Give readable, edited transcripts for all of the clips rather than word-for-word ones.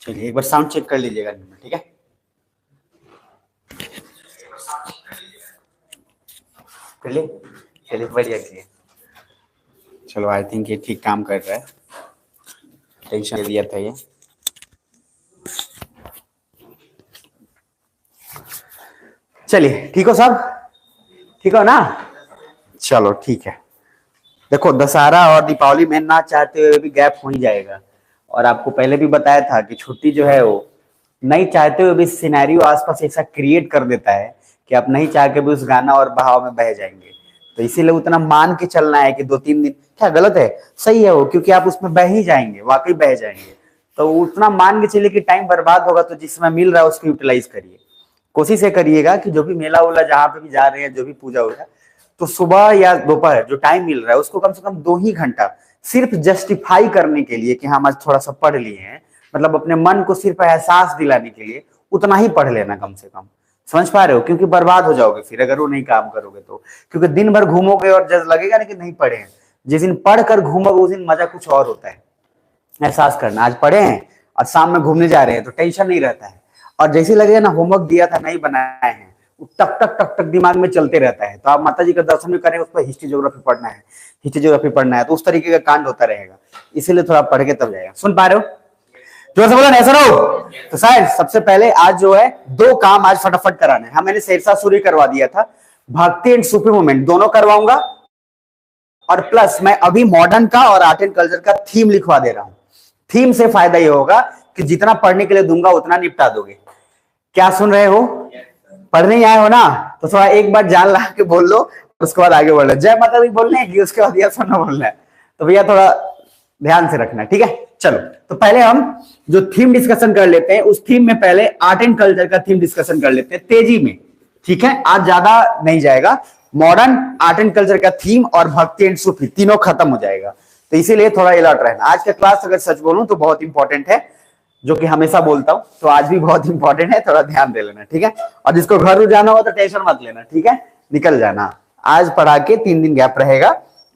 चलिए एक बार sound check कर लीजिएगा, ठीक है। चलिए चलिए बढ़िया किए। चलो आई थिंक ये ठीक काम कर रहा है, टेंशन दिया था ये। चलिए ठीक हो सब, ठीक हो ना? चलो ठीक है। देखो दशहरा और दीपावली में ना चाहते हुए भी गैप हो ही जाएगा, और आपको पहले भी बताया था कि छुट्टी जो है वो नहीं चाहते हुए भी सिनेरियो आसपास ऐसा क्रिएट कर देता है कि आप नहीं चाह के भी उस गाना और बहाव में बह जाएंगे। तो इसीलिए उतना मान के चलना है कि 2-3 दिन, क्या गलत है? सही है वो, क्योंकि आप उसमें बह ही जाएंगे, वाकई बह जाएंगे। तो उतना मान के चलिए कि टाइम बर्बाद होगा, तो जिसमें मिल रहा है उसको यूटिलाइज करिए। कोशिश ये करिएगा कि जो भी मेला उला जहाँ पे भी जा रहे हैं, जो भी पूजा होगा, तो सुबह या दोपहर जो टाइम मिल रहा है उसको कम से कम 2 ही घंटा सिर्फ जस्टिफाई करने के लिए कि हम आज थोड़ा सा पढ़ लिए हैं, मतलब अपने मन को सिर्फ एहसास दिलाने के लिए उतना ही पढ़ लेना कम से कम। समझ पा रहे हो? क्योंकि बर्बाद हो जाओगे फिर अगर वो नहीं काम करोगे तो। क्योंकि दिन भर घूमोगे और जज लगेगा ना कि नहीं पढ़े हैं। जिस दिन पढ़ कर घूमोगे उस दिन मजा कुछ और होता है। एहसास करना, आज पढ़े हैं और शाम में घूमने जा रहे हैं तो टेंशन नहीं रहता है। और जैसे लगेगा ना होमवर्क दिया था नहीं बनाए हैं, टक टक टक टक दिमाग में चलते रहता है। तो आप माता जी का दर्शन भी करें, उस पर हिस्ट्री ज्योग्राफी पढ़ना है, हिस्ट्री ज्योग्राफी पढ़ना है, तो उस तरीके का कांड होता रहेगा। इसीलिए थोड़ा पढ़ के तब जाएगा। सुन पा रहे हो? जोर से बोलो, ऐसा रहो। तो शायद सबसे पहले आज जो है 2 काम आज फटाफट कराना है। मैंने शेरशाह सूरी करवा दिया था, भक्ति एंड सूफी मूवमेंट दोनों करवाऊंगा, और प्लस मैं अभी मॉडर्न का और आर्ट एंड कल्चर का थीम लिखवा दे रहा हूं। थीम से फायदा ये होगा कि जितना पढ़ने के लिए दूंगा उतना निपटा दोगे। क्या सुन रहे हो? पढ़ने ही आए हो ना, तो थोड़ा एक बार जान ला के बोल लो, उसके बाद आगे बढ़ लो। जय माता दी बोलने की, उसके बाद यह सुनना बोलना है। तो भैया थोड़ा ध्यान से रखना, ठीक है? चलो तो पहले हम जो थीम डिस्कशन कर लेते हैं, उस थीम में पहले आर्ट एंड कल्चर का थीम डिस्कशन कर लेते हैं तेजी में, ठीक है? आज ज्यादा नहीं जाएगा, मॉडर्न, आर्ट एंड कल्चर का थीम और भक्ति एंड सूफी तीनों खत्म हो जाएगा। तो इसीलिए थोड़ा अलर्ट रहना। आज का क्लास अगर सच बोलूं तो बहुत इंपॉर्टेंट है, जो कि हमेशा बोलता हूं, तो आज भी बहुत इंपॉर्टेंट है, थोड़ा ध्यान दे लेना, ठीक है? और जिसको घर जाना हो तो टेंशन मत लेना, ठीक है? निकल जाना। आज पढ़ा के 3 दिन गैप रहेगा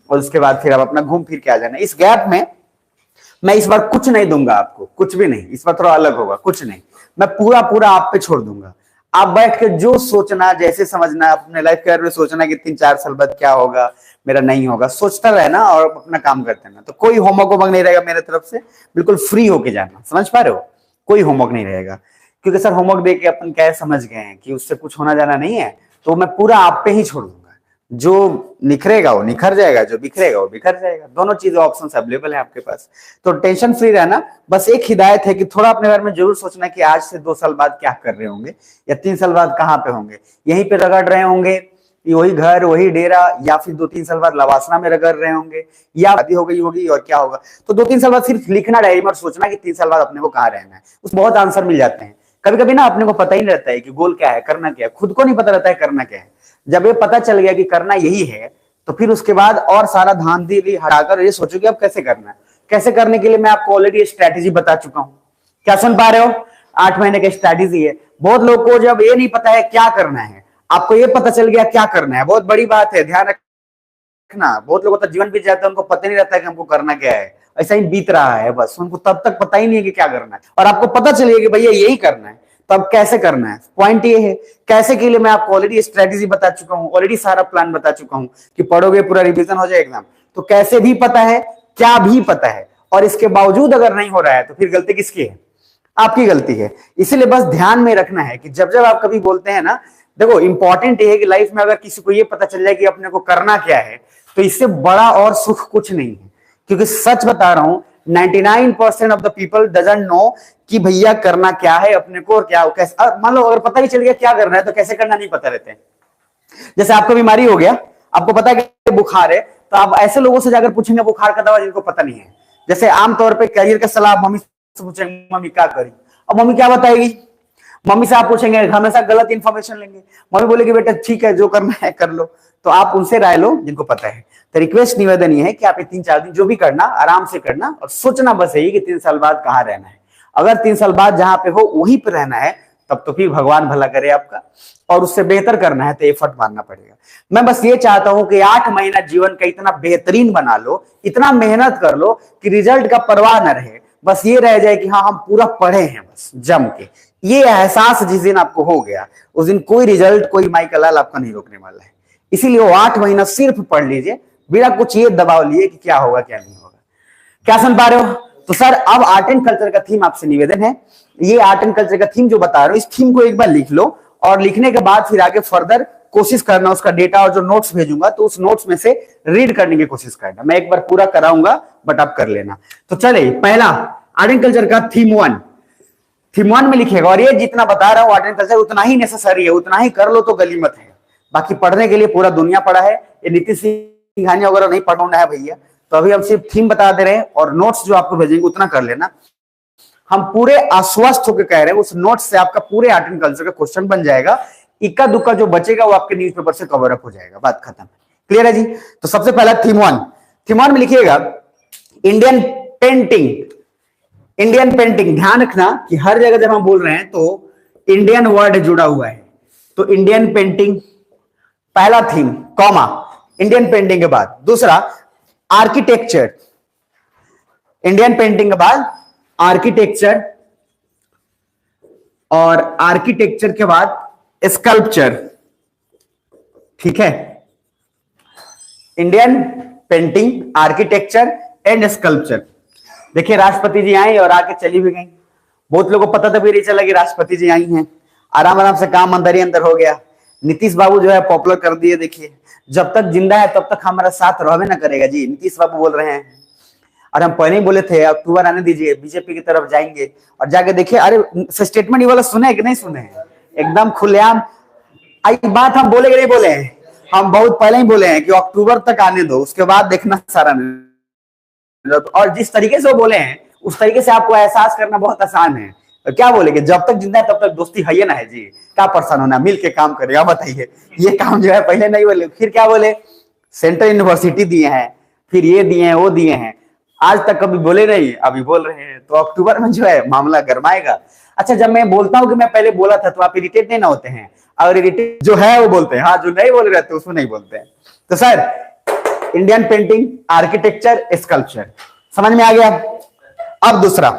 और उसके बाद फिर आप अपना घूम फिर के आ जाना। इस गैप में मैं इस बार कुछ नहीं दूंगा आपको, कुछ भी नहीं। इस बार थोड़ा अलग होगा, कुछ नहीं, मैं पूरा पूरा आप पे छोड़ दूंगा। आप बैठ के जो सोचना, जैसे समझना, अपने लाइफ के बारे में सोचना कि 3-4 साल बाद क्या होगा, मेरा नहीं होगा, सोचता रहना और अपना काम करते रहना। तो कोई होमवर्क नहीं रहेगा मेरे तरफ से, बिल्कुल फ्री होके जाना। समझ पा रहे हो? कोई होमवर्क नहीं रहेगा, क्योंकि सर होमवर्क दे के अपन क्या समझ गए हैं कि उससे कुछ होना जाना नहीं है। तो मैं पूरा आप पे ही छोड़ दूंगा। जो निखरेगा वो निखर जाएगा, जो बिखरेगा वो बिखर जाएगा। दोनों चीजें ऑप्शन अवेलेबल है आपके पास, तो टेंशन फ्री रहना। बस एक हिदायत है कि थोड़ा अपने बारे में जरूर सोचना कि आज से 2 साल बाद क्या कर रहे होंगे, या 3 साल बाद कहाँ पे होंगे। यहीं पे रगड़ रहे होंगे, वही घर वही डेरा, या फिर 2-3 साल बाद लवासना में रगड़ रहे होंगे, या शादी हो गई होगी और क्या होगा। तो 2-3 साल बाद सिर्फ लिखना डायरी में और सोचना कि 3 साल बाद अपने को कहाँ रहना है। उस बहुत आंसर मिल जाते हैं। कभी कभी ना अपने को पता ही नहीं रहता है कि गोल क्या है, करना क्या है, खुद को नहीं पता रहता है करना क्या है। जब ये पता चल गया कि करना यही है, तो फिर उसके बाद और सारा धांधली हटाकर ये सोचो कि अब कैसे करना है। कैसे करने के लिए मैं आपको ऑलरेडी स्ट्रैटेजी बता चुका हूं। क्या सुन पा रहे हो? 8 महीने की स्ट्रैटेजी है। बहुत लोग को जब ये नहीं पता है क्या करना है, आपको ये पता चल गया क्या करना है, बहुत बड़ी बात है, ध्यान रखना। बहुत लोगों का जीवन बीत जाता है, उनको पता नहीं रहता है कि हमको करना क्या है। ऐसा ही बीत रहा है, बस उनको तब तक पता ही नहीं है कि क्या करना है। और आपको पता चलिए कि भैया यही करना है, तो अब कैसे करना है। पॉइंट ये है, कैसे के लिए मैं आपको ऑलरेडी स्ट्रेटेजी बता चुका हूं, ऑलरेडी सारा प्लान बता चुका हूं कि पढ़ोगे पूरा रिवीजन हो जाए एग्जाम। तो कैसे भी पता है, क्या भी पता है, और इसके बावजूद अगर नहीं हो रहा है तो फिर गलती किसकी है? आपकी गलती है। इसीलिए बस ध्यान में रखना है कि जब जब आप कभी बोलते हैं ना, देखो इंपॉर्टेंट ये है कि लाइफ में अगर किसी को ये पता चल जाए कि अपने को करना क्या है, तो इससे बड़ा और सुख कुछ नहीं है। क्योंकि सच बता रहा हूं, 99% of the people doesn't know कि भैया करना क्या है अपने को और क्या कैसे। मान लो अगर पता ही चल गया क्या करना है, तो कैसे करना नहीं पता रहते हैं। जैसे आपको बीमारी हो गया, आपको पता है कि बुखार है, तो आप ऐसे लोगों से जाकर पूछेंगे बुखार का दवा जिनको पता नहीं है। जैसे आमतौर पर कैरियर का सलाह मम्मी से पूछेंगे, मम्मी क्या करी, अब मम्मी क्या बताएगी? मम्मी से आप पूछेंगे, हमेशा गलत इंफॉर्मेशन लेंगे। मम्मी बोलेगी बेटा ठीक है जो करना है कर लो। तो आप उनसे राय लो जिनको पता है। तो रिक्वेस्ट निवेदन ये है कि आप 3-4 दिन जो भी करना आराम से करना, और सोचना बस यही कि 3 साल बाद कहाँ रहना है। अगर 3 साल बाद जहां पे हो वहीं पे रहना है, तब तो फिर भगवान भला करे आपका, और उससे बेहतर करना है तो एफर्ट मारना पड़ेगा। मैं बस ये चाहता हूं कि 8 महीना जीवन का इतना बेहतरीन बना लो, इतना मेहनत कर लो कि रिजल्ट का परवाह न रहे। बस ये रह जाए कि हाँ हम पूरा पढ़े हैं बस जम के। ये एहसास जिस दिन आपको हो गया उस दिन कोई रिजल्ट, कोई माइकल लाल आपका नहीं रोकने वाला है। इसीलिए वो 8 महीना सिर्फ पढ़ लीजिए बिना कुछ ये दबाव लिए कि क्या होगा क्या नहीं होगा। क्या सुन पा रहे हो? तो सर अब आर्ट एंड कल्चर का थीम आपसे निवेदन है, ये आर्ट एंड कल्चर का थीम जो बता रहा हूं इस थीम को एक बार लिख लो और लिखने के बाद फिर आगे फर्दर कोशिश करना उसका डेटा और जो नोट्स भेजूंगा तो उस नोट्स में से रीड करने की कोशिश करना। मैं एक बार पूरा कराऊंगा बट आप कर लेना। तो चले पहला आर्ट एंड कल्चर का थीम 1, थीम 1 में लिखेगा। और ये जितना बता रहा हूं आर्ट एंड कल्चर उतना ही नेसेसरी है, उतना ही कर लो तो गलीमत है। बाकी पढ़ने के लिए पूरा दुनिया पड़ा है, ये नीति सिंघानिया वगैरह नहीं पढ़ना है भैया। तो अभी हम सिर्फ थीम बता दे रहे हैं और नोट्स जो आपको भेजेंगे उतना कर लेना। हम पूरे आश्वस्त होकर कह रहे हैं उस नोट्स से आपका पूरे आर्ट एंड कल्चर का क्वेश्चन बन जाएगा। इक्का दुक्का जो बचेगा वो आपके न्यूज़पेपर से कवर अप हो जाएगा, बात खत्म। क्लियर है जी? तो सबसे पहला थीम 1, थीम 1 में लिखिएगा इंडियन पेंटिंग। इंडियन पेंटिंग, ध्यान रखना कि हर जगह जब हम बोल रहे हैं तो इंडियन वर्ड जुड़ा हुआ है। तो इंडियन पेंटिंग पहला थीम, कॉमा इंडियन पेंटिंग के बाद। दूसरा आर्किटेक्चर, इंडियन पेंटिंग के बाद आर्किटेक्चर, और आर्किटेक्चर के बाद स्कल्पचर। ठीक है, Indian painting, architecture and sculpture. देखिए राष्ट्रपति जी आई और आके चली भी गई। बहुत लोगों को पता तो भी नहीं चला कि राष्ट्रपति जी आई हैं। आराम आराम से काम अंदर ही अंदर हो गया। नीतीश बाबू जो है पॉपुलर कर दिए। देखिए जब तक जिंदा है तब तक हमारा साथ रहबे ना करेगा जी, नीतीश बाबू बोल रहे हैं। और हम पहले ही बोले थे अक्टूबर आने दीजिए, बीजेपी की तरफ जाएंगे। और जाके देखिए, अरे स्टेटमेंट ये वाला सुने है कि नहीं सुने हैं? एकदम खुलेआम आई बात हम बोले कि नहीं बोले हैं? हम बहुत पहले ही बोले हैं कि अक्टूबर तक आने दो, उसके बाद देखना सारा। और जिस तरीके से वो बोले हैं उस तरीके से आपको एहसास करना बहुत आसान है। तो क्या बोले कि जब तक जिंदा है तब तक दोस्ती है ना है जी, क्या परेशान होना, मिल के काम करेगा। बताइए, ये काम जो है पहले नहीं बोले। फिर क्या बोले? सेंट्रल यूनिवर्सिटी दिए हैं, फिर ये दिए हैं, वो दिए हैं। आज तक कभी बोले नहीं, अभी बोल रहे हैं। तो अक्टूबर में जो है मामला गरमाएगा। अच्छा, जब मैं बोलता हूं कि मैं पहले बोला था तो आप इरिटेट नहीं ना होते हैं? और इरिटेट जो है वो बोलते हैं, हाँ जो नहीं बोल रहे थे उसमें नहीं बोलते हैं। तो sir Indian painting, architecture, sculpture समझ में आ गया। अब दूसरा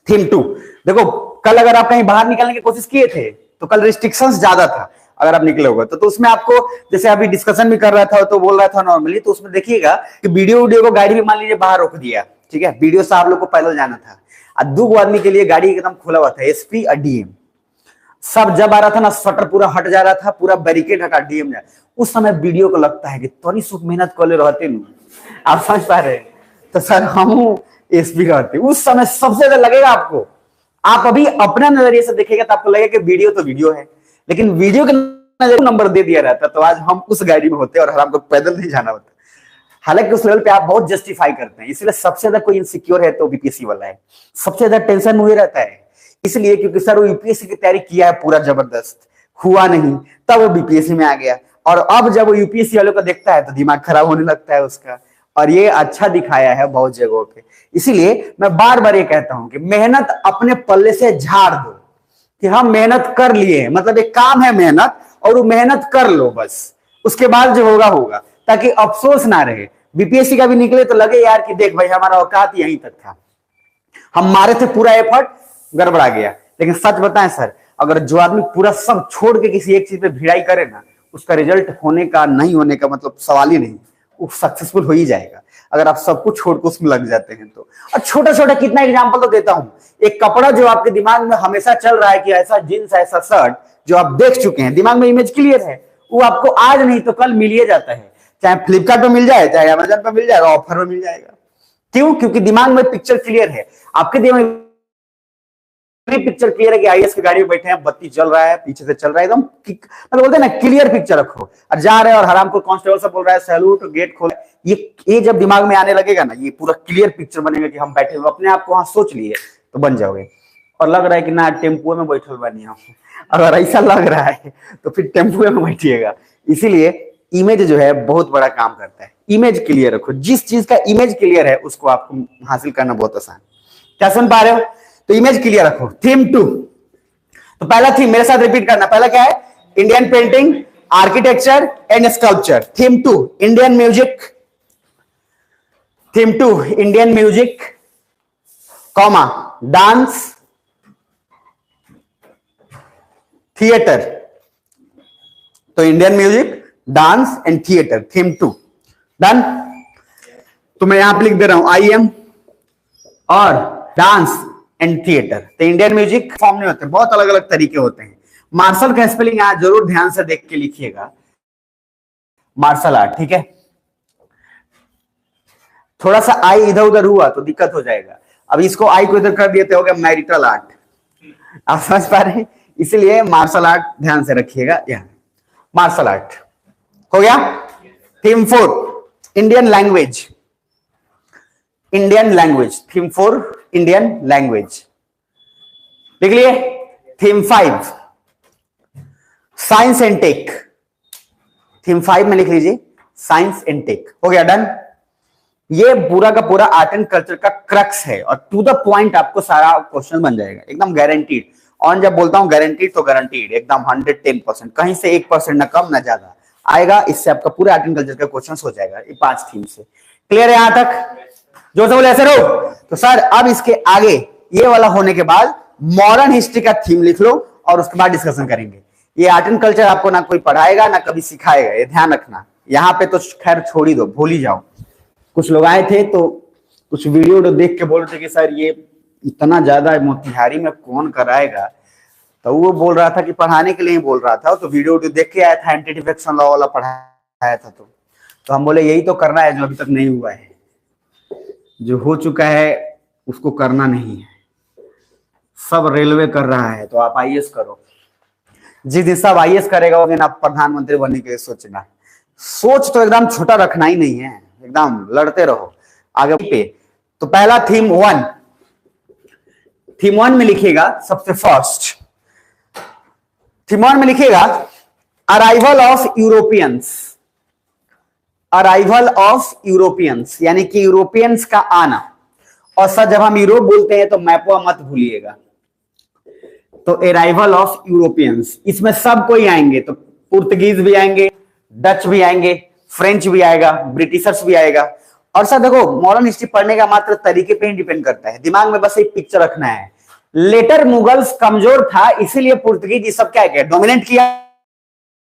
थीम 2, देखो कल अगर आप कहीं बाहर निकलने की कोशिश किए थे तो कल रिस्ट्रिक्शंस ज्यादा था। अगर आप निकले होगा तो उसमें आपको, जैसे अभी डिस्कशन भी कर रहा था तो बोल रहा था नॉर्मली, तो उसमें देखिएगा कि वीडियो को गाड़ी भी मान लीजिए बाहर रोक दिया। ठीक है, वीडियो से आप लोग को पैदल जाना था और 2 आदमी के लिए गाड़ी एकदम खुला हुआ था, एसपी और डीएम सब जब आ रहा था ना, शटर पूरा हट जा रहा था, पूरा बैरिकेड हटा डीएम। उस समय वीडियो को लगता है कि तोनी सुख मेहनत कर ले रहते नु, आप समझ पा रहे हैं? तो सर हम एसपी रहते उस समय सबसे ज्यादा लगेगा आपको। आप अभी अपना नजरिए से देखेगा तो आपको लगेगा कि वीडियो तो वीडियो है, लेकिन वीडियो के नंबर दे दिया रहता तो आज हम उस गाड़ी में होते और हमको पैदल नहीं जाना होता। हालांकि उस लेवल पे आप बहुत जस्टिफाई करते हैं, इसलिए सबसे ज्यादा कोई इनसिक्योर है तो बीपीएससी वाला है। सबसे ज्यादा टेंशन हुए रहता है इसलिए क्योंकि सर वो यूपीएससी की तैयारी किया है पूरा जबरदस्त, हुआ नहीं तब वो बीपीएससी में आ गया। और अब जब वो यूपीएससी वालों को देखता है तो दिमाग खराब होने लगता है उसका। और ये अच्छा दिखाया है बहुत जगहों पे। इसीलिए मैं बार बार ये कहता हूं कि मेहनत अपने पल्ले से झाड़ दो कि हम मेहनत कर लिए, मतलब एक काम है मेहनत, और वो मेहनत कर लो बस, उसके बाद जो होगा होगा, ताकि अफसोस ना रहे। बीपीएससी का भी निकले तो लगे यार कि देख भाई हमारा औकात यहीं तक था, हम मारे थे पूरा एफर्ट, गड़बड़ा गया। लेकिन सच बताएं सर, अगर जो आदमी पूरा सब छोड़ के किसी एक चीज पे भिड़ाई करे ना, उसका रिजल्ट होने का नहीं होने का मतलब सवाल ही नहीं, वो सक्सेसफुल हो ही जाएगा अगर आप सब कुछ छोड़ के उसमें लग जाते हैं तो। और छोटा छोटा कितना एग्जांपल तो देता हूं। एक कपड़ा जो आपके दिमाग में हमेशा चल रहा है कि ऐसा जींस ऐसा शर्ट जो आप देख चुके हैं, दिमाग में इमेज क्लियर है, वो आपको आज नहीं तो कल मिल ही जाता है। चाहे फ्लिपकार्ट पे मिल जाए, चाहे अमेजन पे मिल जाए, ऑफर में मिल जाएगा। क्यों? क्योंकि दिमाग में पिक्चर क्लियर है। आपके दिमाग में पिक्चर क्लियर है कि आईएएस की गाड़ी में बैठे हैं, बत्ती चल रहा है, पीछे से चल रहा है, एकदम मतलब बोलते हैं ना क्लियर पिक्चर रखो। और जा रहे हैं और हराम को कांस्टेबल से बोल रहा है सैल्यूट, गेट खोल। ये जब दिमाग में आने लगेगा ना, ये पूरा क्लियर पिक्चर बनेगा कि हम बैठे हुए अपने आप को वहां सोच लिए तो बन जाओगे। और लग रहा है कि ना टेम्पो में बैठल बनी हम, अगर ऐसा लग रहा है तो फिर टेम्पो में बैठिएगा। इसीलिए इमेज जो है बहुत बड़ा काम करता है। इमेज क्लियर रखो, जिस चीज का इमेज क्लियर है उसको आपको हासिल करना बहुत आसान। क्या सुन पा रहे हो? तो इमेज क्लियर रखो। थीम 2, तो पहला थीम मेरे साथ रिपीट करना। पहला क्या है? Indian painting, architecture and sculpture. Theme 2 Indian music. Theme 2 Indian music, comma dance theatre, तो Indian music, dance and theatre, theme 2 done. तो मैं यहां पे लिख दे रहा हूं आई एम और डांस एंड थिएटर। तो इंडियन म्यूजिक फॉर्म नहीं होते, बहुत अलग अलग तरीके होते हैं। मार्शल का स्पेलिंग यहां जरूर ध्यान से देख के लिखिएगा, मार्शल आर्ट, ठीक है। थोड़ा सा आई इधर उधर हुआ तो दिक्कत हो जाएगा। अब इसको आई को इधर कर दिए तो हो गया मैरिटल आर्ट, आप समझ पा रहे हैं, इसलिए मार्शल आर्ट ध्यान से रखिएगा। यहां मार्शल आर्ट हो गया। Theme 4 Indian language, Indian language, theme 4 Indian language लिख लिए। Theme 5 science and tech, theme 5 में लिख लीजिए साइंस एंड टेक, हो गया डन। ये पूरा का पूरा आर्ट एंड कल्चर का क्रक्स है और टू द पॉइंट आपको सारा क्वेश्चन बन जाएगा, एकदम गारंटीड। और जब बोलता हूं गारंटीड तो गारंटीड, एकदम 110%, कहीं से 1% ना कम ना ज्यादा आएगा। इससे आपका पूरा आर्ट एंड कल्चर का क्वेश्चन हो जाएगा ये 5 थीम से। क्लियर है यहां तक? जो सब बोले ऐसे रहो। तो सर अब इसके आगे ये वाला होने के बाद मॉडर्न हिस्ट्री का थीम लिख लो और उसके बाद डिस्कशन करेंगे। ये आर्ट एंड कल्चर आपको ना कोई पढ़ाएगा ना कभी सिखाएगा, ये ध्यान रखना। यहाँ पे तो खैर छोड़ ही दो, भूल ही जाओ। कुछ लोग आए थे तो कुछ वीडियो देख के बोल रहे थे कि सर ये इतना ज्यादा मोतिहारी में कौन कराएगा, तो वो बोल रहा था कि पढ़ाने के लिए ही बोल रहा था। तो वीडियो देख के आया था, एंटी डिफेक्शन लॉ वाला पढ़ाया था। तो हम बोले यही तो करना है जो अभी तक नहीं हुआ है, जो हो चुका है उसको करना नहीं है। सब रेलवे कर रहा है तो आप आईएएस करो। जिस दिन सब आईएएस करेगा वो दिन आप प्रधानमंत्री बनने के लिए सोचना। सोच तो एकदम छोटा रखना ही नहीं है, एकदम लड़ते रहो आगे पे। तो पहला थीम 1, थीम 1 में लिखिएगा सबसे फर्स्ट, थीम 1 में लिखिएगा arrival of Europeans, arrival of Europeans यानी कि यूरोपियंस का आना। और सर जब हम यूरोप बोलते हैं तो मैपवा मत भूलिएगा। तो अराइवल ऑफ यूरोपियंस, इसमें सब कोई आएंगे, तो पुर्तगीज भी आएंगे, डच भी आएंगे, फ्रेंच भी आएगा, ब्रिटिशर्स भी आएगा। और सर देखो मॉडर्न हिस्ट्री पढ़ने का मात्र तरीके पे ही डिपेंड करता है, दिमाग में बस एक पिक्चर रखना है। लेटर मुगल्स कमजोर था इसीलिए पुर्तगीज ये सब क्या किया, डोमिनेट किया।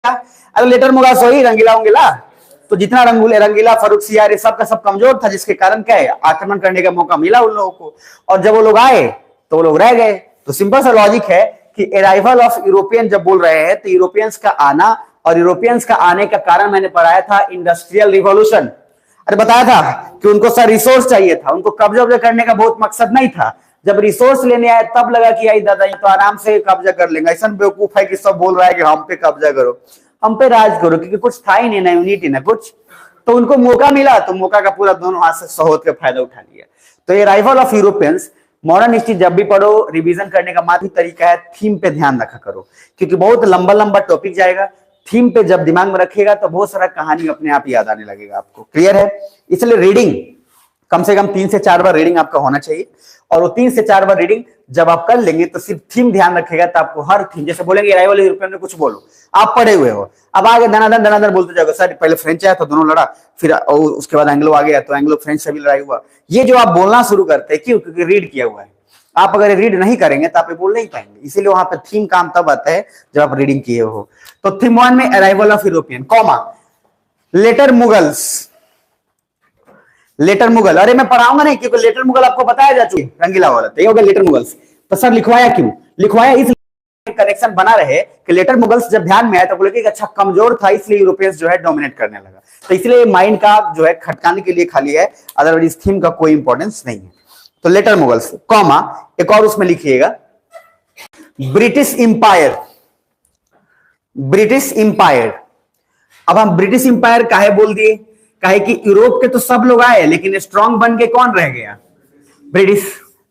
अरे लेटर मुगल्स वही रंगीला उंगीला, तो जितना रंगीला फर्रुखसियार ये सब का सब कमजोर था, जिसके कारण क्या है आक्रमण करने का मौका मिला उन लोगों को। और जब वो लोग आए तो वो लोग रह गए। तो सिंपल सा लॉजिक है कि अराइवल ऑफ यूरोपियन जब बोल रहे हैं तो यूरोपियंस का आना, और यूरोपियंस का आने का कारण मैंने पढ़ाया था इंडस्ट्रियल रिवॉल्यूशन। अरे बताया था कि उनको सर रिसोर्स चाहिए था, उनको कब्जा करने का बहुत मकसद नहीं था। जब रिसोर्स लेने आए तब लगा कि आई दादा ये तो आराम से कब्जा कर लेंगे। ऐसा बेवकूफ है कि सब बोल रहा है कि हम पे कब्जा करो, हम पे राज करो, क्योंकि कुछ था ही नहीं ना यूनिटी ना कुछ। तो उनको मौका मिला तो मौका का पूरा दोनों हाथ से सहोद के फायदा उठा लिया। तो ये arrival of Europeans, modern history जब भी पढ़ो रिवीजन करने का मात्र तरीका है थीम पे ध्यान रखा करो, क्योंकि बहुत लंबा लंबा टॉपिक जाएगा। थीम पे जब दिमाग में रखेगा तो बहुत सारा कहानी अपने आप याद आने लगेगा आपको। क्लियर है? इसलिए रीडिंग कम से कम 3 से 4 बार रीडिंग आपका होना चाहिए। और वो 3 से 4 बार रीडिंग जब आप कर लेंगे तो सिर्फ थीम ध्यान रखेगा, तो आपको हर थीम, जैसे बोलेंगे अराइवल यूरोपियन में कुछ बोलो, आप पढ़े हुए हो, अब आगे धनाधन बोलते जाओगे सर पहले फ्रेंच आया तो दोनों लड़ा, फिर उसके बाद एंग्लो आ गया तो एंग्लो फ्रेंच से भी लड़ाई हुआ। ये जो आप बोलना शुरू करते हैं क्यों? क्योंकि रीड किया हुआ है। आप अगर रीड नहीं करेंगे तो आप बोल नहीं पाएंगे, इसीलिए वहां पे थीम काम तब आता है जब आप रीडिंग किए हो। तो थीम 1 में arrival of European, comma later Mughals, later Mughal. अरे मैं पढ़ाऊंगा नहीं क्योंकि लेटर मुगल आपको बताया जा चुकी रंगीला वाला, तो ये हो गया लेटर मुगल्स। तो सर लिखवाया क्यों? लिखवाया इसलिए कनेक्शन बना रहे कि लेटर मुगल्स जब ध्यान में आया तो बोले कि अच्छा कमजोर था इसलिए यूरोपियंस जो है डोमिनेट करने लगा। तो इसलिए माइंड का जो है खटकाने के लिए खाली है, अदरवाइज इस थीम का कोई इंपॉर्टेंस नहीं है। तो लेटर मुगल्स, कॉमा एक और उसमें लिखिएगा ब्रिटिश इंपायर, ब्रिटिश इंपायर। अब हम ब्रिटिश इंपायर काहे बोल दिए? काहे कि यूरोप के तो सब लोग आए लेकिन स्ट्रांग बन के कौन रह गया? ब्रिटिश।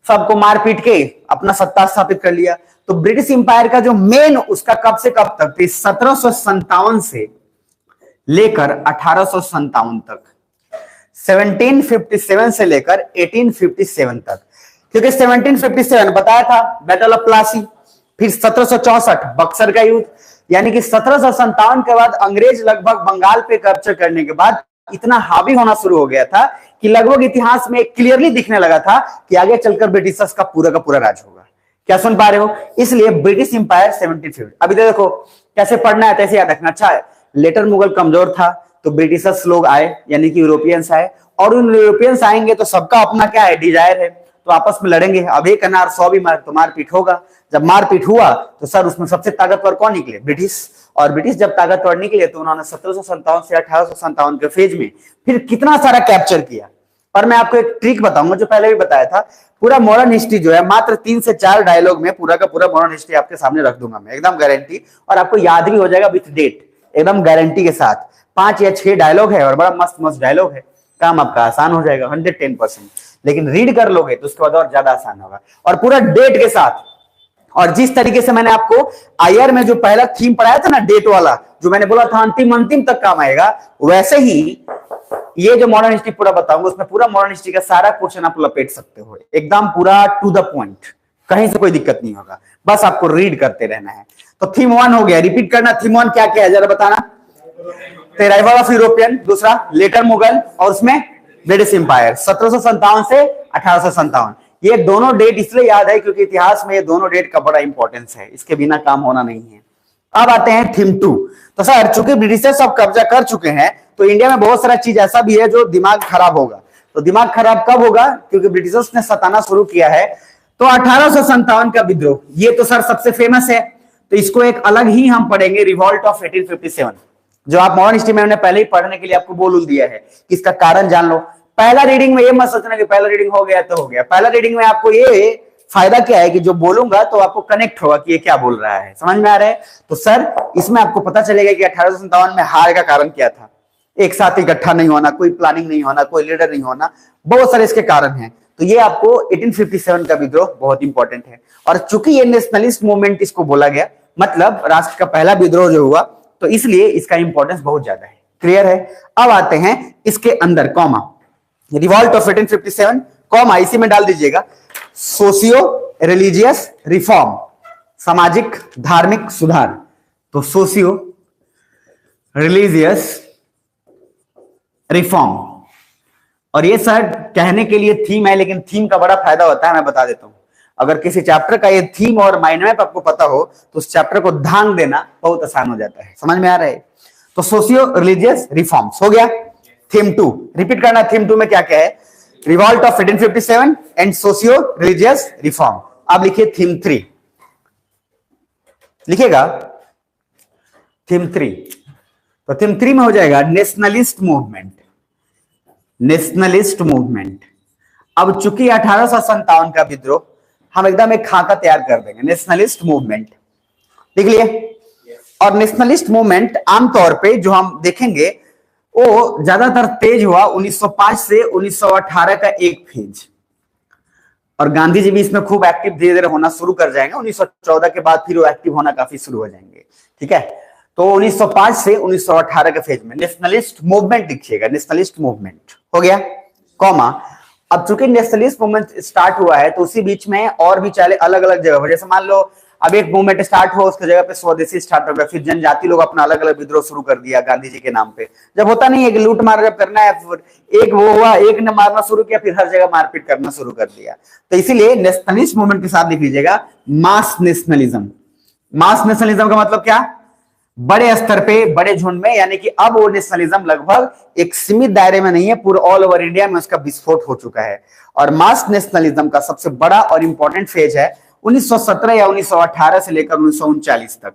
सबको मार पीट के अपना सत्ता स्थापित कर लिया। तो ब्रिटिश इंपायर का जो मेन उसका कब से कब तक? 1757 से लेकर 1857 तक, 1757 से लेकर 1857 तक। क्योंकि 1757 बताया था बैटल ऑफ प्लासी, फिर 1764 बक्सर का युद्ध, यानी कि 1757 के बाद अंग्रेज लगभग बंगाल पे कब्जा करने के बाद इतना हावी होना शुरू हो गया था कि लगभग इतिहास में क्लियरली दिखने लगा था कि आगे चलकर ब्रिटिशर्स का पूरा राज होगा। क्या सुन पा रहे हो? इसलिए ब्रिटिश इंपायर 1750। अभी देखो कैसे पढ़ना है तैसे याद रखना। अच्छा है, लेटर मुगल कमजोर था तो ब्रिटिशर्स लोग आए, यानी कि यूरोपियंस आए, और उन यूरोपियंस आएंगे तो सबका अपना क्या है, डिजायर है, तो आपस में लड़ेंगे। अब एक अनार 100 भी मार तो मारपीट होगा। जब मारपीट हुआ तो सर उसमें सबसे ताकतवर कौन निकले? ब्रिटिश। और ब्रिटिश जब ताकतवर निकले तो उन्होंने 1757 से 1857 के फेज में फिर कितना सारा कैप्चर किया। पर मैं आपको एक ट्रिक बताऊंगा जो पहले भी बताया था। पूरा मॉडर्न हिस्ट्री जो है मात्र 3 से 4 डायलॉग में पूरा का पूरा मॉडर्न हिस्ट्री आपके सामने रख दूंगा मैं, एकदम गारंटी। और आपको याद भी हो जाएगा विथ डेट, एकदम गारंटी के साथ। 5 या 6 डायलॉग है और बड़ा मस्त मस्त डायलॉग है, काम आपका आसान हो जाएगा 110%। लेकिन रीड कर लोगे तो उसके बाद और ज्यादा आसान होगा, और पूरा डेट के साथ। और जिस तरीके से मैंने आपको आईआर में जो पहला थीम पढ़ाया था ना, डेट वाला, जो मैंने बोला था अंतिम तक काम आएगा, वैसे ही ये जो मॉडर्न हिस्ट्री पूरा बताऊंगा उसमें पूरा मॉडर्न हिस्ट्री का सारा क्वेश्चन आप लपेट सकते हो, एकदम पूरा टू द पॉइंट, कहीं से कोई दिक्कत नहीं होगा, बस आपको रीड करते रहना है। तो थीम 1 हो गया, रिपीट करना। थीम 1 क्या क्या है जरा बताना। अराइवल ऑफ यूरोपियन, दूसरा लेटर मुगल, और उसमें ब्रिटिश इंपायर 1757 से 1857। ये दोनों डेट इसलिए याद है क्योंकि इतिहास में ये दोनों डेट का बड़ा इंपॉर्टेंस है, इसके बिना काम होना नहीं है। अब आते हैं थीम 2। तो सर चूंकि ब्रिटिशर्स सब कब्जा कर चुके हैं तो इंडिया में बहुत सारा चीज ऐसा भी है जो दिमाग खराब होगा। तो दिमाग खराब कब होगा? क्योंकि ब्रिटिशर्स ने सताना शुरू किया है। तो 1857 का विद्रोह, ये तो सर सबसे फेमस है, तो इसको एक अलग ही हम पढ़ेंगे, रिवॉल्ट ऑफ 1857, जो आप मॉडर्न हिस्ट्री में हमने पहले ही पढ़ने के लिए आपको बोल दिया है कि इसका कारण जान लो। पहला रीडिंग में ये मत सोचना कि पहला रीडिंग हो गया तो हो गया। पहला रीडिंग में आपको ये फायदा क्या है कि जो बोलूंगा तो आपको कनेक्ट होगा कि ये क्या बोल रहा है, समझ में आ रहा है? तो सर इसमें आपको पता चलेगा कि 1857 में हार का कारण क्या था। एक साथ इकट्ठा नहीं होना, कोई प्लानिंग नहीं होना, कोई लीडर नहीं होना, बहुत सारे इसके कारण हैं। तो ये आपको 1857 का विद्रोह बहुत इंपॉर्टेंट है। और चूंकि ये नेशनलिस्ट मूवमेंट इसको बोला गया, मतलब राष्ट्र का पहला विद्रोह जो हुआ, तो इसलिए इसका इंपॉर्टेंस बहुत ज्यादा है। क्लियर है? अब आते हैं इसके अंदर कॉमा, रिवॉल्ट ऑफ 1857 कॉमा इसी में डाल दीजिएगा, सोशियो रिलीजियस रिफॉर्म, सामाजिक धार्मिक सुधार। तो सोशियो रिलीजियस रिफॉर्म, और ये सर कहने के लिए थीम है, लेकिन थीम का बड़ा फायदा होता है, मैं बता देता हूं। अगर किसी चैप्टर का ये थीम और माइंड मैप आपको पता हो तो उस चैप्टर को धांग देना बहुत आसान हो जाता है, समझ में आ रहा है? तो सोशियो रिलीजियस रिफॉर्म्स हो गया। थीम 2 रिपीट करना। थीम 2 में क्या क्या है? Revolt of 1857 and socio religious reform. अब लिखिए थीम 3, लिखिएगा थीम 3। तो थीम 3 में हो जाएगा नेशनलिस्ट मूवमेंट, नेशनलिस्ट मूवमेंट। अब चूंकि 1857 का विद्रोह, हम एकदम एक खाका तैयार कर देंगे, नेशनलिस्ट मूवमेंट लिख लिए। और नेशनलिस्ट मूवमेंट आमतौर पे जो हम देखेंगे वो ज्यादातर तेज हुआ 1905 से 1918 का एक फेज, और गांधी जी भी इसमें खूब एक्टिव धीरे धीरे होना शुरू कर जाएंगे। 1914 के बाद फिर वो एक्टिव होना काफी शुरू हो जाएंगे, ठीक है? तो 1905 से 1918 के फेज में नेशनलिस्ट मूवमेंट लिखिएगा, नेशनलिस्ट मूवमेंट हो गया कॉमा। अब चूंकि नेशनलिस्ट मूवमेंट स्टार्ट हुआ है तो उसी बीच में और भी चले अलग अलग जगह पर, जैसे मान लो अब एक मूवमेंट स्टार्ट हुआ, उसकी जगह पे स्वदेशी स्टार्ट हो गया, फिर जनजाति लोग अपना अलग अलग विद्रोह शुरू कर दिया गांधी जी के नाम पे। जब होता नहीं है कि लूट मार जब करना है, एक वो हुआ, एक ने मारना शुरू किया, फिर हर जगह मारपीट करना शुरू कर दिया। तो इसीलिए नेशनलिस्ट मूवमेंट के साथ लिख लीजिएगा मास नेशनलिज्म। मास नेशनलिज्म का मतलब क्या? बड़े स्तर पे, बड़े झुंड में, यानी कि अब वो नेशनलिज्म लगभग एक सीमित दायरे में नहीं है, पूरे ऑल ओवर इंडिया में उसका विस्फोट हो चुका है। और मास नेशनलिज्म का सबसे बड़ा और इंपॉर्टेंट फेज है 1917 या 1918 से लेकर 1939 तक।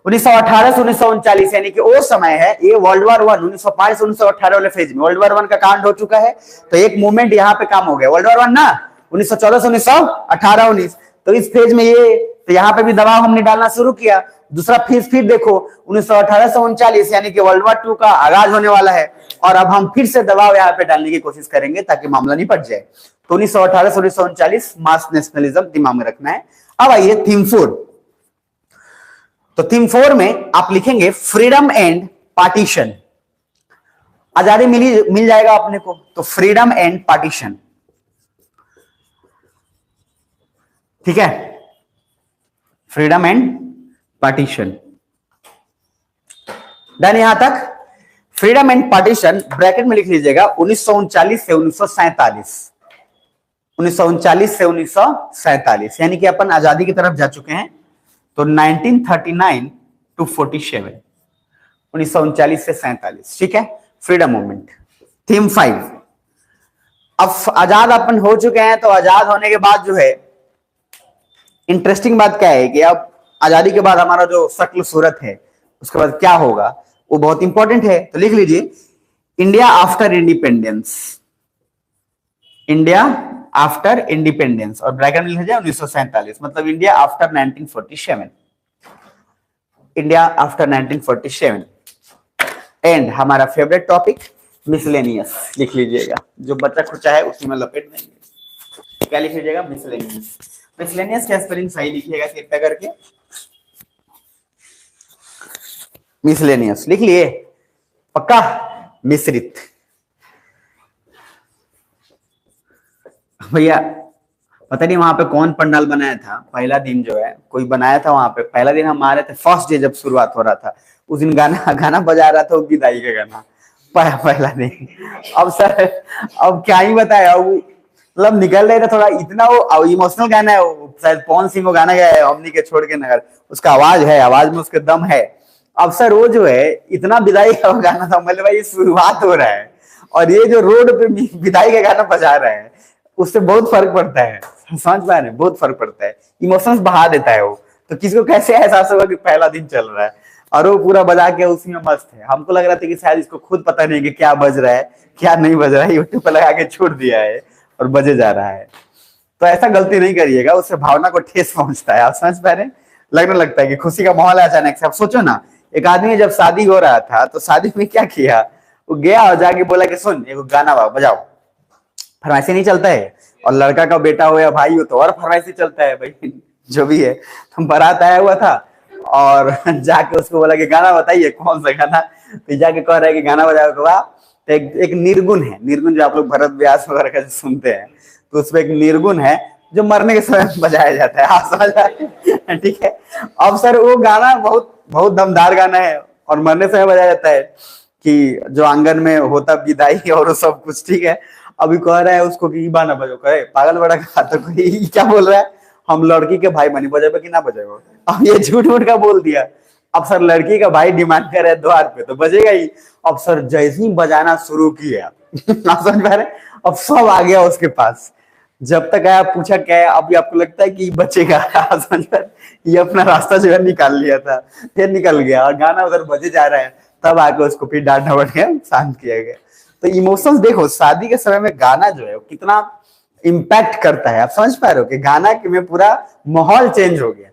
1918 से 1939 यानी कि वो समय है, ये वर्ल्ड वॉर 1 1905 से 1918 वाले फेज में वर्ल्ड वॉर 1 का कांड हो चुका है। तो एक मूवमेंट यहाँ पे काम हो गया, वर्ल्ड वॉर 1 ना 1914 से 1918 19। तो इस फेज में ये, तो यहाँ पे भी दबाव हमने डालना शुरू किया। दूसरा फेज फिर देखो 1918 से 1939 यानी कि वर्ल्ड वॉर 2 का आगाज होने वाला है, और अब हम फिर से दबाव यहाँ पे डालने की कोशिश करेंगे ताकि मामला निपट जाए। तो 1918 से 1939 मास नेशनलिज्म दिमाग में रखना है। अब आइए थीम 4। तो थीम 4 में आप लिखेंगे फ्रीडम एंड पार्टीशन। आजादी मिल जाएगा अपने को, तो फ्रीडम एंड पार्टीशन, ठीक है? फ्रीडम एंड पार्टीशन डन यहां तक। फ्रीडम एंड पार्टीशन ब्रैकेट में लिख लीजिएगा 1939 से 1947, 1939 से 1947, यानी कि अपन आजादी की तरफ जा चुके हैं। तो 1939 टू 47, 1939 से 47, ठीक है। Freedom movement. थीम 5, अब आजाद अपन हो चुके हैं, तो आजाद होने के बाद जो है इंटरेस्टिंग बात क्या है कि अब आजादी के बाद हमारा जो शक्ल सूरत है उसके बाद क्या होगा वो बहुत इंपॉर्टेंट है। तो लिख लीजिए India after independence, India after independence, और ब्रैकेट में लिख लीजिए 1947, मतलब India after 1947, India after 1947। And हमारा फेवरेट टॉपिक मिसलेनियस लिख लीजिएगा, जो बच्चा खुचा है उसी में लपेट देंगे। क्या लिख लीजिएगा? मिसलेनियस। मिसलेनियस का स्पेलिंग सही लिखिएगा कृपया करके, मिसलेनियस लिख लिए पक्का। मिश्रित भैया पता नहीं वहां पे कौन पंडाल बनाया था, पहला दिन जो है कोई बनाया था वहां पे, पहला दिन हम आ रहे थे, फर्स्ट डे जब शुरुआत हो रहा था उस दिन गाना बजा रहा था, विदाई का गाना पहला दिन। अब सर अब क्या ही बताया, मतलब निकल रहे थे थोड़ा, इतना वो इमोशनल गाना है, शायद पवन सिंह को गाना गया है हमनी के छोड़ के नगर, उसका आवाज है, आवाज में उसके दम है। अब सर वो जो है इतना विदाई का गाना था, मतलब भाई शुरुआत हो रहा है और ये जो रोड पे विदाई का गाना बजा रहा है उससे बहुत फर्क पड़ता है, समझ पा रहे हैं? बहुत फर्क पड़ता है, इमोशंस बहा देता है वो। तो किसी को कैसे एहसास होगा कि पहला दिन चल रहा है और वो पूरा बजा के उसी में मस्त है। हमको लग रहा था कि शायद इसको खुद पता नहीं कि क्या बज रहा है क्या नहीं बज रहा है, यूट्यूब पर लगा के छोड़ दिया है और बजे जा रहा है। तो ऐसा गलती नहीं करिएगा, उससे भावना को ठेस पहुंचता है। आप समझ पा रहे हैं? लगने लगता है कि खुशी का माहौल है अचानक से। आप सोचो ना, एक आदमी जब शादी हो रहा था तो शादी में क्या किया, वो गया और जाके बोला कि सुन एक गाना बजाओ, फरमाइशी नहीं चलता है, और लड़का का बेटा हो या भाई हो तो और फरमाइशी चलता है भाई, जो भी है। तो बारात आया हुआ था और जाके उसको बोला कि गाना बताइए कौन सा गाना, तो जाके कह रहा है कि गाना बजाओ। तो एक निर्गुण है, निर्गुण जो आप लोग भरत व्यास वगैरह का सुनते हैं, तो उसमें एक निर्गुण है जो मरने के समय बजाया जाता है। आप समझ आए? ठीक है। अब सर वो गाना बहुत बहुत दमदार गाना है और मरने समय बजाया जाता है कि जो आंगन में होता विदाई और सब कुछ, ठीक है। अभी कह रहा है उसको कि गाना बजो, कहे पागल बड़ा का, तो कोई क्या बोल रहा है, हम लड़की के भाई बनी, बजेबे कि ना बजेबे। अब ये झूठ मूठ का बोल दिया। अब सर लड़की का भाई डिमांड कर रहा है द्वार पे तो बजेगा ही। अब सर जैसे ही बजाना शुरू किया आप समझ पा रहे, अब सब आ गया उसके पास। जब तक आया पूछा क्या है, अभी आपको लगता है कि बचेगा? समझ पा रहे, ये अपना रास्ता जो है निकाल लिया था, फिर निकल गया और गाना उधर बजे जा रहा है। तब आके उसको फिर डांटना पड़ गया, शांत किया गया। तो इमोशंस देखो, शादी के समय में गाना जो है कितना इम्पैक्ट करता है। आप समझ पा रहे हो कि गाना में पूरा माहौल चेंज हो गया,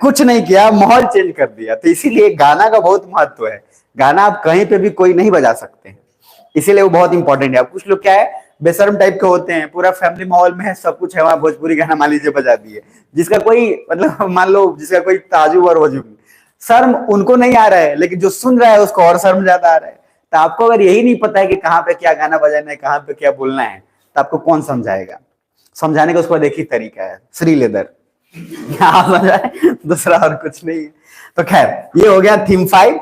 कुछ नहीं किया, माहौल चेंज कर दिया। तो इसीलिए गाना का बहुत महत्व है। गाना आप कहीं पे भी कोई नहीं बजा सकते, इसीलिए वो बहुत इंपॉर्टेंट है। अब कुछ लोग क्या है बेशर्म टाइप के होते हैं, पूरा फैमिली माहौल में है, सब कुछ है, वहां भोजपुरी गाना मान लीजिए बजा दिए, जिसका कोई मतलब मान लो जिसका कोई ताजुब और वजूब, शर्म उनको नहीं आ रहा है, लेकिन जो सुन रहा है उसको और शर्म ज्यादा आ रहा है। तो आपको अगर यही नहीं पता है कि कहाँ पे क्या गाना बजाना है, कहाँ पे क्या बोलना है, तो आपको कौन समझाएगा? समझाने का उसको देखिए तरीका है, श्री लेदर दूसरा और कुछ नहीं। तो खैर ये हो गया थीम 5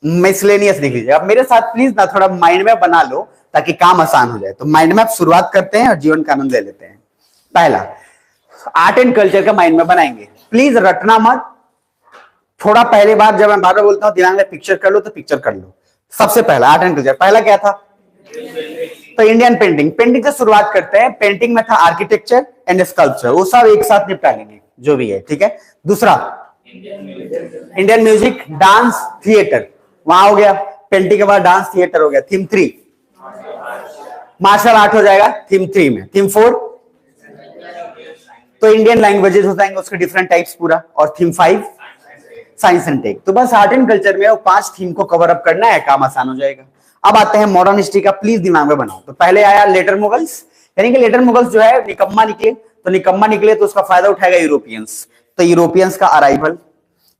मिसलेनियस लिख लीजिए। अब मेरे साथ प्लीज ना थोड़ा माइंड मैप बना लो ताकि काम आसान हो जाए। तो माइंड मैप शुरुआत करते हैं और जीवन का आनंद ले लेते हैं। पहला आर्ट एंड कल्चर का माइंड मैप बनाएंगे, प्लीज रटना मत। थोड़ा पहले बार जब मैं बार बार बोलता हूँ दिमाग में पिक्चर कर लो तो पिक्चर कर लो। सबसे पहला आर्ट एंड कल्चर, पहला क्या था? तो इंडियन पेंटिंग। पेंटिंग से शुरुआत करते हैं। पेंटिंग में था आर्किटेक्चर एंड स्कल्पचर, वो सब एक साथ निपटा लेंगे जो भी है, ठीक है। दूसरा इंडियन म्यूजिक, डांस, थिएटर, वहां हो गया। पेंटिंग के बाद डांस थिएटर हो गया। थीम 3 मार्शल आर्ट हो जाएगा थीम 3 में। थीम 4 तो इंडियन लैंग्वेजेस हो जाएंगे, उसके डिफरेंट टाइप्स पूरा। और थीम 5 साइंस एंड टेक। तो बस आर्ट एंड कल्चर में वो 5 थीम को कवर अप करना है, काम आसान हो जाएगा। अब आते हैं मॉडर्न हिस्ट्री का, प्लीज दिमाग में बनाओ। तो पहले आया लेटर मुगल्स, यानी कि लेटर मुगल्स जो है निकम्मा निकले, तो निकम्मा निकले तो उसका फायदा उठाएगा यूरोपियंस, तो यूरोपियंस का अराइवल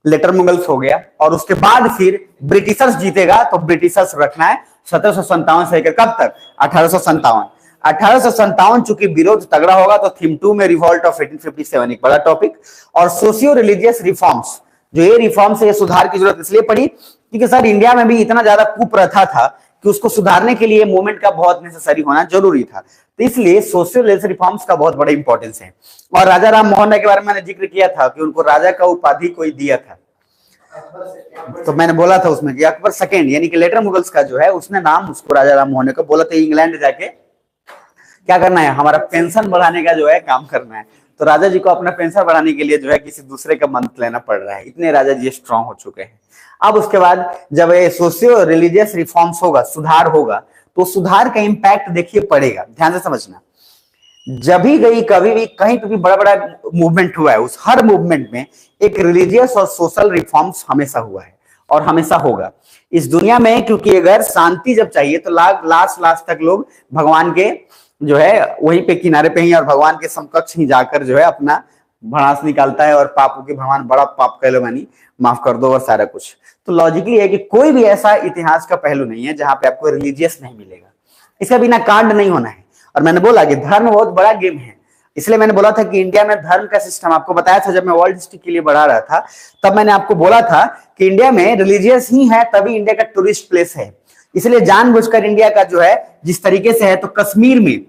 लेटर मुगल्स हो गया। और उसके बाद फिर ब्रिटिशर्स जीतेगा, तो ब्रिटिशर्स रखना है 1757 से लेकर कब तक? 1857। 1857 चूंकि विरोध तगड़ा होगा तो थीम 2 में रिवॉल्ट ऑफ 1857 एक बड़ा टॉपिक। और सोशियो रिलीजियस रिफॉर्म्स, जो ये रिफॉर्म्स है, ये सुधार की जरूरत इसलिए पड़ी क्योंकि सर इंडिया में भी इतना ज्यादा कुप्रथा था कि उसको सुधारने के लिए मूवमेंट का बहुत नेसेसरी होना जरूरी था। तो इसलिए सोशल रिफॉर्म्स का बहुत बड़ा इंपॉर्टेंस है। और राजा राम मोहन राय के बारे में मैंने जिक्र किया था कि उनको राजा का उपाधि कोई दिया था, तो मैंने बोला था उसमें कि अकबर सेकेंड यानी कि लेटर मुगल्स का जो है उसने नाम उसको राजा राम मोहन को बोला था इंग्लैंड जाके क्या करना है, हमारा पेंशन बढ़ाने का जो है काम करना है। तो राजा जी को अपना पेंशन बढ़ाने के लिए जो है किसी दूसरे का मदद लेना पड़ रहा है, इतने राजा जी स्ट्रांग हो चुके हैं। अब उसके बाद जब ये सोशियो रिलीजियस रिफॉर्म्स होगा, सुधार होगा, तो सुधार का इंपैक्ट देखिए पड़ेगा, ध्यान से समझना। जब भी गई कभी भी कहीं पे भी बड़ा बड़ा मूवमेंट हुआ है, उस हर मूवमेंट में एक रिलीजियस और सोशल रिफॉर्म्स हमेशा हुआ है और हमेशा होगा इस दुनिया में। क्योंकि अगर शांति जब चाहिए तो लास्ट तक लोग भगवान के जो है वहीं पे किनारे पे ही और भगवान के समकक्ष ही जाकर जो है अपना भड़ास निकालता है और पापों के भगवान बड़ा पाप कह लो मानी माफ कर दो और सारा कुछ। तो लॉजिकली है कि कोई भी ऐसा इतिहास का पहलू नहीं है जहां पे आपको रिलीजियस नहीं मिलेगा, इसका बिना कांड नहीं होना है। और मैंने बोला कि धर्म बहुत बड़ा गेम है, इसलिए मैंने बोला था कि इंडिया में धर्म का सिस्टम आपको बताया था जब मैं वर्ल्ड हिस्ट्री के लिए बढ़ा रहा था, तब मैंने आपको बोला था कि इंडिया में रिलीजियस ही है तभी इंडिया का टूरिस्ट प्लेस है। इसलिए जानबूझकर इंडिया का जो है जिस तरीके से है, तो कश्मीर में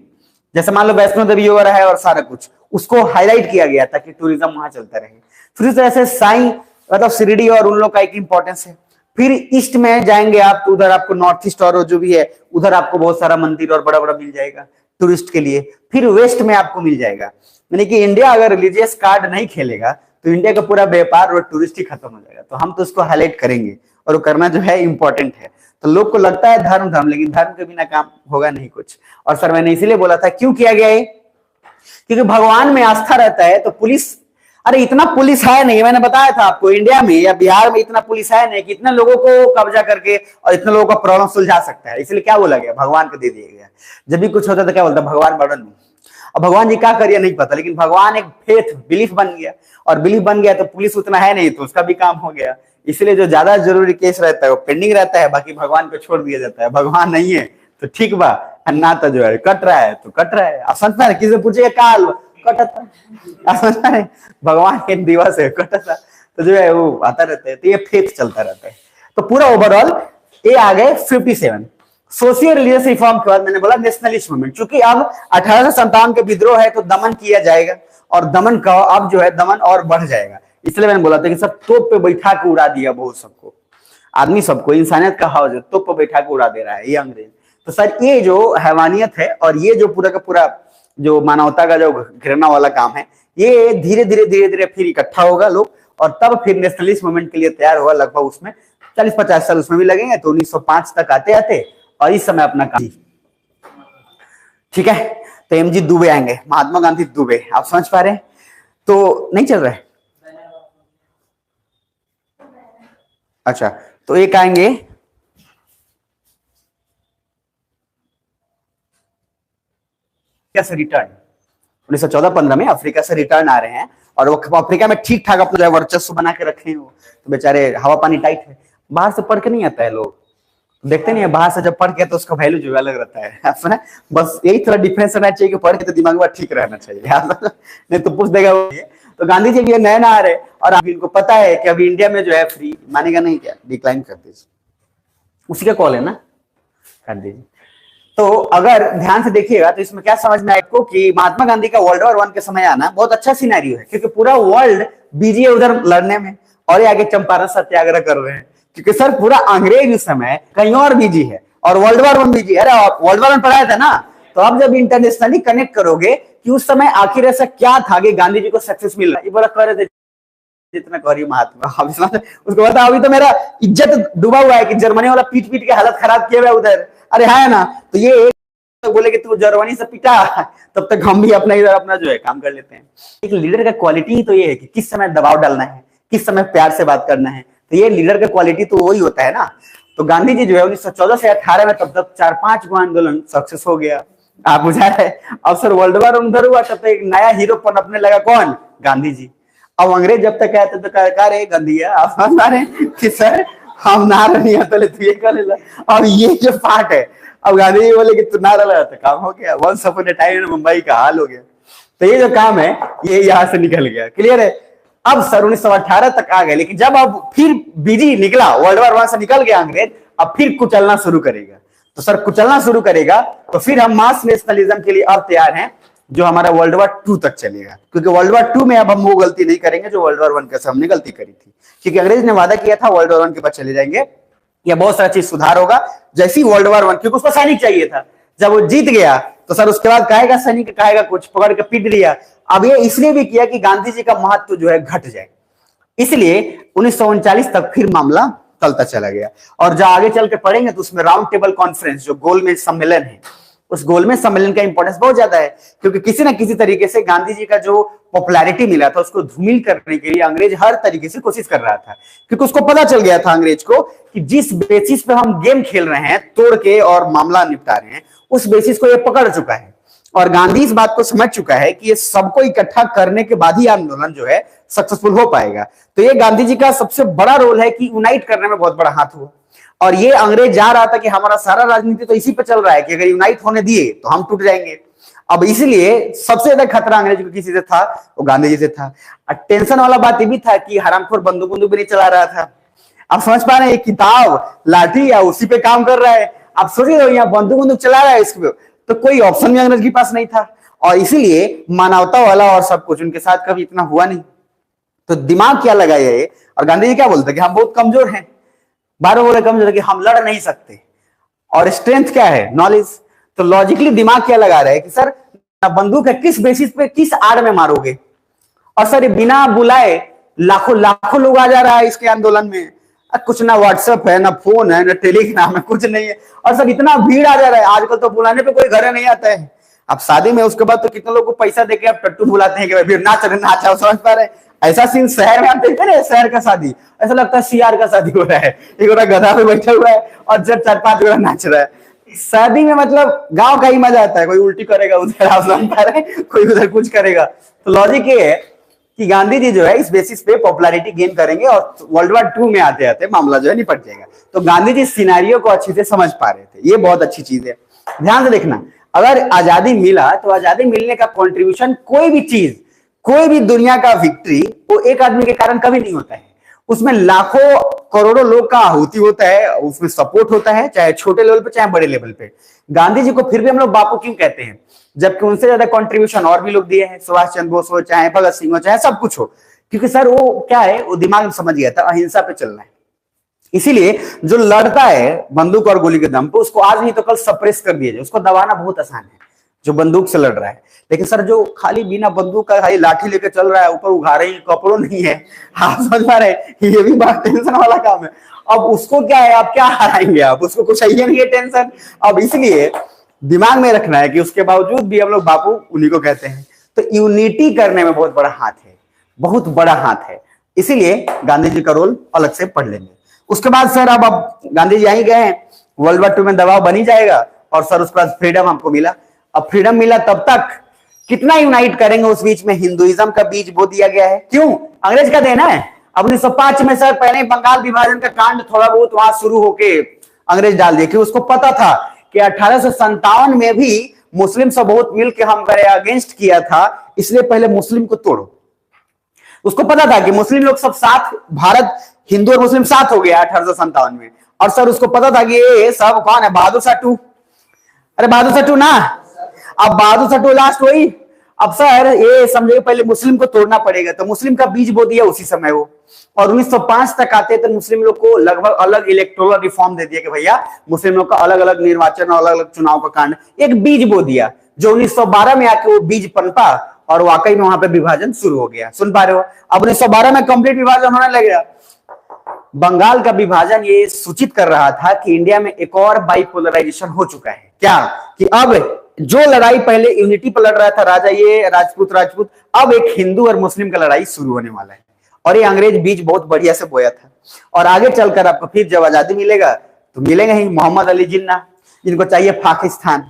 जैसे मान लो वैष्णो देवी वगैरह है और सारा कुछ उसको हाईलाइट किया गया ताकि टूरिज्म वहां चलता रहे। फिर इस तरह से साईं मतलब शिरडी और उन लोग का एक इंपॉर्टेंस है। फिर ईस्ट में जाएंगे आप तो उधर आपको नॉर्थ ईस्ट और जो भी है उधर आपको बहुत सारा मंदिर और बड़ा बड़ा मिल जाएगा टूरिस्ट के लिए। फिर वेस्ट में आपको मिल जाएगा, यानी कि इंडिया अगर रिलीजियस कार्ड नहीं खेलेगा तो इंडिया का पूरा व्यापार और टूरिस्ट ही खत्म हो जाएगा। तो हम तो उसको हाईलाइट करेंगे और वो करना जो है इंपॉर्टेंट है। तो लोग को लगता है धर्म धर्म, लेकिन धर्म के बिना काम होगा नहीं कुछ। और सर मैंने इसीलिए बोला था क्यों किया गया है, क्योंकि भगवान में आस्था रहता है तो पुलिस, अरे इतना पुलिस है नहीं, मैंने बताया था आपको इंडिया में या बिहार में इतना पुलिस है नहीं कि इतने लोगों को कब्जा करके और इतने लोगों का प्रॉब्लम सुलझा सकता है। इसलिए क्या बोला गया, भगवान को दे दिया गया। जब भी कुछ होता तो क्या बोलता, भगवान बर्डन दो। अब भगवान जी क्या करिए नहीं पता, लेकिन भगवान एक फेथ बिलीफ बन गया, और बिलीफ बन गया तो पुलिस उतना है नहीं तो उसका भी काम हो गया। इसलिए जो ज्यादा जरूरी केस रहता है वो पेंडिंग रहता है, बाकी भगवान को छोड़ दिया जाता है। भगवान नहीं है तो ठीक बा, ना तो जो है कट रहा है तो कट रहा है। आप समझ में किसी पूछेगा काल कटता है, भगवान के दिवस है कटता, तो जो है वो आता रहता है। तो ये फेथ चलता रहता है। तो पूरा ओवरऑल ये आ गए 57 सोशियल रिलीजियस रिफॉर्म के बाद मैंने बोला नेशनलिस्ट मूवमेंट। चूंकि अब 1857 के विद्रोह है तो दमन किया जाएगा, और दमन का अब जो है दमन और बढ़ जाएगा। इसलिए मैंने बोला था कि सब तोप पे बैठा के उड़ा दिया, बहुत सबको, आदमी सबको, इंसानियत का हाउस है तोप पे बैठा के उड़ा दे रहा है ये अंग्रेज। तो सर ये जो हैवानियत है और ये जो पूरा का पूरा जो मानवता का जो घृणा वाला काम है, ये धीरे धीरे फिर इकट्ठा होगा लोग, और तब फिर नेशनलिस्ट मूवमेंट के लिए तैयार होगा। लगभग उसमें 40-50 साल उसमें भी लगेंगे, तो 1905 तक आते आते और इस समय अपना काम, ठीक है। तो एमजी दुबे आएंगे, महात्मा गांधी दुबे, आप समझ पा रहे हैं। तो नहीं चल रहा है, अच्छा। तो एक आएंगे से रिटर्न 1914-15 में अफ्रीका से रिटर्न आ रहे हैं, और वो अफ्रीका में ठीक ठाक अपना वर्चस्व बना के रखे हैं। वो तो बेचारे हवा पानी टाइट है, बाहर से पढ़ के नहीं आता है, लोग देखते नहीं है बाहर से जब पढ़ के तो उसका वैल्यू जो अलग रहता है। सुना, बस यही थोड़ा डिफरेंस रहना चाहिए कि पढ़ के तो दिमाग में ठीक रहना चाहिए, नहीं तो पूछ देगा वो। तो गांधी जी भी नए ना आ रहे, और अभी इनको पता है कि अभी इंडिया में जो है फ्री मानेगा नहीं, क्या डिक्लाइन कर दीजिए, उसी का कॉल है ना गांधी जी। तो अगर ध्यान से देखिएगा तो इसमें क्या समझ में आएगा कि महात्मा गांधी का वर्ल्ड वॉर 1 के समय आना बहुत अच्छा सिनेरियो है, क्योंकि पूरा वर्ल्ड बिजी है उधर लड़ने में, और ये आगे चंपारण सत्याग्रह कर रहे हैं। क्योंकि सर पूरा अंग्रेज उस समय कहीं और बिजी है और वर्ल्ड वॉर 1 बिजी है। अरे वर्ल्ड वॉर 1 पढ़ाया था ना, तो आप जब इंटरनेशनली कनेक्ट करोगे कि उस समय आखिर ऐसा क्या था कि गांधी जी को सक्सेस मिल रहा है, ये बड़ा कह रहे थे जितना कह रही महात्मा, उसको बता अभी तो मेरा इज्जत डूबा हुआ है कि जर्मनी वाला पीट पीट के हालत खराब किया हुआ उधर, अरे है ना। तो ये एक बोले कि तू जर्मनी से पिटा, तब तक हम भी अपना इधर अपना जो है काम कर लेते हैं। एक लीडर का क्वालिटी तो ये है कि किस समय दबाव डालना है, किस समय प्यार से बात करना है। तो ये लीडर का क्वालिटी तो वही होता है ना। तो गांधी जी जो है 1914 से 18 में तब तक 4-5 गो आंदोलन सक्सेस हो गया, आप बुझा रहे। अब सर वर्ल्ड वॉर उधर हुआ तब तक एक नया हीरो पनपने लगा, कौन, गांधी जी। अब अंग्रेज जब तक कहते तो कह रहे गांधी आप समझ रहे कि सर हम ना रही तो तू ये कर ले। अब ये जो पार्ट है, अब गांधी जी बोले कि तू ना रहा तो काम हो गया, once upon a time Mumbai का हाल हो गया। तो ये जो काम है ये यहाँ से निकल गया, क्लियर है। अब सर 1918 तक आ गए, लेकिन जब अब फिर बीजी निकला, वर्ल्ड वॉर 1 से निकल गया अंग्रेज, अब फिर कुचलना शुरू करेगा। तो सर कुचलना शुरू करेगा तो फिर हम मास नेशनलिज्म के लिए अब तैयार हैं, जो हमारा वर्ल्ड वॉर 2 तक चलेगा। क्योंकि वर्ल्ड वॉर 2 में अब हम वो गलती नहीं करेंगे जो वर्ल्ड वॉर 1 के हमने गलती करी थी, क्योंकि अंग्रेज ने वादा किया था वर्ल्ड वॉर 1 के बाद चले जाएंगे, या बहुत सारा चीज सुधार होगा। जैसी वर्ल्ड वॉर 1, क्योंकि उसको सैनिक चाहिए था, जब वो जीत गया तो सर उसके बाद कहेगा सैनिक, कहेगा कुछ, पकड़ के पीट दिया। अब ये इसलिए भी किया कि गांधी जी का महत्व जो है घट जाए, इसलिए 1939 तक फिर मामला चलता चला गया। और जो आगे चल के पढ़ेंगे तो उसमें राउंड टेबल कॉन्फ्रेंस, जो गोलमेज सम्मेलन है, उस गोलमेज सम्मेलन का इंपॉर्टेंस बहुत ज्यादा है, क्योंकि किसी ना किसी तरीके से गांधी जी का जो पॉपुलैरिटी मिला था उसको धूमिल करने के लिए अंग्रेज हर तरीके से कोशिश कर रहा था। क्योंकि उसको पता चल गया था अंग्रेज को कि जिस बेसिस पे हम गेम खेल रहे हैं, तोड़ के और मामला निपटा रहे हैं, उस बेसिस को ये पकड़ चुका है। और गांधी इस बात को समझ चुका है कि ये सबको इकट्ठा करने के बाद ही आंदोलन जो है सक्सेसफुल हो पाएगा। तो ये गांधी जी का सबसे बड़ा रोल है कि यूनाइट करने में बहुत बड़ा हाथ हुआ। और ये अंग्रेज जा रहा था कि हमारा सारा राजनीति तो इसी पे चल रहा है कि अगर यूनाइट होने दिए तो हम टूट जाएंगे। अब इसलिए सबसे ज्यादा खतरा अंग्रेज को किसी से था, वो गांधी जी से था। टेंशन वाला बात ये भी था कि हरामखोर बंदूक भी नहीं चला रहा था। आप समझ पा रहे हैं, किताब लाठी या उसी पे काम कर रहा है। आप सोचिए यहाँ बंदूक चला रहा है इसको, तो कोई ऑप्शन भी अंग्रेज के पास नहीं था। और इसीलिए मानवता वाला और सब कुछ उनके साथ कभी इतना हुआ नहीं। तो दिमाग क्या लगाया ये, और गांधी जी क्या बोलते कि हम बहुत कमजोर हैं, बारह बोले कमजोर कि हम लड़ नहीं सकते, और स्ट्रेंथ क्या है, नॉलेज। तो लॉजिकली दिमाग क्या लगा रहे हैं कि सर बंदूक है, किस बेसिस पे, किस आड़ में मारोगे। और सर ये बिना बुलाए लाखों लाखों लोग आ जा रहा है इसके आंदोलन में, कुछ ना व्हाट्सएप है, ना फोन है, ना टेलीग्राम है, कुछ नहीं है। और सर इतना भीड़ आ जा रहा है, आजकल तो बुलाने पे कोई घर नहीं आता है। अब शादी में उसके बाद तो कितने लोगों को पैसा देके आप टट्टू बुलाते हैं कि भाई नाच नाचा, समझ पा रहे हैं। ऐसा सीन शहर में आप देखते हैं, शहर का शादी ऐसा लगता है सीआर का शादी हो रहा है, एक गोरा गधा पे बैठा हुआ है और जब 4-5 गोरा नाच रहा है। शादी में मतलब गांव का ही मजा आता है, कोई उल्टी करेगा उधर, आप समझ पा रहे हैं, कोई उधर कुछ करेगा। तो लॉजिक ये है कि गांधी जी जो है इस बेसिस पे पॉपुलैरिटी गेन करेंगे और वर्ल्ड वॉर 2 में आते आते मामला जो है निपट जाएगा। तो गांधी जी सिनेरियो को अच्छे से समझ पा रहे थे, ये बहुत अच्छी चीज है। ध्यान से देखना, अगर आजादी मिला तो आजादी मिलने का कॉन्ट्रीब्यूशन, कोई भी चीज, कोई भी दुनिया का विक्ट्री वो एक आदमी के कारण कभी नहीं होता है, उसमें लाखों करोड़ों लोग का आहुति होता है, उसमें सपोर्ट होता है, चाहे छोटे लेवल पे चाहे बड़े लेवल पे। गांधी जी को फिर भी हम लोग बापू क्यों कहते हैं, जबकि उनसे ज्यादा कंट्रीब्यूशन और भी लोग दिए हैं, सुभाष चंद्र बोस हो, चाहे भगत सिंह हो, चाहे सब कुछ हो। क्योंकि सर वो क्या है, वो दिमाग में समझ गया था अहिंसा पे चलना है। इसीलिए जो लड़ता है बंदूक और गोली के दम पे, उसको आज नहीं तो कल सप्रेस कर दिया जाए, उसको दबाना बहुत आसान है जो बंदूक से लड़ रहा है। लेकिन सर जो खाली बिना बंदूक का खाली लाठी लेके चल रहा है, ऊपर उघाड़े ही कपड़ों नहीं है, आप समझ पा रहे हैं, ये भी बड़ा टेंशन वाला काम है। अब उसको क्या है, आप क्या हराएंगे, आप उसको कुछ चाहिए नहीं है टेंशन। अब इसलिए दिमाग में रखना है कि उसके बावजूद भी हम लोग बापू उन्हीं को कहते हैं। तो यूनिटी करने में बहुत बड़ा हाथ है, बहुत बड़ा हाथ है। इसीलिए गांधी जी का रोल अलग से पढ़ लेंगे। उसके बाद सर अब गांधी जी आई गए हैं, वर्ल्ड वॉर 2 में दबाव बन ही जाएगा। और सर उसके बाद फ्रीडम हमको मिला। अब फ्रीडम मिला तब तक कितना यूनाइट करेंगे, उस बीच में हिंदुइज्म का बीज बो दिया गया है। क्यों, अंग्रेज का देना है। अब 1905 में सर पहले बंगाल विभाजन का कांड थोड़ा बहुत वहां शुरू होके अंग्रेज डाल दिया, क्योंकि उसको पता था कि 1857 में भी मुस्लिम सब बहुत मिलकर हमारे अगेंस्ट किया था, इसलिए पहले मुस्लिम को तोड़ो। उसको पता था कि मुस्लिम लोग सब साथ, भारत हिंदू और मुस्लिम साथ हो गया 1857 में। और सर उसको पता था कि ये सब कौन है, बहादुर शाह 2। अरे बहादुर शाह 2 ना, अब बहादुर शाह 2 लास्ट हुई। अब सर ये समझिए पहले मुस्लिम को तोड़ना पड़ेगा, तो मुस्लिम का बीज बो दिया उसी समय वो। और 1905 तक आते तो मुस्लिम लोग को लगभग अलग इलेक्टोरल रिफॉर्म दे दिया कि भैया मुस्लिम लोग का अलग अलग निर्वाचन और अलग अलग चुनाव का कांड, एक बीज बो दिया, जो 1912 में आके वो बीज पनपा और वाकई में वहां पे विभाजन शुरू हो गया। सुन पा रहे हो, अब 1912 में कंप्लीट विभाजन होने लगेगा। बंगाल का विभाजन ये सूचित कर रहा था कि इंडिया में एक और बाइपोलराइजेशन हो चुका है। क्या कि अब जो लड़ाई पहले यूनिटी पर लड़ रहा था राजा ये राजपूत, अब एक हिंदू और मुस्लिम का लड़ाई शुरू होने वाला है। और ये अंग्रेज बीज बहुत बढ़िया से बोया था। और आगे चलकर आपको फिर जब आजादी मिलेगा तो मिलेंगे ही मोहम्मद अली जिन्ना, जिनको चाहिए पाकिस्तान।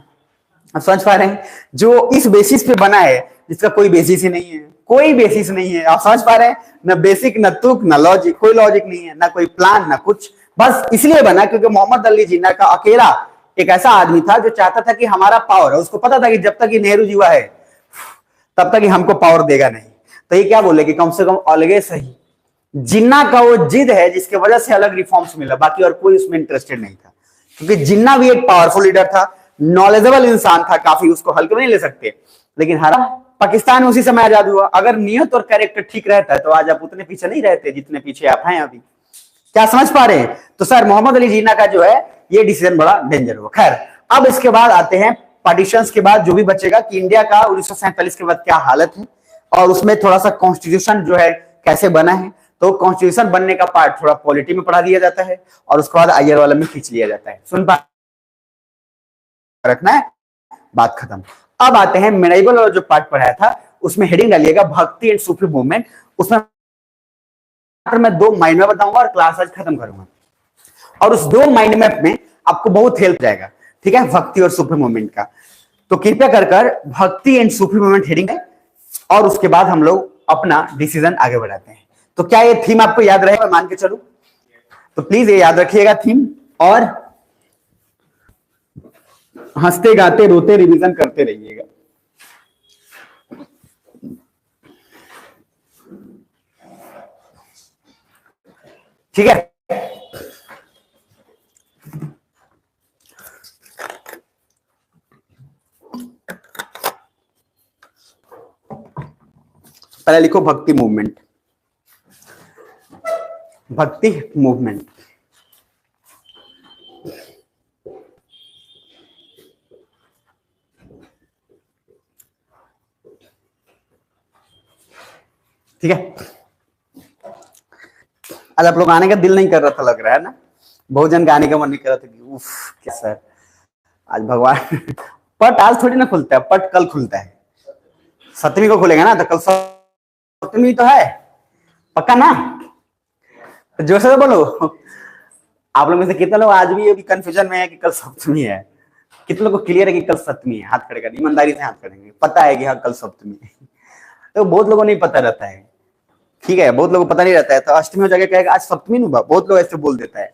आप समझ पा रहे हैं, जो इस बेसिस पे बना है जिसका कोई बेसिस ही नहीं है, कोई बेसिस नहीं है। आप समझ पा रहे हैं, ना बेसिक, ना तुक, ना लॉजिक, कोई लॉजिक नहीं है, ना कोई प्लान, ना कुछ। बस इसलिए बना क्योंकि मोहम्मद अली जिन्ना का अकेला एक ऐसा आदमी था जो चाहता था कि हमारा पावर है, उसको पता था कि जब तक ये नेहरू जीवा है तब तक ही हमको पावर देगा नहीं। तो ये क्या बोले कि कम से कम अलगे सही जिन्ना का वो जिद है जिसके वजह से अलग रिफॉर्म्स मिला, बाकी और कोई उसमें इंटरेस्टेड नहीं था, क्योंकि जिन्ना भी एक पावरफुल लीडर था, नॉलेजेबल इंसान था काफी, उसको हल्के में नहीं ले सकते, लेकिन हारा। पाकिस्तान उसी समय आजाद हुआ। अगर नियत और कैरेक्टर ठीक रहता है तो आज आप उतने पीछे नहीं रहते जितने पीछे आप हैं अभी। क्या समझ पा रहे हैं? तो सर मोहम्मद अली जिन्ना का जो है ये डिसीजन बड़ा डेंजर हुआ। खैर, अब इसके बाद आते हैं पार्टीशंस के बाद जो भी बचेगा कि इंडिया का 1947 के बाद क्या हालत है, और उसमें थोड़ा सा कॉन्स्टिट्यूशन जो है कैसे बना है। तो कॉन्स्टिट्यूशन बनने का पार्ट थोड़ा पॉलिटी में पढ़ा दिया जाता है और उसके बाद आईआर वाला में खींच लिया जाता है। सुन पा रखना है, बात खत्म। अब आते हैं मेराइबल वाला जो पार्ट पढ़ाया था, उसमें हेडिंग डालिएगा भक्ति एंड सूफी मूवमेंट। उसमें मैं 2 माइंड मैप बताऊंगा और क्लास आज खत्म करूंगा, और उस 2 माइंड मैप में आपको बहुत हेल्प जाएगा, ठीक है, भक्ति और सूफी मूवमेंट का। तो कृपया कर भक्ति एंड सूफी मूवमेंट हेडिंग है, और उसके बाद हम लोग अपना डिसीजन आगे बढ़ाते हैं। तो क्या ये थीम आपको याद रहेगा? मान के चलो, तो प्लीज ये याद रखिएगा थीम, और हंसते गाते रोते रिवीजन करते रहिएगा। ठीक है, पहले लिखो भक्ति मूवमेंट। भक्ति मूवमेंट, ठीक है। आज आप लोग आने का दिल नहीं कर रहा था, लग रहा है ना, बहुत जन का आने का मन नहीं कर रहा था कि उफ क्या सर आज भगवान पट आज थोड़ी ना खुलता है, पट कल खुलता है, 7वीं को खुलेगा ना, तो कल 7वीं तो है पक्का ना, तो जोर से बोलो। आप लोग में से कितने लोग आज भी अभी कंफ्यूजन में है कि कल 7वीं है? कितने लोग को क्लियर है कि कल 7वीं है? हाथ खड़े कर, ईमानदारी से हाथ करेंगे, पता है कि हाँ कल 7वीं है। तो बहुत लोगों को नहीं पता रहता है, ठीक है, बहुत लोगों को पता नहीं रहता है, तो अष्टमी हो जाके कहेगा आज 7वीं हुआ, बहुत लोग ऐसे बोल देता है।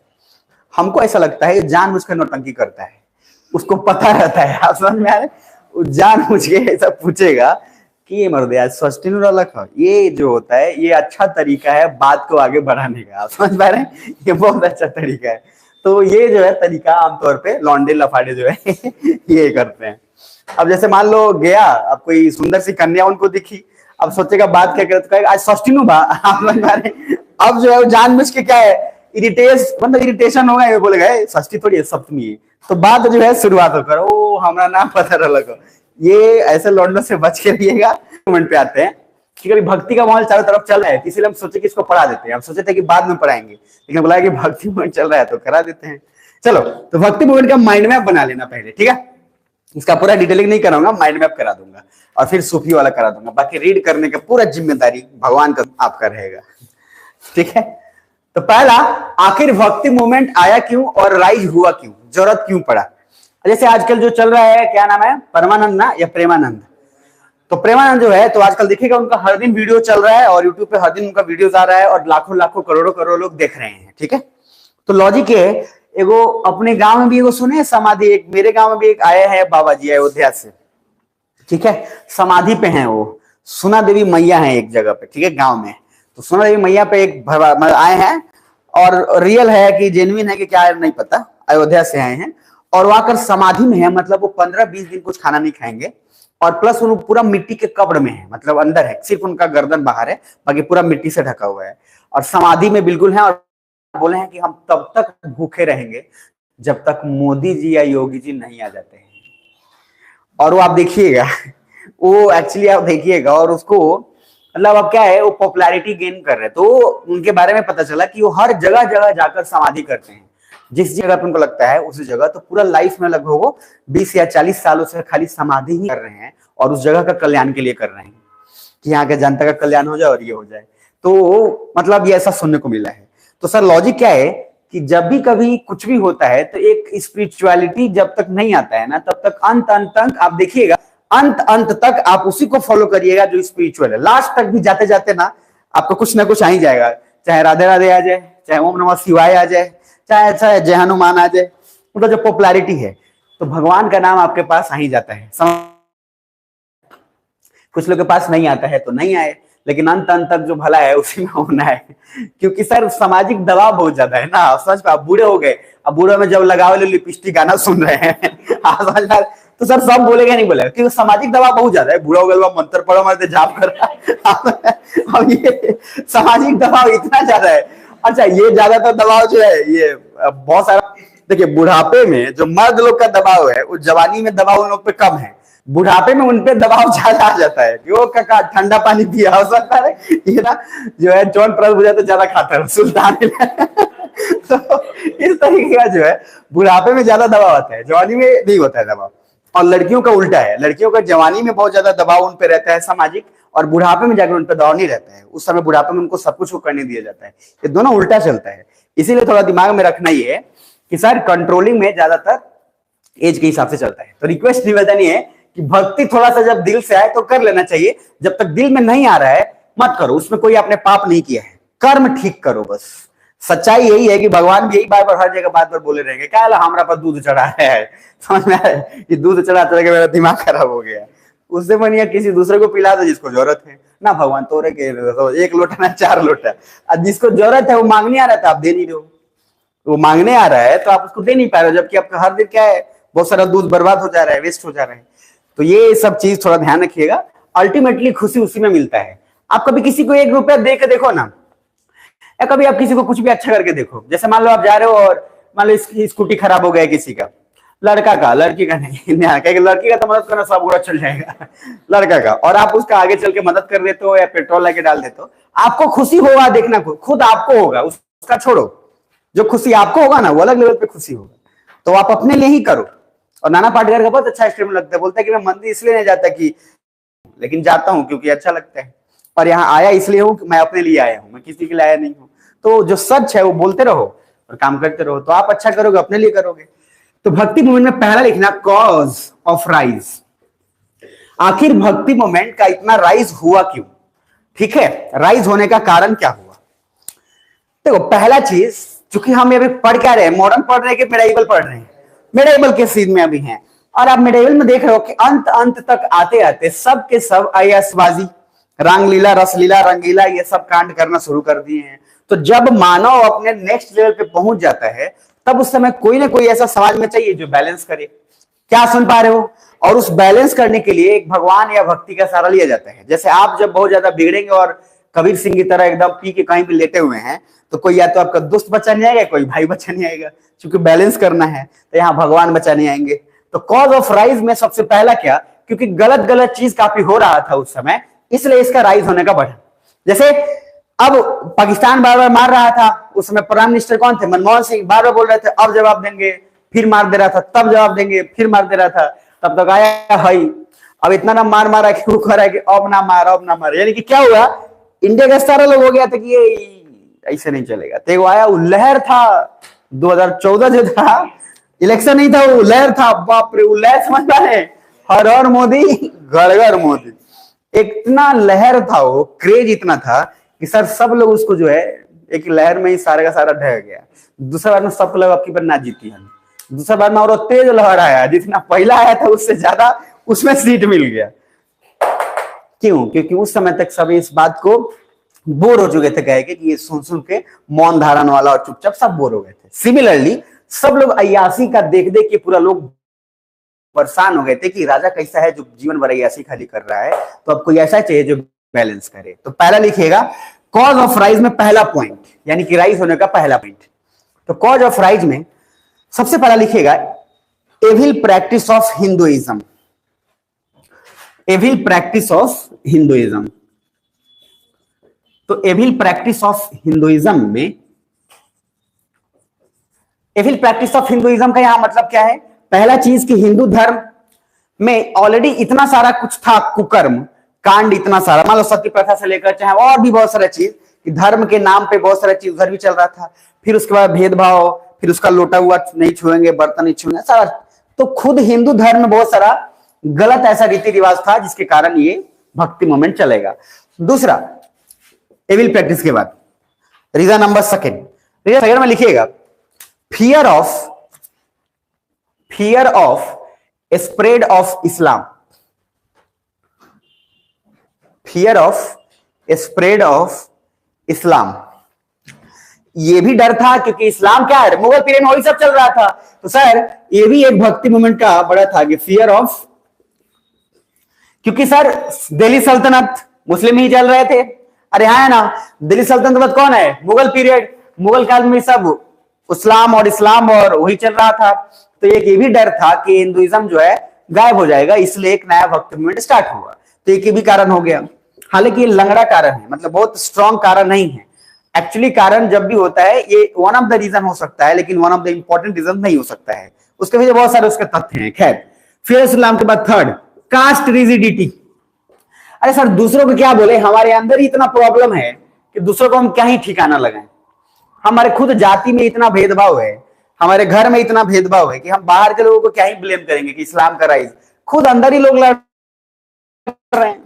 हमको ऐसा लगता है जानबूझकर नौटंकी करता है, उसको पता रहता है, आप समझ में आ रहे, जानबूझ के ऐसा पूछेगा कि ये मर्द आज षष्ठी रख, ये जो होता है ये अच्छा तरीका है बात को आगे बढ़ाने का, आप समझ पा रहे हैं, ये बहुत अच्छा तरीका है। तो ये जो है तरीका आमतौर पे लौंडे लफाड़े जो है ये करते हैं। अब जैसे मान लो गया, अब कोई सुंदर सी कन्या उनको दिखी, अब सोचेगा बात क्या करे, तो कहेगा आज षष्ठी नु बा, आप समझ पा रहे हैं। अब जो है वो जानबूझ के क्या है इरिटेशन होगा, ये बोलेगा षष्ठी थोड़ी है 7वीं है, तो बात जो है शुरुआत होकर ओ हमारा नाम पता रहा। ये ऐसे लौंडों से बच के रहिएगा। मोमेंट पे आते हैं कि कभी भक्ति का माहौल चारों तरफ चल रहा है, इसीलिए हम सोचे कि इसको पढ़ा देते हैं। हम सोचे थे कि बाद में पढ़ाएंगे, लेकिन बोला कि भक्ति मूवमेंट चल रहा है तो करा देते हैं। चलो, तो भक्ति मूवमेंट का माइंड मैप बना लेना पहले, ठीक है। इसका पूरा डिटेलिंग नहीं कराऊंगा, माइंड मैप करा दूंगा और फिर सूफी वाला करा दूंगा। बाकी रीड करने का पूरा जिम्मेदारी भगवान का आपका रहेगा, ठीक है। तो पहला, आखिर भक्ति मूवमेंट आया क्यों और राइज हुआ क्यों, जरूरत क्यों पड़ा? जैसे आजकल जो चल रहा है, क्या नाम है, परमानंद ना या प्रेमानंद? तो प्रेमानंद जो है, तो आजकल देखिएगा उनका हर दिन वीडियो चल रहा है और यूट्यूब पे हर दिन उनका वीडियोस आ रहा है और लाखों लाखों करोड़ों करोड़ लोग देख रहे हैं, ठीक है। तो लॉजिक है, एगो अपने गांव में भी एगो सुने समाधि, एक मेरे गांव में भी एक आए हैं बाबा जी अयोध्या से, ठीक है, समाधि पे हैं वो, सुना देवी मैया है एक जगह पे, ठीक है, गांव में। तो सुना देवी मैया पे एक आए हैं, और रियल है कि जेन्युइन है कि क्या नहीं पता, अयोध्या से आए हैं और वहां कर समाधि में है, मतलब वो 15-20 दिन कुछ खाना नहीं खाएंगे, और प्लस वो पूरा मिट्टी के कब्र में है, मतलब अंदर है, सिर्फ उनका गर्दन बाहर है, बाकी पूरा मिट्टी से ढका हुआ है, और समाधि में बिल्कुल है, और बोले हैं कि हम तब तक भूखे रहेंगे जब तक मोदी जी या योगी जी नहीं आ जाते हैं। और वो आप देखिएगा, वो एक्चुअली आप देखिएगा, और उसको मतलब अब क्या है, वो पॉपुलैरिटी गेन कर रहे हैं, तो उनके बारे में पता चला कि वो हर जगह जगह जाकर समाधि करते हैं, जिस जगह पे उनको लगता है उस जगह। तो पूरा लाइफ में लगभग वो 20 या 40 सालों से खाली समाधि ही कर रहे हैं और उस जगह का कल्याण के लिए कर रहे हैं कि यहाँ के जनता का कल्याण हो जाए और ये हो जाए। तो मतलब ये ऐसा सुनने को मिला है। तो सर लॉजिक क्या है कि जब भी कभी कुछ भी होता है तो एक स्पिरिचुअलिटी जब तक नहीं आता है ना, तब तक अंत तक आप देखिएगा, अंत तक आप उसी को फॉलो करिएगा जो स्पिरिचुअल है। लास्ट तक भी जाते जाते ना आपको कुछ ना कुछ आ ही जाएगा, चाहे राधे राधे आ जाए, चाहे ओम नमः शिवाय आ जाए, चाहे जय हनुमान आ जाए, मतलब जो पॉपुलैरिटी है, तो भगवान का नाम आपके पास आ ही जाता है। कुछ लोग के पास नहीं आता है तो नहीं आए, लेकिन अंत अंत तक जो भला है उसी में होना है। क्योंकि सर सामाजिक दबाव बहुत ज्यादा है ना, समझ पा, बूढ़े हो गए, अब बूढ़े में जब लगाओ लिपस्टिक गाना सुन रहे हैं हाँ, समझ पा, तो सर सब बोलेगा नहीं बोलेगा, क्योंकि सामाजिक दबाव बहुत ज्यादा है, बूढ़ा हो गया मंत्र पढ़ो मत जाप कर रहा अब ये सामाजिक दबाव इतना ज्यादा है। अच्छा ये ज्यादातर दबाव जो है ये बहुत सारा, देखिए बुढ़ापे में जो मर्द लोग का दबाव है वो जवानी में दबाव उन लोग पे कम है, बुढ़ापे में उनपे दबाव ज्यादा आ जाता है कि वो काका ठंडा पानी पिया हो सकता है ये ना, जो है जौन प्रभु बुझा तो ज्यादा खाता है सुल्तान तो इस तरीके का जो है बुढ़ापे में ज्यादा दबाव आता है, जवानी में नहीं होता है दबाव। और लड़कियों का उल्टा है, लड़कियों का जवानी में बहुत ज्यादा दबाव उन पे रहता है सामाजिक, और बुढ़ापे में जाकर उन पे दबाव नहीं रहता है, उस समय बुढ़ापे में उनको सब कुछ करने दिया जाता है, ये दोनों उल्टा चलता है। इसीलिए थोड़ा दिमाग में रखना ही है कि सर कंट्रोलिंग में ज्यादातर एज के हिसाब से चलता है। तो रिक्वेस्ट निवेदन ये है कि भक्ति थोड़ा सा जब दिल से आए तो कर लेना चाहिए, जब तक दिल में नहीं आ रहा है मत करो, उसमें कोई आपने पाप नहीं किया है, कर्म ठीक करो बस। सच्चाई यही है कि भगवान भी यही बार बार हर जगह बात पर बोले रहेंगे, क्या हमारा पर दूध चढ़ा है, समझ में आ रहा है कि दूध चढ़ा चढ़ा के मेरा दिमाग खराब हो गया, उससे बढ़िया किसी दूसरे को पिला दो जिसको जरूरत है ना, भगवान तोरे के एक लोटा ना 4 लोटा, अब जिसको जरूरत है वो मांगने आ रहा था आप दे नहीं रहे हो, वो मांगने आ रहा है तो आप उसको दे नहीं पा रहे हो, जबकि आपका हर दिन क्या है बहुत सारा दूध बर्बाद हो जा रहा है, वेस्ट हो जा रहा है। तो ये सब चीज थोड़ा ध्यान रखिएगा, अल्टीमेटली खुशी उसी में मिलता है। आप कभी किसी को 1 रुपया दे के देखो ना, या कभी आप किसी को कुछ भी अच्छा करके देखो, जैसे मान लो आप जा रहे हो और मान लो इसकी स्कूटी खराब हो गया किसी का, लड़का का, लड़की का नहीं लड़की का तो मदद करना सब बुरा चल जाएगा लड़का का, और आप उसका आगे चल के मदद कर देते हो या पेट्रोल लेके डाल देते हो, आपको खुशी होगा, देखना खुद आपको होगा, उसका छोड़ो, जो खुशी आपको होगा ना वो अलग लेवल पे खुशी होगा, तो आप अपने लिए ही करो। और नाना पाटेकर का बहुत अच्छा स्टेटमेंट लगता है, बोलता है कि मैं मंदिर इसलिए नहीं जाता कि, लेकिन जाता हूं क्योंकि अच्छा लगता है, और यहाँ आया इसलिए हूं कि मैं अपने लिए आया हूं, मैं किसी के लिए आया नहीं हूं। तो जो सच है वो बोलते रहो और काम करते रहो, तो आप अच्छा करोगे, अपने लिए करोगे। तो भक्ति मूवमेंट में पहला लिखना कॉज ऑफ राइज, आखिर भक्ति मूवमेंट का इतना राइज हुआ क्यों, ठीक है, राइज होने का कारण क्या हुआ। देखो पहला चीज, चूंकि हम अभी पढ़ क्या रहे हैं, मॉडर्न पढ़ रहे हैं कि मेडाइवल पढ़ रहे हैं, मेडाइवल के सीन में अभी हैं, और आप मेडाइवल में देख रहे हो कि अंत अंत तक आते आते सब के सब आयसबाजी, रांगलीला, रसलीला, रंगीला, ये सब कांड करना शुरू कर दिए हैं। तो जब मानव अपने नेक्स्ट लेवल पे पहुंच जाता है तब उस समय कोई ना कोई ऐसा समाज में चाहिए जो बैलेंस करे, क्या सुन पा रहे हो, और उस बैलेंस करने के लिए एक भगवान या भक्ति का सहारा लिया जाता है। जैसे आप जब बहुत ज्यादा बिगड़ेंगे और कबीर सिंह की तरह एकदम पी के कहीं भी लेटे हुए हैं, तो कोई या तो आपका दोस्त बचा नहीं आएगा, कोई भाई बचा नहीं आएगा, क्योंकि बैलेंस करना है, तो यहाँ भगवान बचा नहीं आएंगे। तो कॉज ऑफ राइज में सबसे पहला क्या, क्योंकि गलत गलत चीज काफी हो रहा था उस समय, इसलिए इसका राइज होने का बढ़ा। जैसे अब पाकिस्तान बार बार मार रहा था, उस समय प्राइम मिनिस्टर कौन थे, मनमोहन सिंह, बार बार बोल रहे थे अब जवाब देंगे, फिर मार दे रहा था, तब जवाब देंगे, फिर मार दे रहा था, तब तक आया भाई अब इतना ना मार मारा कि वो कह रहा है कि अब ना मार, अब ना मार, यानी कि क्या हुआ, इंडिया का सारा लोग हो गया था कि ये ऐसे नहीं चलेगा। तो वो आया, वो लहर था 2014 जो था, इलेक्शन नहीं था, वो लहर था, बाप रे, वो लहर समझ पा रहे, हर हर मोदी, घर घर मोदी, इतना लहर था, वो क्रेज इतना था कि सर सब लोग उसको जो है एक लहर में ही सारे का सारा ढह गया। दूसरा बार में सब लोग आपकी पर ना जीती है, दूसरा बार में और तेज लहर आया, जितना पहला आया था उससे ज्यादा उसमें सीट मिल गया। क्यों, क्योंकि उस समय तक सब इस बात को बोर हो चुके थे, कहे कि ये सुन सुन के मौन धारण वाला और चुपचाप सब बोर हो गए थे। सिमिलरली सब लोग अय्यासी का देख देख के पूरा लोग परेशान हो गए थे कि राजा कैसा है जो जीवन भर अय्यासी खाली कर रहा है, तो अब कोई ऐसा चाहिए जो बैलेंस करे। तो पहला लिखिएगा कॉज ऑफ राइज में पहला पॉइंट, यानी कि राइज होने का पहला पॉइंट। तो कॉज ऑफ राइज में सबसे पहला लिखिएगा evil practice of Hinduism, evil practice of Hinduism. तो एविल प्रैक्टिस ऑफ हिंदुइज्म में, एविल प्रैक्टिस ऑफ हिंदुइज्म का यहां मतलब क्या है, पहला चीज कि हिंदू धर्म में ऑलरेडी इतना सारा कुछ था, कुकर्म कांड इतना सारा, मान लो सती प्रथा से लेकर चाहे और भी बहुत सारा चीज, कि धर्म के नाम पे बहुत सारा चीज उधर भी चल रहा था। फिर उसके बाद भेदभाव, फिर उसका लोटा हुआ नहीं छुएंगे, बर्तन नहीं छुएंगे, सारा। तो खुद हिंदू धर्म में बहुत सारा गलत ऐसा रीति रिवाज था जिसके कारण ये भक्ति मूवमेंट चलेगा। दूसरा एविल प्रैक्टिस के बाद reason number second, reason second में लिखिएगा fear of spread of Islam, fear of spread of Islam. ये भी डर था क्योंकि इस्लाम क्या है, मुगल पीरियड में वही सब चल रहा था। तो सर ये भी एक भक्ति मूवमेंट का बड़ा था कि फियर ऑफ, क्योंकि सर दिल्ली सल्तनत मुस्लिम ही चल रहे थे। अरे हाँ है ना, दिल्ली सल्तनत कौन है, मुगल पीरियड, मुगल काल में सब इस्लाम और वही चल रहा था। तो एक ये भी डर था कि हिंदुइज्म जो है गायब हो जाएगा, इसलिए एक नया भक्ति मूवमेंट स्टार्ट हुआ। तो एक ये भी कारण हो गया। हालांकि ये लंगड़ा कारण है, मतलब बहुत स्ट्रॉन्ग कारण नहीं है। एक्चुअली कारण जब भी होता है ये वन ऑफ द रीजन हो सकता है, लेकिन one of the important reason नहीं हो सकता है। उसके पीछे बहुत सारे उसके तथ्य हैं। खैर, फिर इस्लाम के बाद थर्ड, कास्ट रिजिडिटी। अरे सर दूसरों को क्या बोले, हमारे अंदर ही इतना प्रॉब्लम है कि दूसरों को हम क्या ही ठिकाना लगाएं। हमारे खुद जाति में इतना भेदभाव है, हमारे घर में इतना भेदभाव है कि हम बाहर के लोगों को क्या ही ब्लेम करेंगे कि इस्लाम का राइज, खुद अंदर ही लोग लड़ रहे हैं।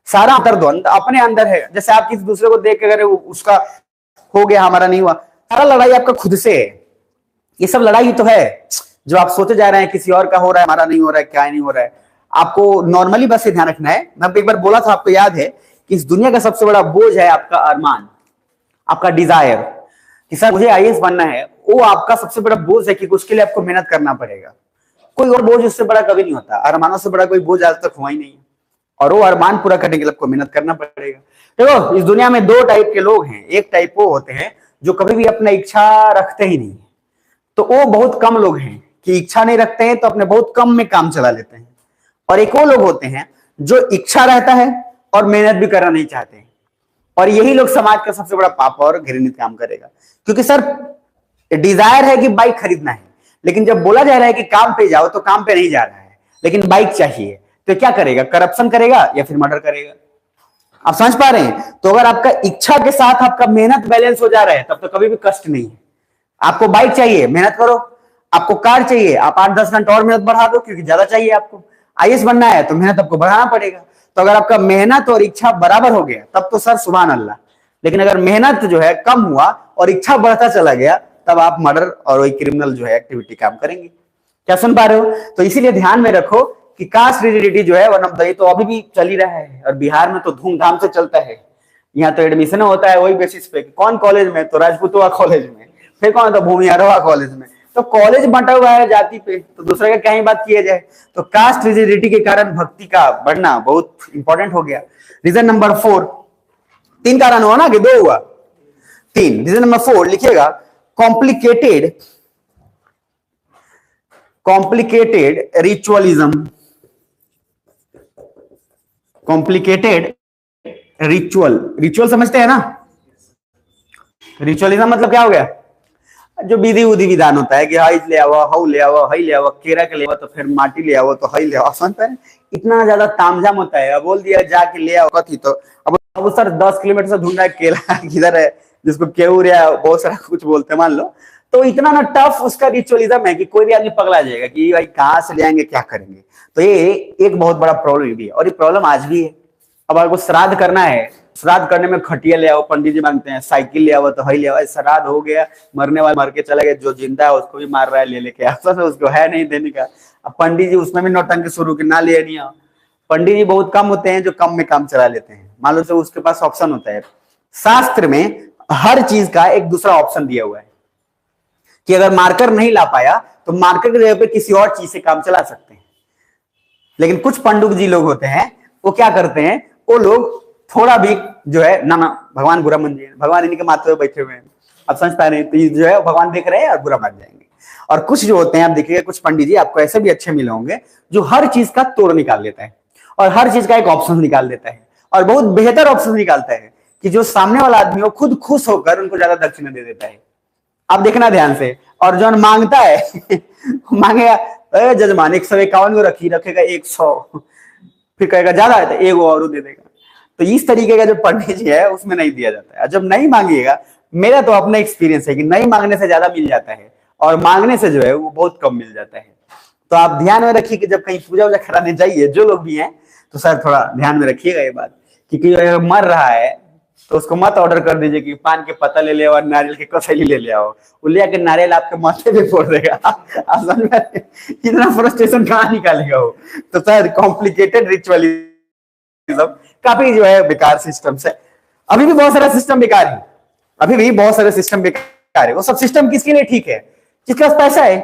सारा अंतर्द्वंद अपने अंदर है। जैसे आप किसी दूसरे को देख के अगर उसका हो गया हमारा नहीं हुआ, सारा लड़ाई आपका खुद से है। ये सब लड़ाई तो है जो आप सोचे जा रहे हैं किसी और का हो रहा है, हमारा नहीं हो रहा है, क्या नहीं हो रहा है। आपको नॉर्मली बस ये ध्यान रखना है, मैं एक बार बोला था आपको याद है कि इस दुनिया का सबसे बड़ा बोझ है आपका अरमान, आपका डिजायर कि सर मुझे आईएएस बनना है। वो आपका सबसे बड़ा बोझ है कि उसके लिए आपको मेहनत करना पड़ेगा। कोई और बोझ उससे बड़ा कभी नहीं होता। अरमानों से बड़ा कोई बोझ आज तक हुआ ही नहीं, और वो अरमान पूरा करने के लिए आपको मेहनत करना पड़ेगा। देखो इस दुनिया में दो टाइप के लोग हैं। एक टाइप वो होते हैं जो कभी भी अपना इच्छा रखते ही नहीं, तो वो बहुत कम लोग हैं कि इच्छा नहीं रखते हैं तो अपने बहुत कम में काम चला लेते हैं। और एक वो लोग होते हैं जो इच्छा रहता है और मेहनत भी करना नहीं चाहते हैं, और यही लोग समाज का सबसे बड़ा पाप और घृणित काम करेगा। क्योंकि सर डिजायर है कि बाइक खरीदना है, लेकिन जब बोला जा रहा है कि काम पे जाओ तो काम पे नहीं जा रहा है, लेकिन बाइक चाहिए, तो क्या करेगा, करप्शन करेगा या फिर मर्डर करेगा। आप समझ पा रहे हैं। तो अगर आपका इच्छा के साथ आपका मेहनत बैलेंस हो जा रहा है तब तो कभी भी कष्ट नहीं है। आपको बाइक चाहिए, मेहनत करो। आपको कार चाहिए, आप 8-10 घंटे और मेहनत बढ़ा दो क्योंकि ज्यादा चाहिए आपको। आईएएस बनना है तो मेहनत आपको बढ़ाना पड़ेगा। तो अगर आपका मेहनत और इच्छा बराबर हो गया तब तो सर सुभान अल्लाह। लेकिन अगर मेहनत जो है कम हुआ और इच्छा बढ़ता चला गया तब आप मर्डर और वही क्रिमिनल जो है एक्टिविटी काम करेंगे। क्या सुन पा रहे हो। तो इसीलिए ध्यान में रखो कि कास्ट रिजिडिटी जो है वन ऑफ द, तो अभी भी चल ही रहा है और बिहार में तो धूमधाम से चलता है। यहाँ तो एडमिशन होता है वही बेसिस पे, कौन कॉलेज में, तो राजपूतवा कॉलेज में, फिर कौन तो भूमिहारवा कॉलेज में। तो कॉलेज बंटा हुआ है जाति पे, तो दूसरे का क्या ही बात किया जाए। तो कास्ट रिजिडिटी के कारण भक्ति का बढ़ना बहुत इंपॉर्टेंट हो गया। रीजन नंबर 4, 3 कारण हुआ ना कि 2 हुआ, 3। रीजन नंबर 4 लिखिएगा, कॉम्प्लिकेटेड रिचुअलिज्म। कॉम्प्लिकेटेड रिचुअल समझते हैं ना। रिचुअलिज्म मतलब क्या हो गया, जो विधि उधि विधान होता है कि हाई ले आओ, हाउ ले आओ, हई ले आओ, केरा के ले आओ, तो फिर माटी ले आओ, तो हई ले आओ। समझ पाए, इतना ज्यादा तामझाम होता है। अब बोल दिया जाके ले आओ कथी, तो अब सर 10 किलोमीटर से ढूंढना है केला किधर है, जिसको केऊर या बहुत सारा कुछ बोलते हैं मान लो। तो इतना ना टफ उसका रिचुअलिज्म है कि कोई भी आदमी पगला जाएगा कि भाई कहाँ से ले आएंगे, क्या करेंगे। तो ये एक बहुत बड़ा प्रॉब्लम भी है, और ये प्रॉब्लम आज भी है। अब आपको श्राद्ध करना है, श्राद्ध करने में खटिया ले आओ, पंडित जी मांगते हैं, साइकिल ले आओ, तो हई ले आओ। श्राद्ध हो गया, मरने वाला मर के चला गया, जो जिंदा है उसको भी मार रहा है ले लेके आपस में, उसको है नहीं देने का। अब पंडित जी उसमें भी नौटंकी शुरू की, ना ले नहीं आओ। पंडित जी बहुत कम होते हैं जो कम में काम चला लेते हैं, मान लो तो उसके पास ऑप्शन होता है। शास्त्र में हर चीज का एक दूसरा ऑप्शन दिया हुआ है कि अगर मार्कर नहीं ला पाया तो मार्कर की जगह पे किसी और चीज से काम चला सकते हैं। लेकिन कुछ पंडित जी लोग होते हैं, वो क्या करते हैं, वो लोग थोड़ा भी जो है ना भगवान बुरा मान जाए, भगवान इन्हीं के माथे पे बैठे हुए हैं, आप समझ पा रहे हैं। तो जो है भगवान देख रहे हैं और बुरा मान जाएंगे। और कुछ जो होते हैं, आप देखिएगा कुछ पंडित जी आपको ऐसे भी अच्छे मिले होंगे जो हर चीज का तोड़ निकाल देता है और हर चीज का एक ऑप्शन निकाल देता है, और बहुत बेहतर ऑप्शन निकालता है कि जो सामने वाला आदमी हो खुद खुश होकर उनको ज्यादा दक्षिणा दे देता है। आप देखना ध्यान से। और जो मांगता है मांगेगा जजमान 151 को रखेगा 100, फिर कहेगा ज्यादा है तो 1 और दे देगा। तो इस तरीके का जो पंडित जी है उसमें नहीं दिया जाता है। जब नहीं मांगिएगा, मेरा तो अपना एक्सपीरियंस है कि नहीं मांगने से ज्यादा मिल जाता है और मांगने से जो है वो बहुत कम मिल जाता है। तो आप ध्यान में रखिए कि जब कहीं पूजा वूजा कराने जाइए, जो लोग भी हैं, तो सर थोड़ा ध्यान में रखिएगा ये बात, क्योंकि अगर मर रहा है तो उसको मत ऑर्डर कर दीजिए कि पान के पत्ता ले ले और नारियल के कसैली ले ले आओ। वो ले आके नारियल आपके माथे पे फोड़ देगा। असल में इतना फ्रस्ट्रेशन कहाँ निकालेगा वो। तो सर कॉम्प्लिकेटेड रिचुअलिज्म काफी जो है बेकार सिस्टम से, अभी भी बहुत सारा सिस्टम बेकार है, अभी भी बहुत सारे सिस्टम बेकार है। वो सब सिस्टम किसके लिए ठीक है? जिसके पास पैसा है।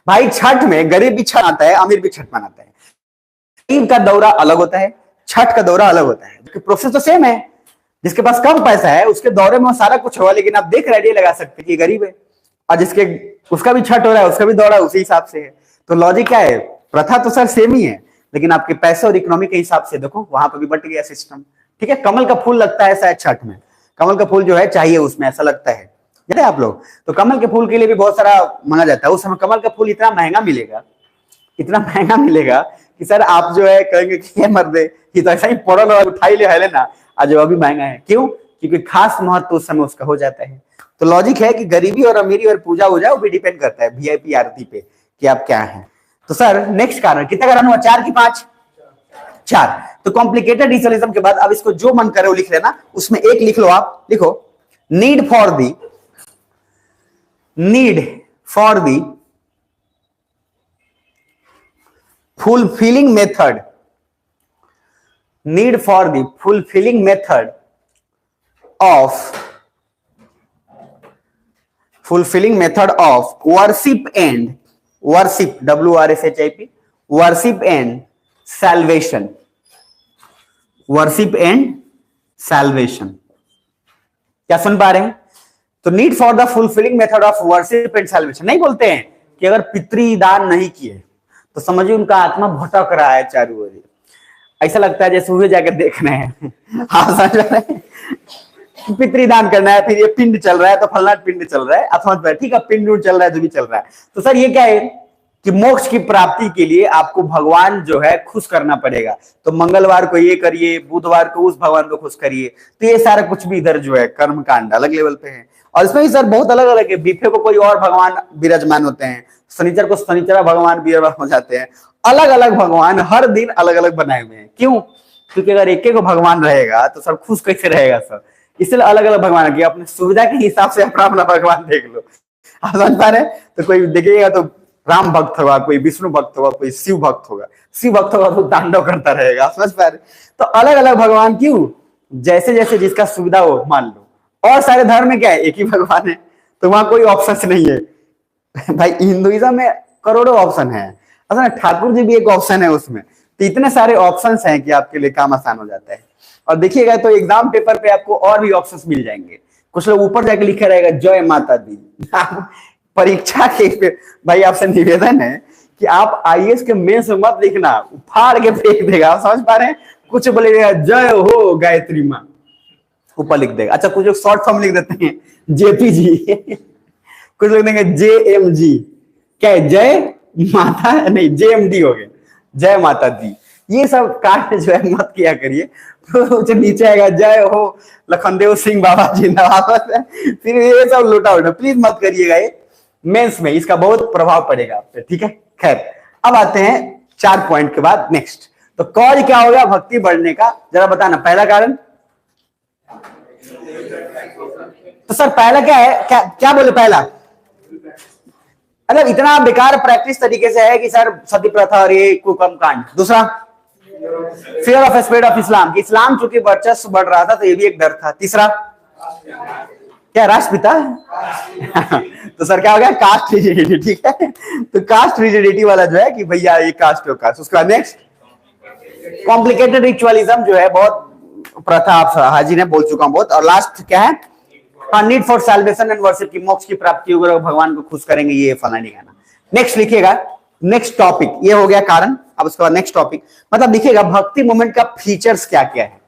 भाई छठ में गरीब भी छठ मनाता है, अमीर भी छठ मनाता है। गरीब का दौरा अलग होता है, छठ का दौरा अलग होता है, प्रोसेस तो सेम है। जिसके पास कम पैसा है उसके दौरे में सारा कुछ होगा, लेकिन आप देख आइडिया लगा सकते हैं कि गरीब है, और जिसके उसका भी छठ हो रहा है उसका भी दौरा उसी हिसाब से है। तो लॉजिक क्या है? प्रथा तो सर सेम ही है, लेकिन आपके पैसे और इकोनॉमी के हिसाब से देखो वहां पर भी बट गया सिस्टम। ठीक है, कमल का फूल लगता है शायद छठ में, कमल का फूल जो है चाहिए उसमें, ऐसा लगता है, जानते हैं आप लोग। तो कमल के फूल के लिए भी बहुत सारा मांगा जाता है। उस समय कमल का फूल इतना महंगा मिलेगा, इतना महंगा मिलेगा कि सर आप जो है कहेंगे कि ये मर्दे ये तो ऐसा ही पड़ल और उठाई ले है ना, आज जो अभी महंगा है। क्यों? क्योंकि खास महत्व उस समय उसका हो जाता है। तो लॉजिक है कि गरीबी और अमीरी और पूजा हो जाए वो भी डिपेंड करता है वीआईपी आरती पे कि आप क्या हैं। तो सर नेक्स्ट कारण कितना कारण हुआ? 4 की 5? 4। तो कॉम्प्लिकेटेड रिचुअलिज्म के बाद अब इसको जो मन करे वो लिख लेना, उसमें एक लिख लो, आप लिखो need for the fulfilling method, need for the fulfilling method of worship and salvation, क्या सुन पा रहे हैं? तो need for the fulfilling method of worship and salvation. नहीं बोलते हैं कि अगर पितृदान नहीं किए तो समझिए उनका आत्मा भटक रहा है चारों ओर। ऐसा लगता है जैसे हुए जाकर देख रहे हैं, हाँ समझ रहे हैं, पितृदान करना है, फिर ये पिंड चल रहा है तो फलना पिंड चल रहा है, आप समझ पाए? ठीक है, पिंड चल रहा है जो भी चल रहा है। तो सर ये क्या है कि मोक्ष की प्राप्ति के लिए आपको भगवान जो है खुश करना पड़ेगा। तो मंगलवार को ये करिए, बुधवार को उस भगवान को खुश करिए। तो ये सारा कुछ भी इधर जो है कर्म कांड अलग लेवल पे है। और इसमें भी सर बहुत अलग अलग है। बीफे को कोई और भगवान विराजमान होते हैं, शनिचर को शनिचरा भगवान विराजमान हो जाते हैं। अलग अलग भगवान हर दिन अलग अलग बनाए हुए हैं। क्यों? क्योंकि अगर एक एक भगवान रहेगा तो सब खुश कैसे रहेगा सर? इसलिए अलग अलग भगवान की अपनी सुविधा के हिसाब से अपना अपना भगवान देख लो। आप समझ पा रहे हैं? तो कोई देखिएगा तो राम भक्त होगा, कोई विष्णु भक्त होगा, कोई शिव भक्त होगा। शिव भक्त होगा तो तांडव करता रहेगा। समझ पा रहे? तो अलग अलग भगवान क्यों? जैसे जैसे जिसका सुविधा हो मान लो। और सारे धर्म में क्या है? एक ही भगवान है, तो वहां कोई ऑप्शन नहीं है। भाई हिंदुइज्म में करोड़ों ऑप्शन है, असल ठाकुर जी भी एक ऑप्शन है उसमें। तो इतने सारे ऑप्शंस हैं कि आपके लिए काम आसान हो जाता है। और देखिएगा तो एग्जाम पेपर पे आपको और भी ऑप्शंस मिल जाएंगे। कुछ लोग ऊपर जाके लिखा रहेगा जय माता दी। परीक्षा के भाई आपसे निवेदन है कि आप आईएएस के मेंस में मत लिखना, फाड़ के फेंक देगा। आप समझ पा रहे हैं? कुछ बोलेगा जय हो गायत्री माँ, ऊपर लिख देगा। अच्छा कुछ लोग शॉर्ट फॉर्म लिख देते हैं जेपी जी। कुछ लोग देंगे JMG, क्या है? जय माता नहीं, JMD हो गया, जय माता दी। ये सब काट जो है मत किया करिए। तो नीचे आएगा जय हो लखनदेव सिंह बाबा जिंदाबाद, फिर ये सब लूटा उल्टा प्लीज मत करिएगा। ये मेंस में इसका बहुत प्रभाव पड़ेगा आप पे। ठीक है, खैर अब आते हैं 4 पॉइंट के बाद नेक्स्ट। तो कॉज क्या होगा भक्ति बढ़ने का, जरा बताना। पहला कारण, तो सर पहला क्या है? क्या बोले पहला? मतलब इतना बेकार प्रैक्टिस तरीके से है कि सर सती प्रथा और ये कुकर्म कांड। दूसरा फियर ऑफ स्प्रेड ऑफ इस्लाम, कि इस्लाम चूंकि वर्चस्व बढ़ रहा था तो ये भी एक डर था। तीसरा क्या? राष्ट्रपिता। तो सर क्या हो गया? Caste rigidity. ठीक है, तो कास्ट रिजिडिटी वाला जो है कि भैया ये कास्ट हो कास्ट। उसके बाद नेक्स्ट कॉम्प्लिकेटेड रिचुअलिज्म जो है, बहुत प्रथा आप हाजी ने बोल चुका हूं बहुत। और लास्ट क्या है? Need for salvation and worship, की मोक्ष की प्राप्ति होगी, भगवान को खुश करेंगे, ये फलाना ढिकाना। नेक्स्ट लिखिएगा, नेक्स्ट टॉपिक ये हो गया कारण। अब उसके बाद नेक्स्ट टॉपिक मतलब लिखिएगा भक्ति मूवमेंट का फीचर्स क्या क्या है।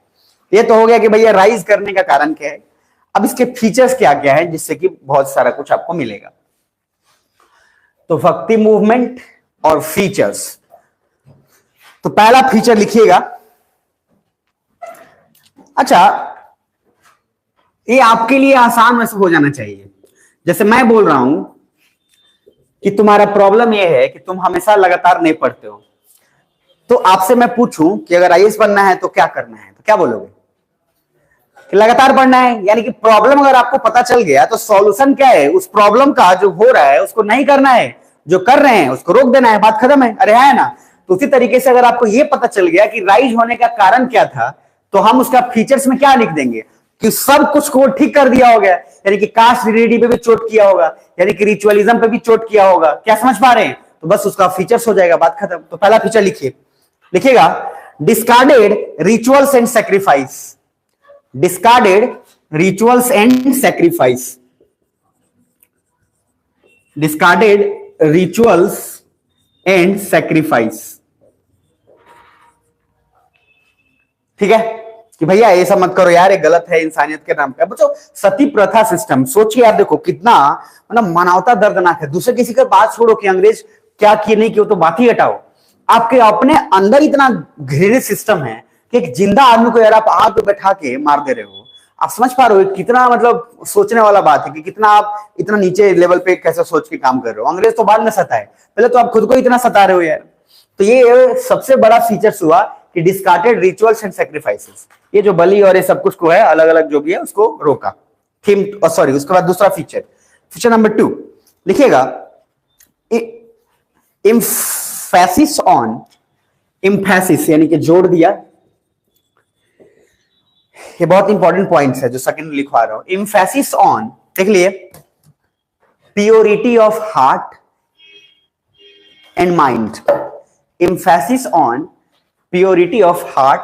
ये तो हो गया कि भैया राइज करने का कारण क्या है। अब इसके फीचर्स क्या क्या है जिससे कि बहुत सारा कुछ आपको मिलेगा। तो भक्ति मूवमेंट और फीचर्स, तो पहला फीचर लिखिएगा। अच्छा ये आपके लिए आसान वैसे हो जाना चाहिए। जैसे मैं बोल रहा हूं कि तुम्हारा प्रॉब्लम यह है कि तुम हमेशा लगातार नहीं पढ़ते हो, तो आपसे मैं पूछूं कि अगर आईएएस बनना है तो क्या करना है, तो क्या बोलोगे? कि लगातार पढ़ना है। यानी कि प्रॉब्लम अगर आपको पता चल गया तो सॉल्यूशन क्या है? उस प्रॉब्लम का जो हो रहा है उसको नहीं करना है, जो कर रहे हैं उसको रोक देना है, बात खत्म है। अरे है ना? तो उसी तरीके से अगर आपको यह पता चल गया कि राइज होने का कारण क्या था, तो हम उसका फीचर्स में क्या लिख देंगे कि सब कुछ को ठीक कर दिया होगा, यानी कि कास्ट रिलेटिव पे भी चोट किया होगा, यानी कि रिचुअलिज्म पे भी चोट किया होगा। क्या समझ पा रहे हैं? तो बस उसका फीचर्स हो जाएगा, बात खत्म। तो पहला फीचर लिखिए, लिखिएगा discarded rituals and sacrifice. Discarded rituals and sacrifice. Discarded rituals and sacrifice. ठीक है कि भैया ये सब मत करो यार, ये गलत है इंसानियत के नाम पे। बच्चों सती प्रथा सिस्टम सोचिए आप, देखो कितना मतलब मानवता दर्दनाक है। दूसरे किसी का बात छोड़ो कि अंग्रेज क्या किए नहीं किए, तो बात ही हटाओ, आपके अपने अंदर इतना घृणित सिस्टम है कि एक जिंदा आदमी को यार आप आग पे बैठा के मार दे रहे हो। आप समझ पा रहे हो कितना मतलब सोचने वाला बात है कि कितना आप इतना नीचे लेवल पे कैसे सोच के काम कर रहे हो। अंग्रेज तो बाद में सताए, पहले तो आप खुद को इतना सता रहे हो यार। तो ये सबसे बड़ा फीचर्स हुआ कि डिस्कार्डेड रिचुअल्स एंड सैक्रिफाइसेस। ये जो बलि और ये सब कुछ को है अलग अलग जो भी है उसको रोका। थीम सॉरी, उसके बाद दूसरा फीचर, फीचर नंबर 2 लिखिएगा एम्फेसिस ऑन। एम्फेसिस यानी कि जोड़ दिया, ये बहुत इंपॉर्टेंट पॉइंट्स है जो सेकंड लिखवा रहा हूं। एम्फेसिस ऑन, देख लिए, purity of heart and mind. Emphasis on purity of heart.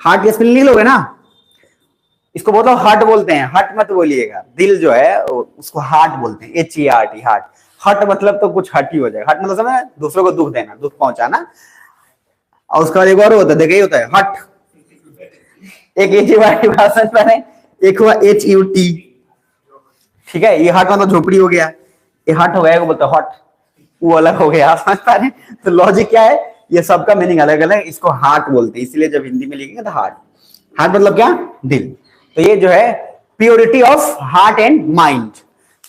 Heart के स्पेलिंग लिख लोगे ना, इसको बोलो हार्ट बोलते हैं, हार्ट मत बोलिएगा। दिल जो है उसको हार्ट बोलते हैं, HERT हार्ट। हट मतलब तो कुछ हट ही हो जाएगा। हट मतलब समझ, दूसरों को दुख देना, दुख पहुंचाना। और उसका एक और होता है, देखिए होता है हट, एक HERT भाषण पर है, एक हुआ HUT। ठीक है, ये हट मतलब झोपड़ी हो गया, ये हट हो गया, बोलते हट, वो अलग हो गया। समझ पा रहे? तो लॉजिक क्या है, ये सबका मीनिंग अलग अलग। इसको हार्ट बोलते हैं, इसलिए जब हिंदी में लिखेंगे तो हार्ट। हार्ट मतलब क्या, दिल। तो ये जो है purity of heart and mind.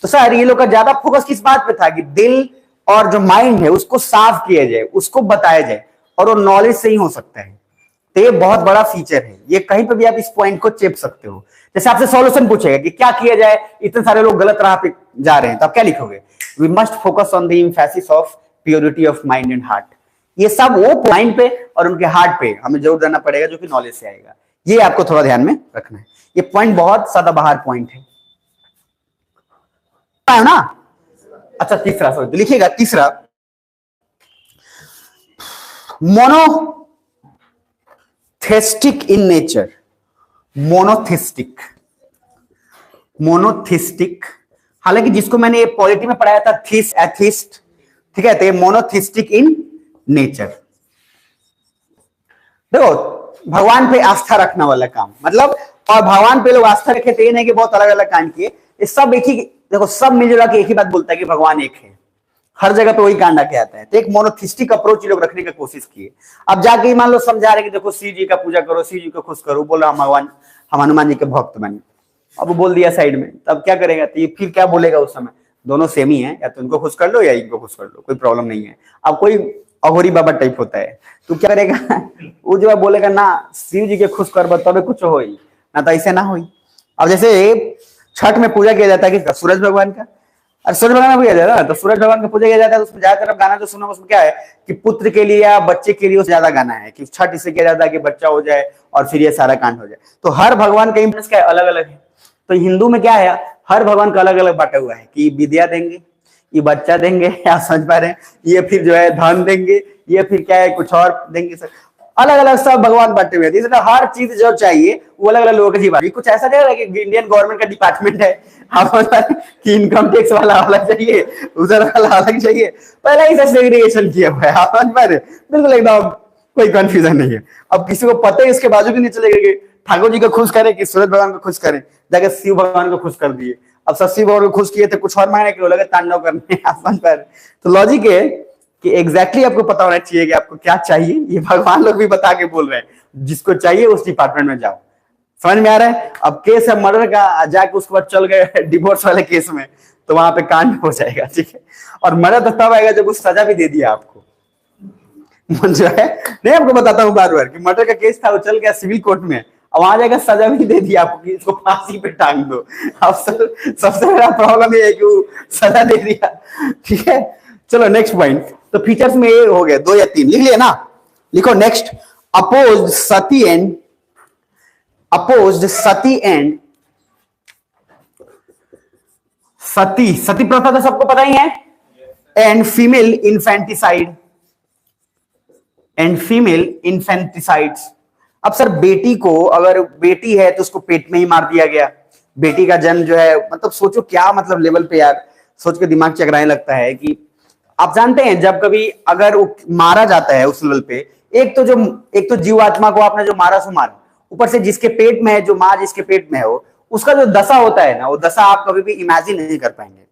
तो सर ये लोग का ज्यादा फोकस किस बात पे था कि दिल और जो माइंड है उसको साफ किया जाए, उसको बताया जाए, और वो नॉलेज से ही हो सकता है। तो ये बहुत बड़ा फीचर है, ये कहीं पर भी आप इस पॉइंट को चेप सकते हो। जैसे आपसे सॉल्यूशन पूछेगा कि क्या किया जाए, इतने सारे लोग गलत राह पे जा रहे हैं, तो आप क्या लिखोगे? We must focus on the emphasis of purity of mind and heart. ये सब वो माइंड पे और उनके हार्ट पे हमें जरूर देना पड़ेगा, जो कि नॉलेज से आएगा। ये आपको थोड़ा ध्यान में रखना है। ये पॉइंट बहुत सदाबहार पॉइंट है ना। अच्छा तीसरा, सॉरी लिखिएगा तीसरा, मोनोथेस्टिक इन नेचर। मोनोथेस्टिक, मोनोथिस्टिक, हालांकि जिसको मैंने पॉलिटी में पढ़ाया था थीस एथिस्ट, ठीक है। तो ये मोनोथिस्टिक इन नेचर। देखो भगवान पे आस्था रखने वाला काम, मतलब, और भगवान पे लोग आस्था रखे तो ये नहीं कि बहुत अलग अलग कांड किए, ये सब एक ही, देखो सब मिलजुला के एक ही बात बोलता है कि भगवान एक है। हर जगह पे वही कांड आके आता है। तो एक मोनोथिस्टिक अप्रोच लोग रखने की कोशिश किए। अब जाके मान लो समझा रहे कि देखो शिव जी का पूजा करो, शिव जी को खुश करो, बोल रहा भगवान हम हनुमान जी के भक्त बने। अब बोल दिया साइड में, तब क्या करेगा? तो ये फिर क्या बोलेगा उस समय? दोनों सेम ही है, या तो उनको खुश कर लो या इनको खुश कर लो, कोई प्रॉब्लम नहीं है। अब कोई अघोरी बाबा टाइप होता है, तो क्या करेगा? वो जो बोलेगा ना शिव जी के खुश कर तब कुछ हो, ना तो ऐसे ना हो। अब जैसे छठ में पूजा किया जाता है किसका? सूरज भगवान का। और सूरज भगवान पूजा जाता है, तो सूरज भगवान का पूजा किया जाता है, उसमें ज्यादातर गाना जो सुना उसमें क्या है कि पुत्र के लिए या बच्चे के लिए ज्यादा गाना है कि छठ इससे किया जाता है कि बच्चा हो जाए और फिर ये सारा कांड हो जाए। तो हर भगवान का इंप्रेस क्या है? अलग अलग है। तो हिंदू में क्या है, हर भगवान का अलग अलग बांटा हुआ है कि विद्या देंगे, ये बच्चा देंगे, आप समझ पा रहे हैं, ये फिर जो है धन देंगे, ये फिर क्या है कुछ और देंगे। सर अलग अलग सब भगवान बांटे हुए हैं, इसलिए हर चीज जो चाहिए वो अलग अलग लोगों की बात। कुछ ऐसा नहीं है कि इंडियन गवर्नमेंट का डिपार्टमेंट है, आप कि इनकम टैक्स वाला अलग चाहिए, उधर वाला अलग चाहिए, पहले ही से सेग्रीगेशन किया हुआ है। आप समझ पा रहे? बिल्कुल एकदम कोई कंफ्यूजन नहीं है। अब किसी को पता है इसके बाजू भी नहीं चलेगा कि ठाकुर जी को खुश करें कि सूरज भगवान को खुश करें, जाकर शिव भगवान को खुश कर दिए। अब सब शिव भगवान को खुश किए थे, कुछ और मायने के लगे तांडव करने। आप समझ पा रहे? तो लॉजिक है कि एग्जैक्टली आपको पता होना चाहिए कि आपको क्या चाहिए। ये भगवान लोग भी बता के बोल रहे हैं, जिसको चाहिए उस डिपार्टमेंट में जाओ। समझ में आ रहा है? अब केस है मर्डर का, जाके उसके बाद चल गए डिवोर्स वाले केस में, तो वहां पे कांड हो जाएगा, ठीक है। और मर्डर तो तब आएगा जब उस सजा भी दे दिया आपको, जो है। नहीं आपको बताता हूँ बार बार कि मर्डर का केस था, वो चल गया सिविल कोर्ट में, अब वहां जाकर सजा भी दे दिया आपको कि इसको फांसी पे टांग दो। अब सबसे बड़ा प्रॉब्लम ये है कि वो सजा दे दिया, ठीक है। चलो नेक्स्ट पॉइंट। तो फीचर्स में ये हो गए 2 या 3 लिख लिया ना, लिखो next. Oppose sati and opposed sati and sati प्रथा तो सबको पता ही है, एंड फीमेल इन्फेंटिसाइड्स। अब सर बेटी को, अगर बेटी है तो उसको पेट में ही मार दिया गया, बेटी का जन्म जो है, मतलब सोचो क्या मतलब लेवल पे यार, सोच के दिमाग चकराने लगता है कि आप जानते हैं जब कभी अगर मारा जाता है उस लेवल पे, एक तो जीवात्मा को आपने जो मारा सो मारा, ऊपर से जिसके पेट में है, जो माँ जिसके पेट में हो, उसका जो दशा होता है ना, वो दशा आप कभी भी इमेजिन नहीं कर पाएंगे।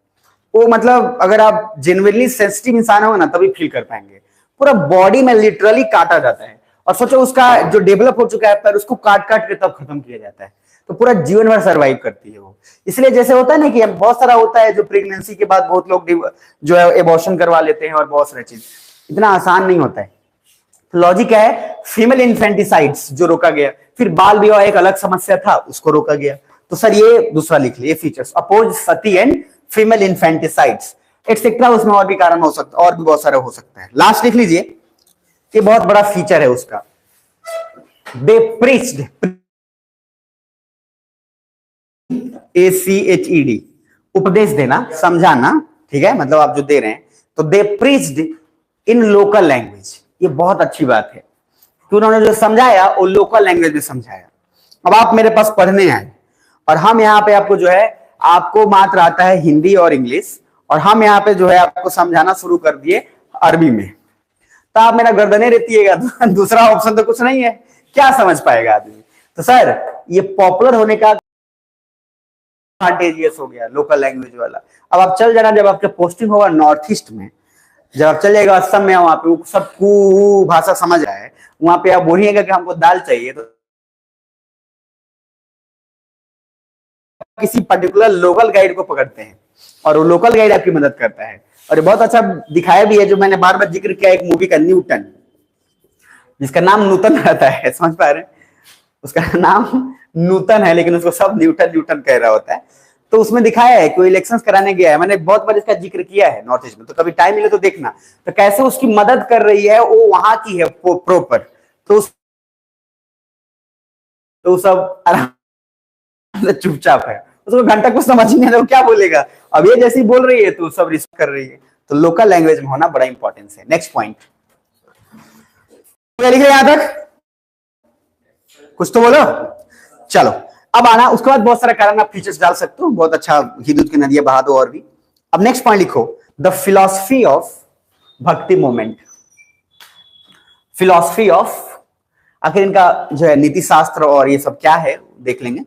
वो मतलब अगर आप जेन्युइनली सेंसिटिव इंसान हो ना तभी फील कर पाएंगे। पूरा बॉडी में लिटरली काटा जाता है, और सोचो उसका जो डेवलप हो चुका है पर उसको काट काट के तब खत्म किया जाता है, तो पूरा जीवन भर सर्वाइव करती है वो। इसलिए जैसे होता है ना कि बहुत सारा होता है जो प्रेगनेंसी के बाद बहुत लोग जो है एबॉर्शन करवा लेते हैं और बहुत सारी चीज, इतना आसान नहीं होता है। लॉजिक है फीमेल इन्फेंटिसाइड्स जो रोका गया, फिर बाल विवाह एक अलग समस्या था, उसको रोका गया। तो सर ये दूसरा लिख लिए features, oppose sati and female infanticides etcetera, उसमें और भी कारण हो सकता है, और भी बहुत सारे हो सकता है। लास्ट लिख लीजिए, ये बहुत बड़ा फीचर है उसका, दे प्रीच्ड, ACHED, उपदेश देना, समझाना, ठीक है, मतलब आप जो दे रहे हैं, तो दे प्रीच्ड इन लोकल लैंग्वेज, ये बहुत अच्छी बात है कि उन्होंने जो समझाया वो लोकल लैंग्वेज में समझाया। अब आप मेरे पास पढ़ने आए और हम यहाँ पे आपको जो है, आपको मात्र आता है हिंदी और इंग्लिश, और हम यहाँ पे जो है आपको समझाना शुरू कर दिए अरबी में, तो आप मेरा गर्दने रहतीएगा, दूसरा ऑप्शन तो कुछ नहीं है, क्या समझ पाएगा आदमी। तो सर ये पॉपुलर होने का एडवांटेजियस हो गया लोकल लैंग्वेज वाला। अब आप चल जाना, जब आपका पोस्टिंग होगा नॉर्थ ईस्ट में, जब आप चल जाएगा असम में, वहां पे सब कू भाषा समझ आए, वहां पे आप बोलिएगा कि हमको दाल चाहिए, तो किसी पर्टिकुलर लोकल गाइड को पकड़ते हैं और वो लोकल गाइड आपकी मदद करता है। और बहुत अच्छा दिखाया भी है, जो मैंने बार बार जिक्र किया, एक मूवी का न्यूटन, जिसका नाम नूतन रहता है, समझ पा रहे हैं, उसका नाम नूतन है लेकिन उसको सब न्यूटन न्यूटन कह रहा होता है। तो उसमें दिखाया है कि वो इलेक्शंस कराने गया है, मैंने बहुत बार इसका जिक्र किया है नॉर्थ ईस्ट में, तो कभी टाइम मिले तो देखना, तो कैसे उसकी मदद कर रही है, वो वहां की है प्रॉपर, तो सब आराम चुपचाप है, उसको घंटा कुछ समझ नहीं आता, वो क्या बोलेगा, अब ये जैसी बोल रही है तो सब रिस्क कर रही है। तो लोकल लैंग्वेज में होना बड़ा इंपॉर्टेंस है। नेक्स्ट पॉइंट लिख रहे यहां तक, कुछ तो बोलो, चलो अब आना, उसके बाद बहुत सारा कारण आप फीचर्स डाल सकते हो, बहुत अच्छा घी दूध की नदियां बहा दो और भी। अब नेक्स्ट पॉइंट लिखो, द फिलॉसफी ऑफ भक्ति मोमेंट, फिलॉसफी ऑफ, आखिर इनका जो है नीति शास्त्र और ये सब क्या है देख लेंगे।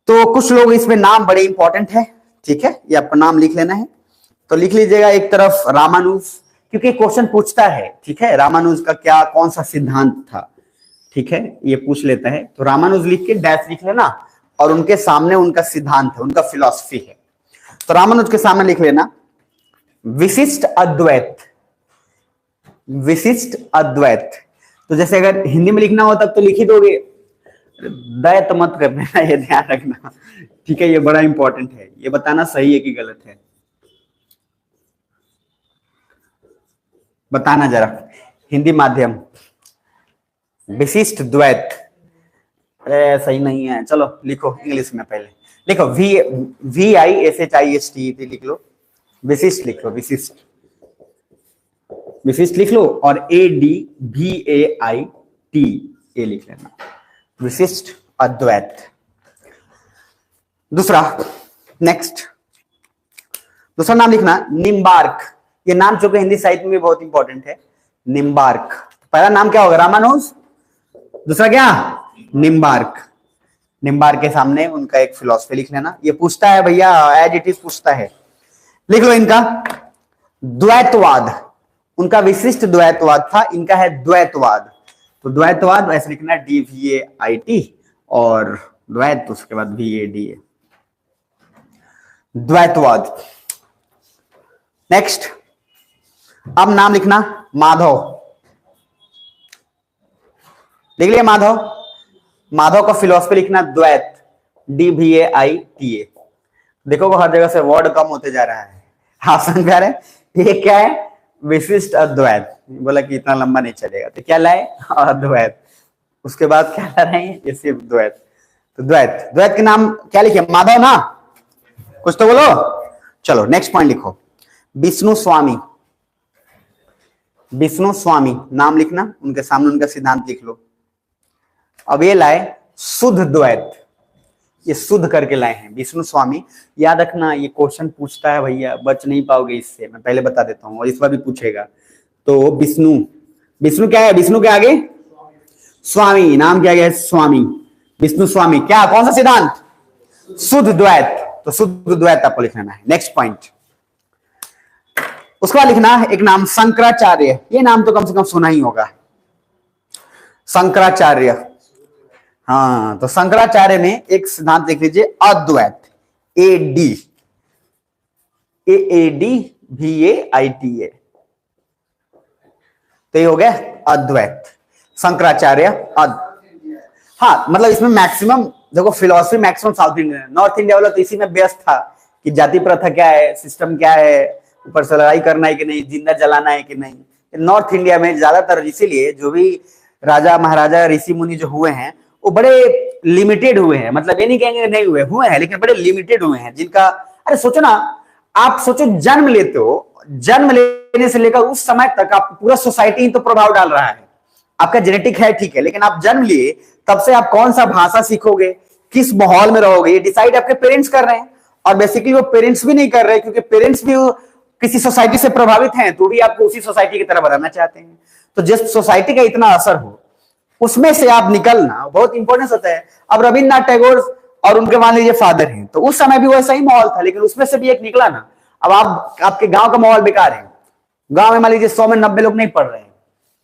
तो कुछ लोग इसमें नाम बड़े इंपॉर्टेंट है, ठीक है, ये आपको नाम लिख लेना है, तो लिख लीजिएगा एक तरफ रामानुज, क्योंकि क्वेश्चन पूछता है, ठीक है, रामानुज का क्या कौन सा सिद्धांत था, ठीक है, ये पूछ लेता है, तो रामानुज लिख के डैश लिख लेना, और उनके सामने उनका सिद्धांत है, उनका फिलॉसफी है। तो रामानुज के सामने लिख लेना विशिष्ट अद्वैत, विशिष्ट अद्वैत। तो जैसे अगर हिंदी में लिखना हो तब तो लिख ही दोगे, द्वैत मत कर देना, ये ध्यान रखना, ठीक है, ये बड़ा इंपॉर्टेंट है, ये बताना सही है कि गलत है, बताना जरा, हिंदी माध्यम, विशिष्ट द्वैत, अरे सही नहीं है, चलो लिखो इंग्लिश में, पहले लिखो VISHIST लिख लो, विशिष्ट लिख लो, विशिष्ट, विशिष्ट लिख लो, और ADVAIT लिख लेना, विशिष्ट अद्वैत। दूसरा, नेक्स्ट, दूसरा नाम लिखना निम्बार्क, ये नाम चूंकि हिंदी साहित्य में भी बहुत इंपॉर्टेंट है, निम्बार्क। पहला नाम क्या होगा, रामानुज, दूसरा क्या, निम्बार्क। निम्बार्क के सामने उनका एक फिलॉसफी लिख लेना, ये पूछता है भैया, एज इट इज पूछता है, लिख लो इनका द्वैतवाद, उनका विशिष्ट द्वैतवाद था, इनका है द्वैतवाद, तो द्वैतवाद ऐसे लिखना DVAIT, और द्वैत उसके बाद VADA, द्वैतवाद। नेक्स्ट, अब नाम लिखना माधव, लिख लिया माधव, माधव का फिलॉसफी लिखना द्वैत, DVAITA। देखो हर जगह से वर्ड कम होते जा रहा है, हाँ समझ रहे हैं, ये क्या है, विशिष्ट अद्वैत, बोला कि इतना लंबा नहीं चलेगा, तो क्या लाए, अद्वैत, उसके बाद क्या ला रहे हैं, ये सिर्फ द्वैत। तो द्वैत, द्वैत के नाम क्या लिखे, माधव ना, कुछ तो बोलो। चलो नेक्स्ट पॉइंट लिखो, विष्णु स्वामी। विष्णु स्वामी नाम लिखना, उनके सामने उनका सिद्धांत लिख लो। अब ये लाए शुद्ध द्वैत, ये शुद्ध करके लाए हैं विष्णु स्वामी। याद रखना ये क्वेश्चन पूछता है भैया, बच नहीं पाओगे इससे, मैं पहले बता देता हूं, और इस बार भी पूछेगा। तो विष्णु, विष्णु क्या है, विष्णु के आगे स्वामी, नाम क्या है, स्वामी, विष्णु स्वामी। क्या, कौन सा सिद्धांत, शुद्ध द्वैत। तो शुद्ध द्वैत आपको लिखना है। नेक्स्ट पॉइंट, उसके बाद लिखना एक नाम शंकराचार्य, ये नाम तो कम से कम सुना ही होगा, शंकराचार्य। हाँ, तो शंकराचार्य ने एक सिद्धांत लिख लीजिए, अद्वैत, AADVAITA। तो ये हो गया अद्वैत, शंकराचार्य हाँ, मतलब इसमें मैक्सिमम देखो philosophy maximum south India, north India वाला तो इसी में व्यस्त था कि जाति प्रथा क्या है, सिस्टम क्या है, ऊपर से लड़ाई करना है कि नहीं, जिंदा जलाना है कि नहीं। नॉर्थ इंडिया में ज्यादातर, इसीलिए जो भी राजा महाराजा ऋषि मुनि जो हुए हैं वो बड़े लिमिटेड हुए हैं, मतलब ये नहीं कहेंगे नहीं हुए हैं, लेकिन बड़े लिमिटेड हुए हैं जिनका, अरे सोचो ना, आप सोचो जन्म लेते हो, जन्म लेने से लेकर उस समय तक आप पूरा सोसाइटी तो प्रभाव डाल रहा है। आपका जेनेटिक है ठीक है, लेकिन आप जन्म लिए तब से आप कौन सा भाषा सीखोगे, किस माहौल में रहोगे, ये डिसाइड आपके पेरेंट्स कर रहे हैं। और बेसिकली वो पेरेंट्स भी नहीं कर रहे, क्योंकि पेरेंट्स भी किसी सोसाइटी से प्रभावित हैं, तो भी आपको उसी सोसाइटी की तरह बनाना चाहते हैं। तो जिस सोसाइटी का इतना असर हो उसमें से आप निकलना बहुत इंपॉर्टेंस होता है। अब रविन्द्रनाथ टैगोर और उनके मान लीजिए फादर हैं, तो उस समय भी वैसा ही माहौल था, लेकिन उसमें से भी एक निकला ना। अब आप, आपके गांव का माहौल बेकार है, गांव में मान लीजिए 100 में 90 लोग नहीं पढ़ रहे हैं,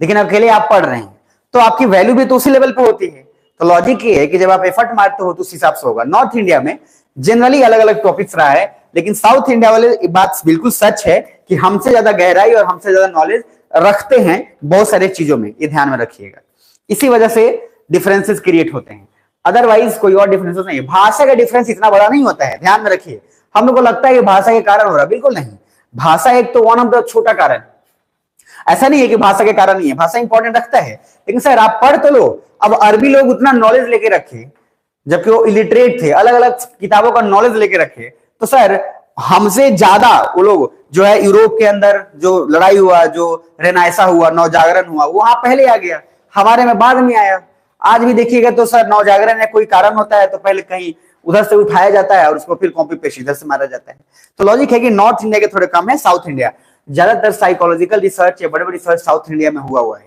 लेकिन अकेले आप पढ़ रहे हैं, तो आपकी वैल्यू भी तो उसी लेवल पे होती है। तो लॉजिक ये है कि जब आप एफर्ट मारते हो तो उस हिसाब से होगा। नॉर्थ इंडिया में जनरली अलग अलग टॉपिक्स रहा है, लेकिन साउथ इंडिया वाले बात बिल्कुल सच है कि हमसे ज्यादा गहराई और हमसे ज्यादा नॉलेज रखते हैं बहुत सारी चीजों में, ये ध्यान में रखिएगा। इसी वजह से डिफरेंसेस क्रिएट होते हैं, अदरवाइज कोई और डिफरेंसेस नहीं है। भाषा का डिफरेंस इतना बड़ा नहीं होता है, ध्यान में रखिए। हम लोग को लगता है कि भाषा के कारण हो रहा है, बिल्कुल नहीं। भाषा एक तो वन ऑफ द छोटा कारण, ऐसा नहीं है कि भाषा के कारण नहीं है, भाषा इंपॉर्टेंट रखता है, लेकिन सर आप पढ़ तो लो। अब अरबी लोग उतना नॉलेज लेके रखे, जबकि वो इलिटरेट थे, अलग अलग किताबों का नॉलेज लेके रखे, तो सर हमसे ज्यादा वो लोग जो है यूरोप के अंदर जो लड़ाई हुआ, जो रेनाइसा हुआ, नवजागरण हुआ, वो वहां पहले आ गया, हमारे में बाद में आया। आज भी देखिएगा तो सर नवजागरण में कोई कारण होता है तो पहले कहीं उधर से उठाया जाता है और उसको फिर कॉपी पेस्ट इधर से मारा जाता है। तो लॉजिक है कि नॉर्थ इंडिया के थोड़े कम है, साउथ इंडिया ज्यादातर साइकोलॉजिकल रिसर्च या बड़े बड़े रिसर्च साउथ इंडिया में हुआ है।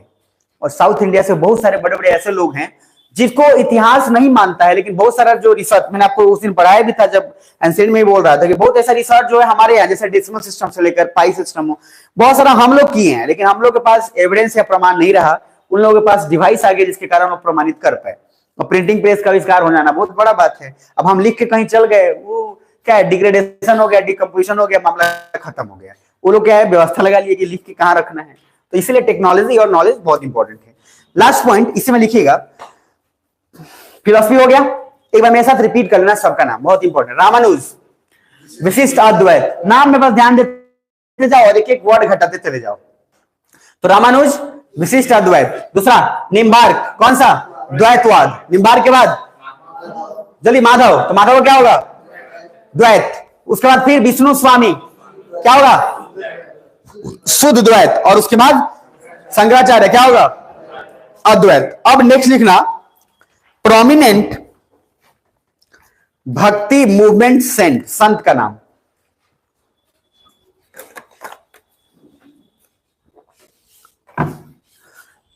और साउथ इंडिया से बहुत सारे बड़े बड़े ऐसे लोग हैं जिसको इतिहास नहीं मानता है, लेकिन बहुत सारा जो रिसर्च, मैंने आपको उस दिन पढ़ाया भी था जब एंसेंट में ही बोल रहा था कि बहुत ऐसा रिसर्च जो है हमारे यहाँ, जैसे डेसिमल सिस्टम से लेकर पाई सिस्टम हो, बहुत सारा हम लोग किए हैं, लेकिन हम लोग के पास एविडेंस या प्रमाण नहीं रहा। उन लोगों के पास डिवाइस आ गए जिसके कारण वो प्रमाणित कर पाए। और प्रिंटिंग प्रेस का आविष्कार हो जाना बहुत बड़ा बात है। अब हम लिख के कहीं चल गए, वो क्या है, डिग्रेडेशन हो गया, डिकम्पोजिशन हो गया, मामला खत्म हो गया। वो लोग क्या है, व्यवस्था लगा लिए कि लिख के कहाँ रखना है। तो इसलिए टेक्नोलॉजी और नॉलेज बहुत इंपॉर्टेंट है। लास्ट पॉइंट इसी में लिखिएगा, फिलॉसफी हो गया, एक बार मेरे साथ रिपीट कर लेना सबका नाम, बहुत इंपॉर्टेंट। रामानुज, विशिष्ट अद्वैत, नाम में बस ध्यान देते जाओ और एक एक वर्ड घटाते चले जाओ। तो रामानुज विशिष्ट अद्वैत। दूसरा निम्बार्क, कौन सा, द्वैतवाद। निम्बार्क के बाद जल्दी माधव, तो माधव क्या होगा, द्वैत। उसके बाद फिर विष्णु स्वामी, क्या होगा, शुद्ध द्वैत। और उसके बाद शंकराचार्य, क्या होगा, अद्वैत। अब नेक्स्ट लिखना, प्रोमिनेंट भक्ति मूवमेंट सेंट, संत का नाम।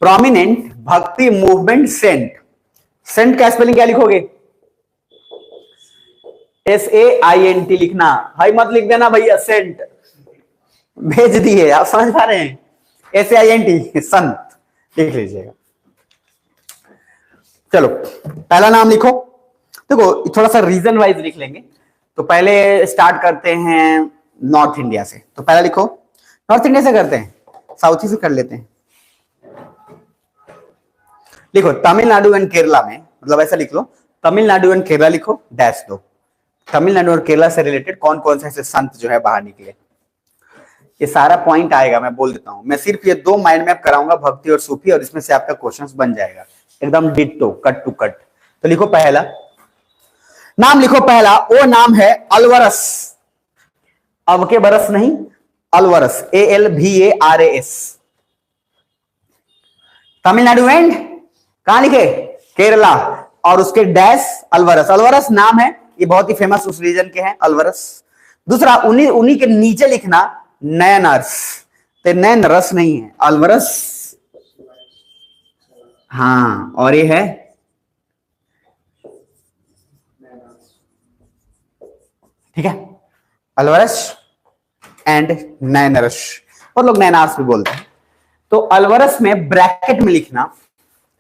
प्रोमिनेंट भक्ति मूवमेंट सेंट। सेंट का स्पेलिंग क्या लिखोगे, SAINT लिखना, हाई मत लिख देना भैया, सेंट भेज दिए, आप समझ पा रहे हैं, SAINT संत लिख लीजिएगा। चलो पहला नाम लिखो। देखो थोड़ा सा रीजन वाइज लिख लेंगे, तो पहले स्टार्ट करते हैं नॉर्थ इंडिया से। तो पहला लिखो, नॉर्थ इंडिया से करते हैं, साउथ ही से कर लेते हैं। लिखो तमिलनाडु एंड केरला में, मतलब ऐसा लिख लो, तमिलनाडु एंड केरला लिखो, डैश दो। तमिलनाडु और केरला से रिलेटेड कौन कौन से ऐसे संत जो है बाहर निकले, ये सारा पॉइंट आएगा, मैं बोल देता हूं। मैं सिर्फ ये दो माइंड मैप कराऊंगा, भक्ति और सूफी, और इसमें से आपका क्वेश्चंस बन जाएगा। एकदम डिट्टो, कट टू कट। तो लिखो पहला नाम, लिखो पहला, वो नाम है अलवरस। अब के बरस नहीं, अलवरस, ALVARAS। तमिलनाडु एंड कहां लिखे, केरला, और उसके डैश अलवरस। अलवरस नाम है, ये बहुत ही फेमस उस रीजन के हैं, अलवरस। दूसरा उन्हीं के नीचे लिखना नैनर्स, तो नैन रस नहीं है, अलवरस। हाँ, और ये है ठीक है, अलवरस एंड नैनरस, और लोग नैनार्स भी बोलते हैं। तो अलवरस में ब्रैकेट में लिखना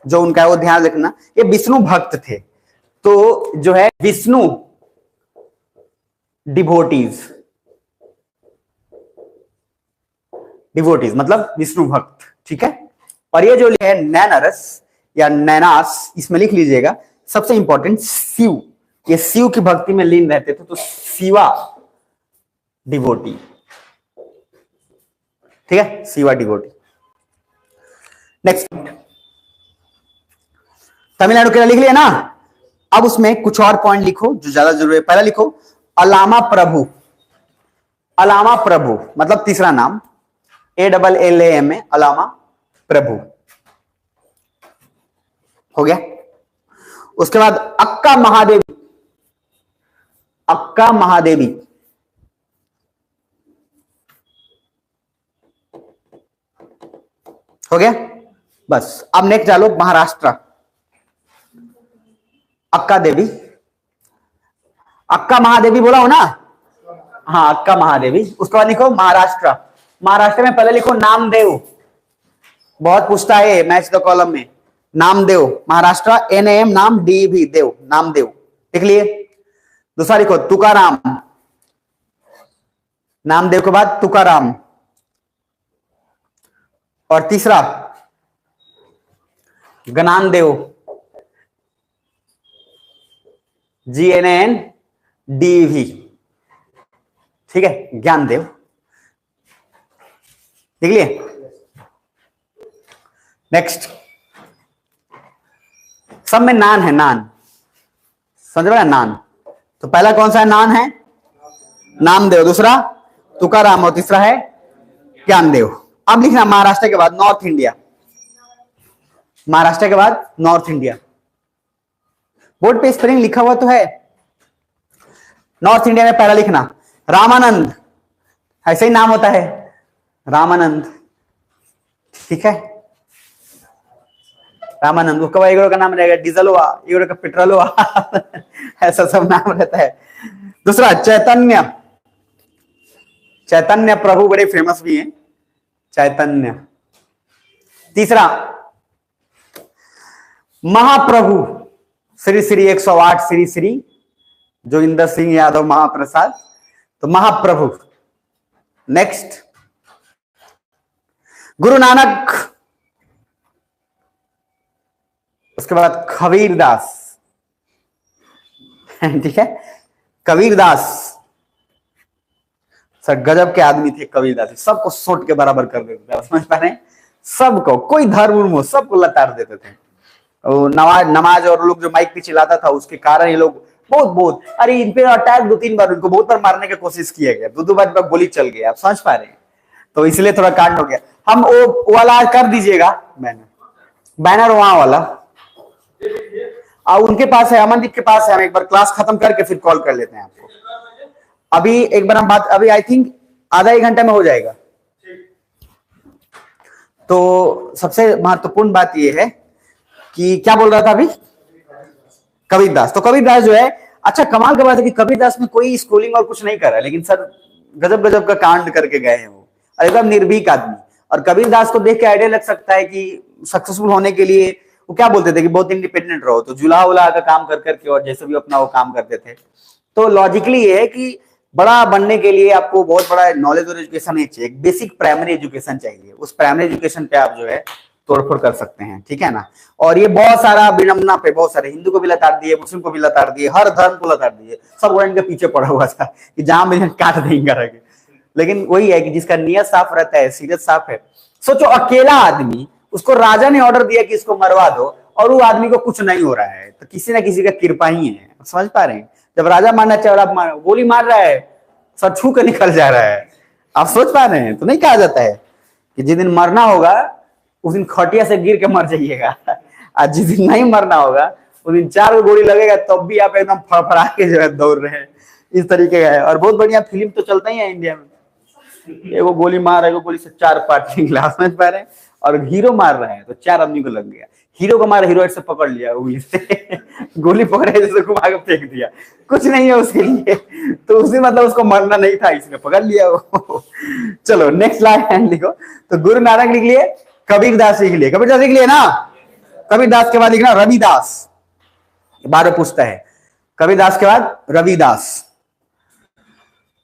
जो उनका है, वो ध्यान रखना, ये विष्णु भक्त थे। तो जो है विष्णु डिवोटीज, डिवोटीज मतलब विष्णु भक्त, ठीक है। और ये जो है नैनरस या नैनास, इसमें लिख लीजिएगा सबसे इंपॉर्टेंट शिव, ये शिव की भक्ति में लीन रहते थे, तो शिवा डिवोटी, ठीक है, शिवा डिवोटी। नेक्स्ट, तमिलनाडु केरला लिख लिया ना। अब उसमें कुछ और पॉइंट लिखो जो ज्यादा जरूरी है। पहला लिखो अलामा प्रभु, अलामा प्रभु मतलब तीसरा नाम, ALLAM में अलामा प्रभु, हो गया। उसके बाद अक्का महादेवी, अक्का महादेवी, हो गया बस। अब नेक्स्ट डालो महाराष्ट्र, अक्का देवी, अक्का महादेवी बोला हो ना, हाँ अक्का महादेवी। उसके बाद लिखो महाराष्ट्र, महाराष्ट्र में पहले लिखो नामदेव, बहुत पूछता है मैच द कॉलम में, नामदेव, महाराष्ट्र NAM नाम DEV देव, नामदेव लिख लिए। दूसरा लिखो तुकाराम, नामदेव के बाद तुकाराम। और तीसरा ज्ञानदेव, GNANDEV, ठीक है, ज्ञानदेव, लिख लिए। नेक्स्ट, सब में नान है, नान समझ रहे, नान। तो पहला कौन सा है, नान है, नामदेव, दूसरा तुकाराम, और तीसरा है ज्ञानदेव। अब लिखना महाराष्ट्र के बाद नॉर्थ इंडिया, महाराष्ट्र के बाद नॉर्थ इंडिया, बोर्ड पे स्पेलिंग लिखा हुआ तो है। नॉर्थ इंडिया में पहला लिखना रामानंद, ऐसे ही नाम होता है रामानंद, ठीक है, रामानंद। उसका एक का नाम रहेगा डीजलवा, एक का पेट्रोलवा ऐसा सब नाम रहता है। दूसरा चैतन्य, चैतन्य प्रभु बड़े फेमस भी हैं, चैतन्य। तीसरा महाप्रभु, श्री श्री 108 श्री श्री जोगिंदर सिंह यादव महाप्रसाद, तो महाप्रभु। नेक्स्ट गुरु नानक, उसके बाद कबीरदास, ठीक है, कबीरदास सर गजब के आदमी थे कबीरदास, सबको सोट के बराबर कर देते थे, समझ पा रहे हैं, सबको, कोई धर्म उर्म सबको लताड़ देते थे। नमाज और लोग जो माइक पे चिल्लाता था उसके कारण ये लोग बहुत अरे इन पे अटैक 2-3 बार, उनको बहुत बार मारने की कोशिश किया गया, 2 बार गोली चल गया, आप समझ पा रहे हैं, तो इसलिए थोड़ा कांड हो गया। हम वो वाला कर दीजिएगा बैनर वहां वाला, और उनके पास है, अमनदीप के पास है, हम एक बार क्लास खत्म करके फिर कॉल कर लेते हैं आपको। अभी एक बार हम बात, अभी आई थिंक आधा 1 घंटा में हो जाएगा। तो सबसे महत्वपूर्ण बात यह है कि क्या बोल रहा था अभी, कबीरदास। तो कबीरदास जो है, अच्छा कमाल की बात है कि कबीरदास में कोई स्कूलिंग और कुछ नहीं करा, लेकिन सर गजब गजब का कांड करके गए हैं वो, एकदम निर्भीक आदमी। और कबीरदास को देख के आइडिया लग सकता है कि सक्सेसफुल होने के लिए वो क्या बोलते थे कि बहुत इंडिपेंडेंट रहो, तो जुला उला का काम कर करके और जैसे भी अपना वो काम करते थे। तो लॉजिकली ये है कि बड़ा बनने के लिए आपको बहुत बड़ा नॉलेज और एजुकेशन नहीं चाहिए, बेसिक प्राइमरी एजुकेशन चाहिए। उस प्राइमरी एजुकेशन पे आप जो है तोड़फोड़ कर सकते हैं, ठीक है ना। और ये बहुत सारा विडंबना पे, बहुत सारे हिंदू को भी लताड़ दिए, मुस्लिम को भी लताड़ दिए, हर धर्म को लताड़ दिए, सब इनके पीछे पड़ा हुआ था कि जहां भी काट देंगे करेंगे। लेकिन वही है कि जिसका नियत साफ रहता है, सीरत साफ है। सोचो अकेला आदमी, उसको राजा ने ऑर्डर दिया कि इसको मरवा दो, और वो आदमी को कुछ नहीं हो रहा है, तो किसी ना किसी का कृपा ही है। समझ पा रहे हैं? जब राजा मारना चाहे और आप गोली मार रहा है, सर छू के निकल जा रहा है। आप सोच पा रहे हैं? तो नहीं कहा जाता है कि जिस दिन मरना होगा उस दिन खटिया से गिर के मर जाइएगा, आज जिस दिन नहीं मरना होगा उस दिन 4 गोली लगेगा तब भी आप एकदम फड़फड़ा के जो है दौड़ रहे हैं। इस तरीके का है। और बहुत बढ़िया फिल्म तो चलता ही है इंडिया में, एगो गोली मार रहा है, गोली से 4 पार्ट निकला। समझ पा रहे हैं? और हीरो मार रहा है तो 4 आदमी को लग गया। हीरो को मारा, हीरो से पकड़ लिया, उंगली से गोली पकड़े जैसे घुमा के फेंक दिया, कुछ नहीं है उसके लिए। तो उसी मतलब उसको मरना नहीं था, इसने पकड़ लिया वो। चलो नेक्स्ट लाइन लिखो। तो गुरु नानक लिख लिए, कबीरदास लिख लिए। कबीरदास लिख लिए ना? कबीरदास के बाद लिखना रविदास। बार पूछता है, कबीरदास के बाद रविदास,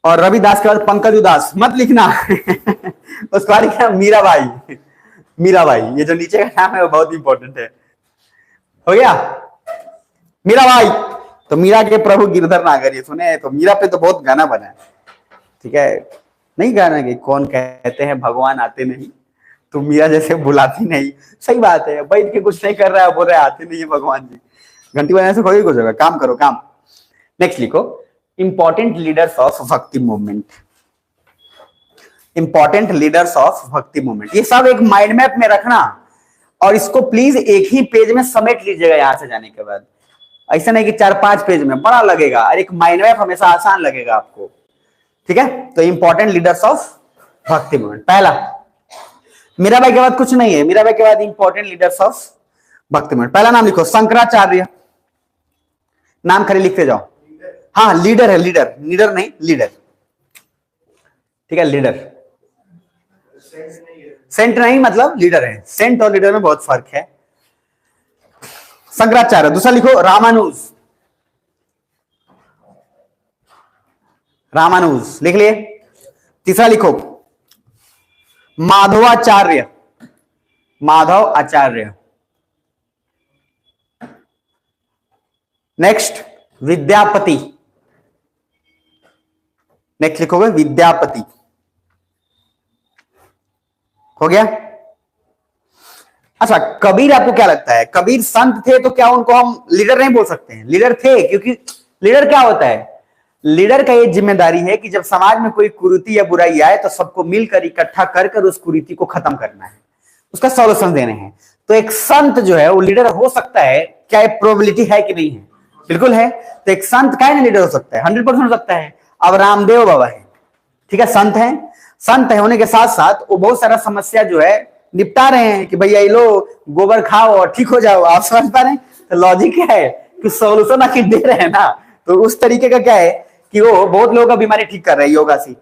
और रविदास के बाद पंकज उदास मत लिखना। उसके बाद लिखना मीराबाई। मीराबाई, ये जो नीचे का नाम है वो बहुत इंपॉर्टेंट है। हो गया? मीराबाई। तो मीरा के प्रभु गिरधर नागर, ये सुने? तो मीरा पे तो बहुत गाना बना है, ठीक है? नहीं गाना कि कौन कहते हैं भगवान आते नहीं, तो मीरा जैसे बुलाती नहीं। सही बात है, बैठ के कुछ नहीं कर रहा है, बोल रहे आते नहीं है भगवान जी। घंटी बजाने से कोई कुछ होगा, काम करो काम। नेक्स्ट लिखो, इंपॉर्टेंट लीडर्स ऑफ भक्ति मूवमेंट। इंपॉर्टेंट लीडर्स ऑफ भक्ति मूवमेंट, ये सब एक माइंड मैप में रखना, और इसको प्लीज एक ही पेज में समेट लीजिएगा यहां से जाने के बाद। ऐसा नहीं कि 4-5 पेज में, बड़ा लगेगा, और एक माइंड मैप हमेशा आसान लगेगा आपको, ठीक है? तो इंपॉर्टेंट लीडर्स ऑफ भक्ति मूवमेंट, पहला मीराबाई के बाद कुछ नहीं है, मीराबाई के बाद इंपॉर्टेंट लीडर्स ऑफ भक्ति मूवमेंट। पहला नाम लिखो शंकराचार्य, नाम खाली लिखते जाओ। हाँ लीडर है, लीडर, लीडर नहीं लीडर, ठीक है? लीडर, सेंट नहीं मतलब लीडर है। सेंट और लीडर में बहुत फर्क है। शंकराचार्य। दूसरा लिखो रामानुज। रामानुज लिख लिए। तीसरा लिखो माधवाचार्य। माधव आचार्य। नेक्स्ट विद्यापति। नेक्स्ट लिखोगे विद्यापति। हो गया? अच्छा, कबीर आपको क्या लगता है? कबीर संत थे तो क्या उनको हम लीडर नहीं बोल सकते हैं? लीडर थे, क्योंकि लीडर क्या होता है? लीडर का ये जिम्मेदारी है कि जब समाज में कोई कुरीति या बुराई आए तो सबको मिलकर इकट्ठा कर उस कुरीति को खत्म करना है, उसका सॉल्यूशन देने हैं। तो एक संत जो है वो लीडर हो सकता है, क्या प्रोबेबिलिटी है कि नहीं है? बिल्कुल है। तो एक संत का लीडर हो सकता है, 100% हो सकता है। अब रामदेव बाबा है, ठीक है? संत है। संत है होने के साथ साथ वो बहुत सारा समस्या जो है निपटा रहे हैं कि भैया ये लो गोबर खाओ और ठीक हो जाओ। आप समझ पा रहे हैं? तो लॉजिक क्या है कि सॉल्यूशन आखिर दे रहे हैं ना, तो उस तरीके का क्या है कि वो बहुत लोगों का बीमारी ठीक कर रहे हैं योगा से।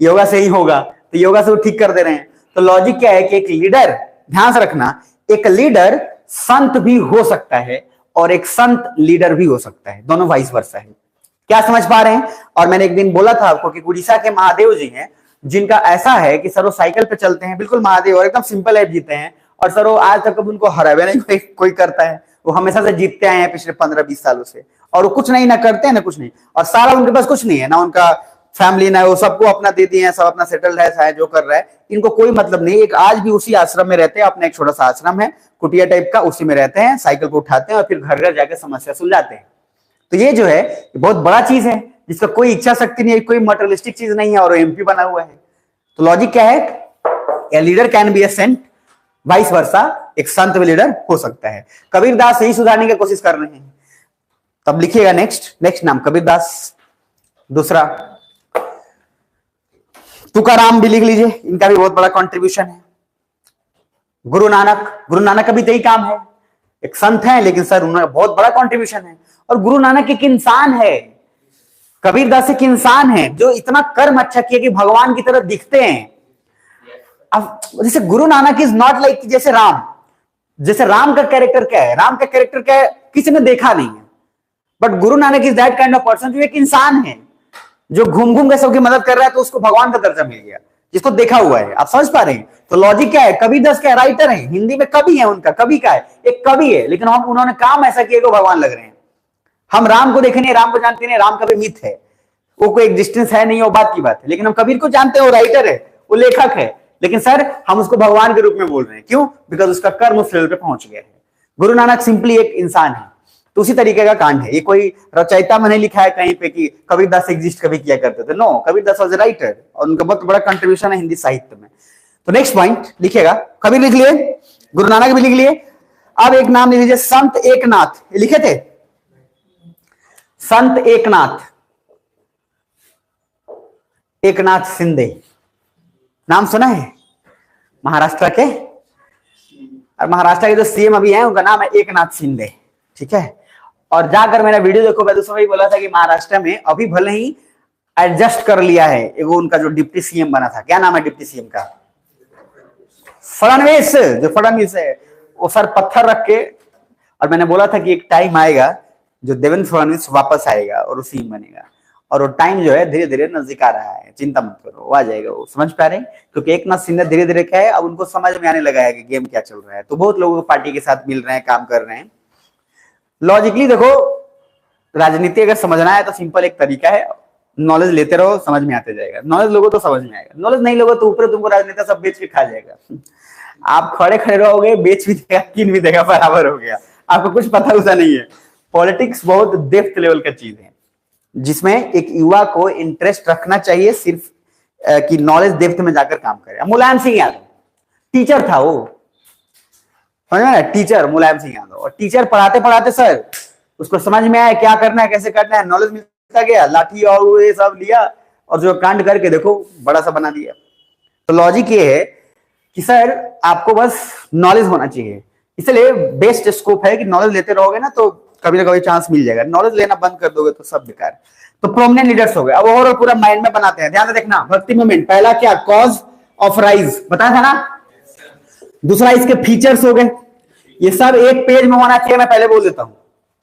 योगा से ही होगा, तो योगा से वो ठीक कर दे रहे हैं। तो लॉजिक क्या है कि एक लीडर, ध्यान से रखना, एक लीडर संत भी हो सकता है और एक संत लीडर भी हो सकता है, दोनों वाइस वर्सा है। क्या समझ पा रहे हैं? और मैंने एक दिन बोला था आपको कि उड़ीसा के महादेव जी हैं, जिनका ऐसा है कि सर वो साइकिल पे चलते हैं, बिल्कुल महादेव, और एकदम सिंपल लाइफ जीते हैं, और सर वो आज तक उनको हरावे नहीं कोई करता है। वो हमेशा से जीतते आए हैं पिछले 15-20 सालों से, और वो कुछ नहीं ना करते हैं ना कुछ नहीं, और सारा उनके पास कुछ नहीं है ना, उनका फैमिली ना, वो सबको अपना दे दिए हैं, सब अपना सेटल्ड है, चाहे जो कर रहा है, इनको कोई मतलब नहीं। एक आज भी उसी आश्रम में रहते हैं, अपना एक छोटा सा आश्रम है कुटिया टाइप का, उसी में रहते हैं, साइकिल को उठाते हैं और फिर घर घर जाके समस्या सुलझाते हैं। तो ये जो है बहुत बड़ा चीज है, जिसका कोई इच्छा शक्ति नहीं है, कोई मटेरियलिस्टिक चीज नहीं है, और एमपी बना हुआ है। तो लॉजिक क्या है? A leader can be a saint, vice versa, एक संत भी लीडर हो सकता है। कबीरदास यही सुधारने की कोशिश कर रहे हैं। तब लिखिएगा नेक्स्ट नाम कबीरदास। दूसरा तुकाराम भी लिख लीजिए, इनका भी बहुत बड़ा कंट्रीब्यूशन है। गुरु नानक का भी यही काम है, एक संत है लेकिन सर उन्होंने बहुत बड़ा कंट्रीब्यूशन है। और गुरु नानक एक इंसान है, कबीरदास एक इंसान है जो इतना कर्म अच्छा किया कि भगवान की तरह दिखते हैं। अब जैसे Guru Nanak is not like जैसे राम का कैरेक्टर क्या है? राम का कैरेक्टर क्या है? किसी ने देखा नहीं है, but Guru Nanak is that kind of person जो एक इंसान है जो घूम घूम के सबकी मदद कर रहा है, तो उसको भगवान का दर्जा मिल गया, जिसको देखा हुआ है। आप समझ पा रहे हैं? तो लॉजिक क्या है? कबीरदास क्या राइटर है, हिंदी में कवि है, उनका कवि का है, एक कवि है, लेकिन हम उन्होंने काम ऐसा किया कि भगवान लग रहे हैं। हम राम को देखे नहीं, राम को जानते नहीं, राम का भी मिथ है, वो कोई एग्जिस्टेंस है नहीं, वो बात की बात है। लेकिन हम कबीर को जानते हैं, वो राइटर है, वो लेखक है, लेकिन सर हम उसको भगवान के रूप में बोल रहे हैं। क्यों? बिकॉज उसका कर्म उस लेवल पे पहुंच गया है। गुरु नानक सिंपली एक इंसान है। तो उसी तरीके का कांड है। ये कोई रचयिता में नहीं लिखा है कहीं पे कि कबीरदास एग्जिस्ट कभी किया करते थे। No, Kabirdas was a writer और उनका बहुत बड़ा कंट्रीब्यूशन है हिंदी साहित्य में। तो नेक्स्ट पॉइंट लिखिएगा, कबीर लिख लिए, गुरु नानक भी लिख लिए। अब एक नाम लिख लीजिए, संत एकनाथ। लिखे थे संत एकनाथ, एकनाथ शिंदे, नाम सुना है? महाराष्ट्र के, और महाराष्ट्र के जो सीएम अभी हैं उनका नाम है एकनाथ शिंदे, ठीक है। और जाकर मेरा वीडियो देखो, मैं उसमें बोला था कि महाराष्ट्र में अभी भले ही एडजस्ट कर लिया है एगो उनका जो डिप्टी सीएम बना था, क्या नाम है डिप्टी सीएम का? फडणवीस। जो फडणवीस है वो सर पत्थर रख के, और मैंने बोला था कि एक टाइम आएगा जो देवेंद्र फडणवीस वापस आएगा और वो सीएम बनेगा, और वो टाइम जो है धीरे धीरे नजदीक आ रहा है, चिंता मत करो, वो आ जाएगा। वो समझ पा रहे हैं, क्योंकि एकनाथ शिंदे धीरे धीरे क्या है, अब उनको समझ में आने लगा है कि गेम क्या चल रहा है। तो बहुत लोग पार्टी के साथ मिल रहे हैं, काम कर रहे हैं। लॉजिकली देखो, राजनीति अगर समझना है तो सिंपल एक तरीका है, नॉलेज लेते रहो, समझ में आते जाएगा। नॉलेज लोगो तो समझ में आएगा, नॉलेज नहीं लोगो तो ऊपर तुमको राजनेता सब बेच के खा जाएगा। आप खड़े खड़े रहोगे, बेच भी देगा, कीन भी देगा, बराबर हो गया। आपको कुछ पता उसा नहीं है। पॉलिटिक्स बहुत डेप्थ लेवल का चीज है, जिसमें एक युवा को इंटरेस्ट रखना चाहिए सिर्फ कि नॉलेज डेप्थ में जाकर काम करे। मुलायम सिंह यादव टीचर था, वो समझ में, टीचर मुलायम सिंह यादव। और टीचर पढ़ाते पढ़ाते सर उसको समझ में आया क्या करना है, कैसे करना है, नॉलेज मिलता गया, लाठी और ये सब लिया और जो कांड करके देखो बड़ा सा बना दिया। तो लॉजिक ये है कि सर आपको बस नॉलेज होना चाहिए, इसलिए बेस्ट स्कोप है कि नॉलेज लेते रहोगे ना तो कभी ना कभी चांस मिल जाएगा। नॉलेज लेना बंद कर दोगे तो सब बेकार। तो प्रोमिनेंट लीडर्स हो गए। अब ओवरऑल पूरा माइंड में बनाते हैं, ध्यान से देखना। भक्ति मूवमेंट पहला क्या, कॉज ऑफ राइज बताया था ना। दूसरा इसके फीचर्स हो गए। ये सब एक पेज में होना चाहिए, मैं पहले बोल देता हूं,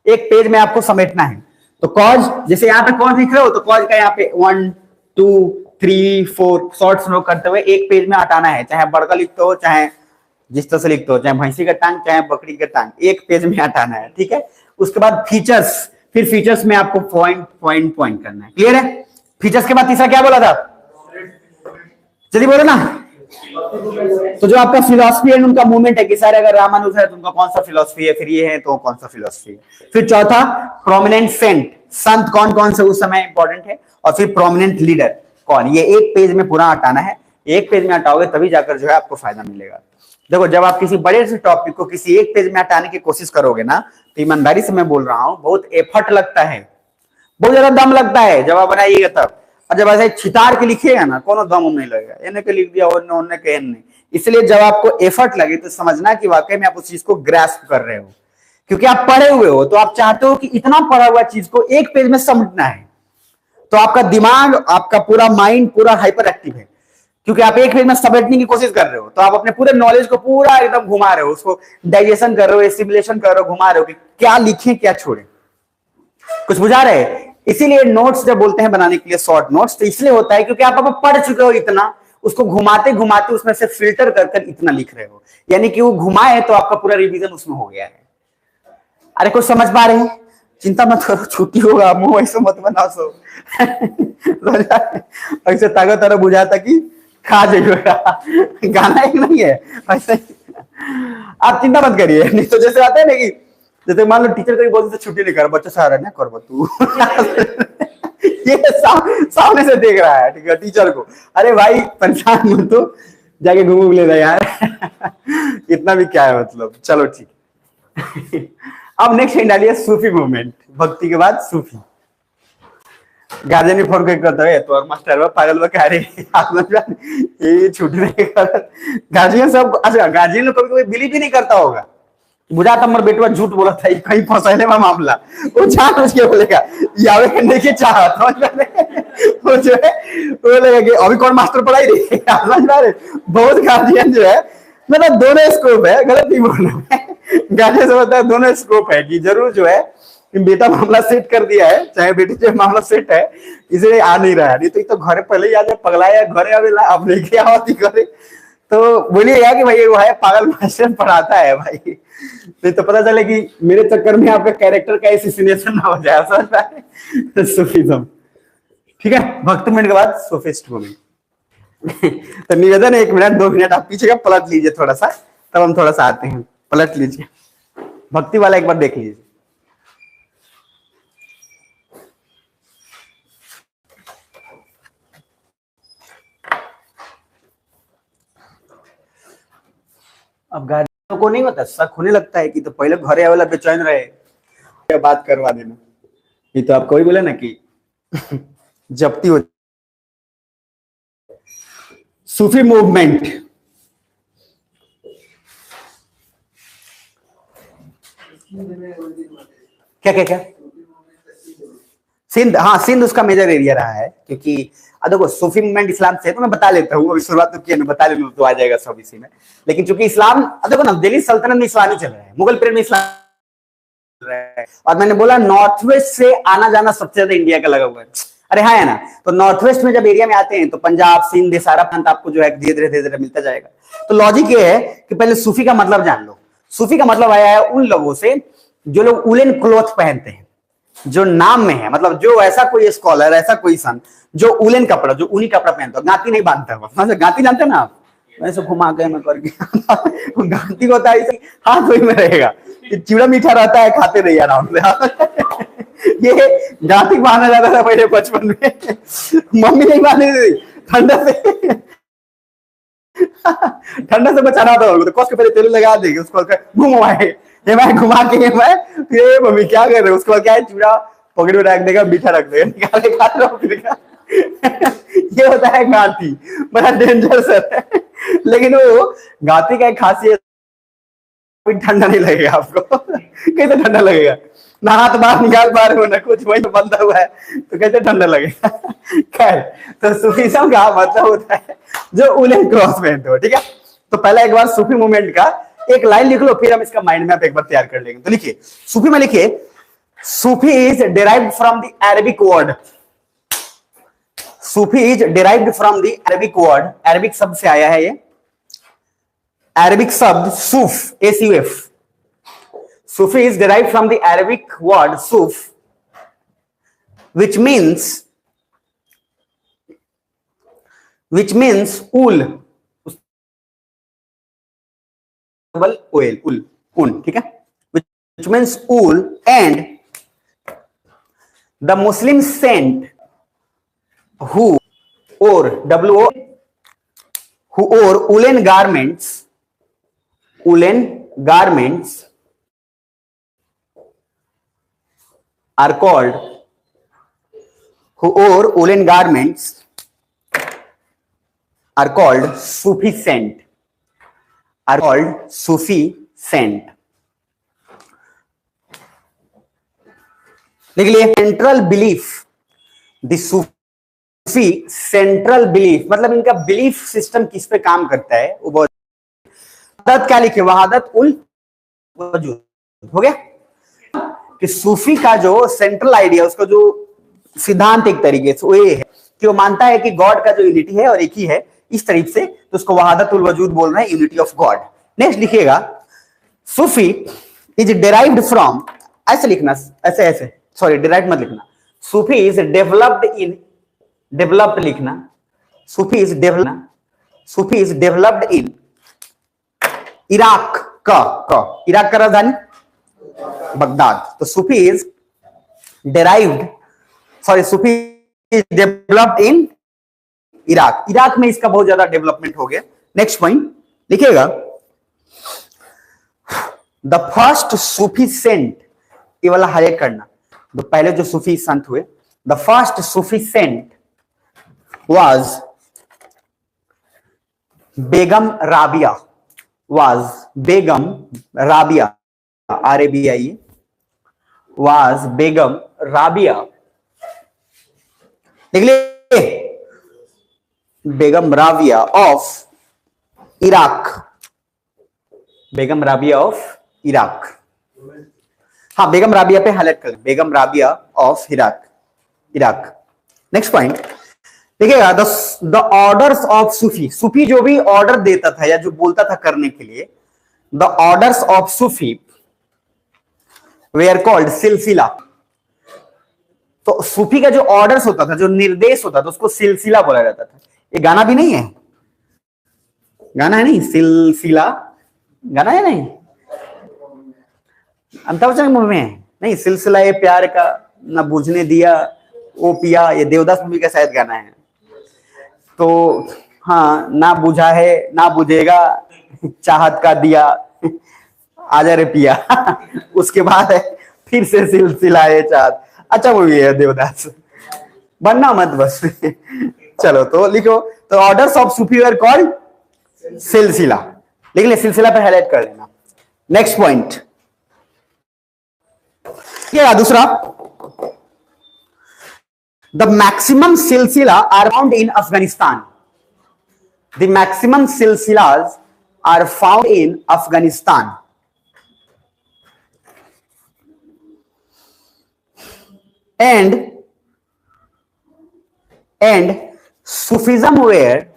एक पेज में आपको समेटना है। तो कॉज, जैसे यहाँ पे कॉज लिख रहे हो तो कॉज का यहाँ पे 1 2 3 4 शॉर्ट्स नो करते हुए एक पेज में हटाना है। चाहे बड़का लिखते हो, चाहे जिस तरह से लिखते हो, चाहे भैंसी का टांग, चाहे बकरी का टांग, एक पेज में हटाना है, ठीक है। उसके बाद फीचर्स, फिर फीचर्स में आपको पॉइंट करना है। क्लियर है? फीचर्स के बाद तीसरा क्या बोला था, जल्दी बोलो ना। तो जो आपका फिलॉसफी है उनका मूवमेंट है कि सर अगर रामानुज है तो उनका कौन सा फिलॉसफी है, फिर ये है तो कौन सा फिलॉसफी है। फिर चौथा प्रोमिनेंट सेंट, संत कौन कौन से उस समय इंपॉर्टेंट है, और फिर प्रोमिनेंट लीडर कौन। ये एक पेज में पूरा हटाना है। एक पेज में हटाओगे तभी जाकर जो है आपको फायदा मिलेगा। देखो, जब आप किसी बड़े से टॉपिक को किसी एक पेज में हटाने की कोशिश करोगे ना, तो ईमानदारी से मैं बोल रहा हूं बहुत एफर्ट लगता है, बहुत ज्यादा दम लगता है जब आप बनाइएगा तब। और जब ऐसे छितार के लिखिएगा ना, कोनो दम नहीं लगेगा, इन्हें के लिख दिया उन्होंने के नहीं। इसलिए जब आपको एफर्ट लगे तो समझना कि वाकई में आप उस चीज को ग्रास्प कर रहे हो, क्योंकि आप पढ़े हुए हो तो आप चाहते हो कि इतना पढ़ा हुआ चीज को एक पेज में समेटना है। तो आपका दिमाग, आपका पूरा माइंड पूरा हाइपर एक्टिव है, क्योंकि आप एक पेज में समेटने की कोशिश कर रहे हो। तो आप अपने पूरे नॉलेज को पूरा एकदम घुमा रहे हो, उसको डाइजेशन कर रहे हो, एसिमिलेशन कर रहे हो, घुमा रहे हो कि क्या लिखें क्या छोड़े। कुछ बुझा रहे हैं? इसीलिए नोट्स जब बोलते हैं बनाने के लिए शॉर्ट नोट्स, तो इसलिए होता है क्योंकि आप अब पढ़ चुके हो इतना, उसको घुमाते घुमाते उसमें से फिल्टर कर इतना लिख रहे हो, यानी कि वो घुमाए तो आपका पूरा रिवीजन उसमें हो गया है। अरे कुछ समझ पा रहे हैं? चिंता मत करो, छुट्टी होगा, मुंह ऐसे मत बनाओ सो। ऐसे ताकत तरह बुझाता कि खा जाइएगा, गाना एक नहीं है ऐसे। आप चिंता मत करिए, नहीं तो जैसे आता है ना कि जैसे मान लो टीचर कहीं बोलते छुट्टी नहीं कर, बच्चा सारा ना कर तू। ये सामने से देख रहा है, ठीक है, टीचर को, अरे भाई परेशान मत तो जाके घूम ले रहा यार। इतना भी क्या है मतलब, चलो ठीक। अब नेक्स्ट हिंट डालिए, सूफी मूवमेंट। भक्ति के बाद सूफी। गार्जियन फोन करता है तो मास्टर पागल कह रहे ये छुट्टी नहीं कर। गार्जियन सब, अच्छा गार्जियन लोग कभी कभी बिलीव भी नहीं करता होगा, बुझाता मर बेटवा झूठ बोला था, कहीं फंसाने में मामला, वो जान उसके बोलेगा यावे करने की चाहत, वो जो है वो बोलेगा कि अभी कौन मास्टर पढ़ाई रही है। बहुत गार्जियन जो है, मतलब दोनों स्कोप है, गलत नहीं बोलना है, गार्जियन से बताया दोनों स्कोप है कि जरूर जो है बेटा मामला सेट कर दिया है, चाहे बेटी जो मामला सेट है, इसलिए आ नहीं रहा है। नहीं तो घर पहले ही आ जाए, पगला या घरे आवेला, अब लेके आओ करे तो बोलिएगा कि भाई वो है पागल मास्टर पढ़ाता है भाई, नहीं तो पता चले कि मेरे चक्कर में आपका कैरेक्टर का एसिसिनेशन ना हो जाए। समझ पाए? सूफिज्म, ठीक है। भक्ति मूवमेंट के बाद सोफिस्ट मूवमेंट। तो निवेदन है 1 मिनट 2 मिनट आप पीछे का पलट लीजिए थोड़ा सा, तब हम थोड़ा सा आते हैं। पलट लीजिए। भक्ति वाला एक बार देख लीजिए। अब गाड़ियों को नहीं होता, शक होने लगता है कि तो पहले घरे वाला बेचैन रहे, क्या बात करवा देना। ये तो आपको ही बोला ना कि जब्ती हो। सूफी मूवमेंट, क्या क्या क्या, सिंध, हाँ सिंध उसका मेजर एरिया रहा है, क्योंकि देखो सूफी मूवमेंट इस्लाम से, तो मैं बता लेता हूँ, अभी शुरुआत तो किया, मैं बता लेता हूँ तो आ जाएगा सब इसी में। लेकिन चूंकि इस्लाम, देखो ना, दिल्ली सल्तनत में इस्लाम ही चल रहा है, मुगल पीरियड में इस्लाम चल रहा है, और मैंने बोला नॉर्थ वेस्ट से आना जाना सबसे ज्यादा इंडिया का लगा हुआ है। अरे हाँ है ना, तो नॉर्थ वेस्ट में जब एरिया में आते हैं तो पंजाब सिंध ये सारा प्रांत आपको जो है धीरे धीरे मिलता जाएगा। तो लॉजिक ये है कि पहले सूफी का मतलब जान लो। सूफी का मतलब आया है उन लोगों से जो लोग उलेन क्लॉथ पहनते हैं, जो नाम में है, मतलब जो ऐसा कोई स्कॉलर, ऐसा कोई संत जो उलेन कपड़ा, जो ऊनी कपड़ा पहनता, गांती नहीं बांधता है। गांती जानते ना आप, वैसे घुमा के मैं करके गांती होता है हाथ वही में रहेगा, चिड़ा मीठा रहता है, खाते नहीं आराम से। ये गांती बांधा जाता था पहले बचपन में, मम्मी नहीं बांधती थी, ठंडा से ठंडा से बचाना था, तो कस के पहले तेल लगा देगी उसको, घुमाए ये मैं घुमा के मैं, ये मम्मी क्या कर रहे हो, उसके बाद क्या है, चूड़ा पॉकेट में रख देगा, मीठा रख देगा, निकाले खा ये होता है गांती, बड़ा डेंजरस है। लेकिन वो गांती का एक खासियत, ठंडा नहीं लगेगा आपको। कैसे ठंडा लगेगा, ना हाथ बाहर निकाल पा रहे हो ना कुछ, वही तो बंधा हुआ है, तो कैसे ठंडा लगेगा। खैर, तो सूफीज्म का मतलब होता है जो उलेन क्रॉस पहनते हो, ठीक है। तो पहला एक बार सूफी मूवमेंट का एक लाइन लिख लो, फिर हम इसका माइंड मैप एक बार तैयार कर लेंगे। तो लिखिए, सूफी में लिखिए, Sufi is derived from the Arabic word, Sufi is derived from the Arabic word, Arabic शब्द से आया है ये, अरेबिक शब्द सूफ, एसयूएफ। सूफी is derived from the Arabic word suf, which means wool, oil, wool, ऊन, ठीक है, which means wool, and the Muslim saint who wore woolen garments are called, who wore woolen garments are called Sufi saint, are called Sufi saint। लिख लिए, central belief, the Sufi central belief, मतलब इनका belief system किस पे काम करता है वो बहुत, वहादत क्या लिखे, वहादत उल वजूद, हो गया। कि सूफी का जो सेंट्रल आइडिया, उसका जो सिद्धांत एक तरीके से वो ये है कि वो मानता है कि गॉड का जो यूनिटी है और एक ही है, इस तरीके से, तो उसको वहादत उल वजूद बोल रहे हैं, यूनिटी ऑफ गॉड। नेक्स्ट लिखिएगा, सूफी इज डिराइव्ड फ्रॉम, ऐसे लिखना, ऐसे सॉरी डिराइव्ड मत लिखना, सूफी इज डेवलप्ड लिखना, Sufi is developed in Iraq Iraq का राजधानी बगदाद। तो Sufi is developed in Iraq में इसका बहुत ज्यादा डेवलपमेंट हो गया। नेक्स्ट पॉइंट लिखिएगा, द फर्स्ट सूफी सेंट, ये वाला हाईलाइट करना, तो पहले जो सूफी संत हुए, the first Sufi saint was Begum Rabia, RABIA, was Begum Rabia, लिख ले, Begum Rabia of Iraq, Begum Rabia of Iraq, हाँ बेगम राबिया पे हाईलाइट कर, Begum Rabia of Iraq. Next point देखिएगा, द ऑर्डर्स ऑफ सूफी जो भी ऑर्डर देता था या जो बोलता था करने के लिए, the orders of Sufi where called सिलसिला। तो सूफी का जो ऑर्डर्स होता था, जो निर्देश होता था, उसको सिलसिला बोला जाता था। ये गाना भी नहीं है, गाना है नहीं, सिलसिला गाना है नहीं, अमिताभ बच्चन मूवी में है नहीं, सिलसिला ये प्यार का, ना बुझने दिया वो पिया, ये देवदास मूवी का शायद गाना है। तो हाँ, ना बुझा है ना बुझेगा चाहत का दिया, आजा रे पिया। उसके बाद है फिर से सिलसिला ये चाहत। अच्छा मूवी है देवदास, बनना मत बस। चलो तो लिखो, तो orders of Sufi were called सिलसिला, लिख ले, सिलसिला पे हाईलाइट कर लेना। नेक्स्ट पॉइंट क्या दूसरा, the maximum silsila are found in Afghanistan. The maximum silsilas are found in Afghanistan. and Sufism were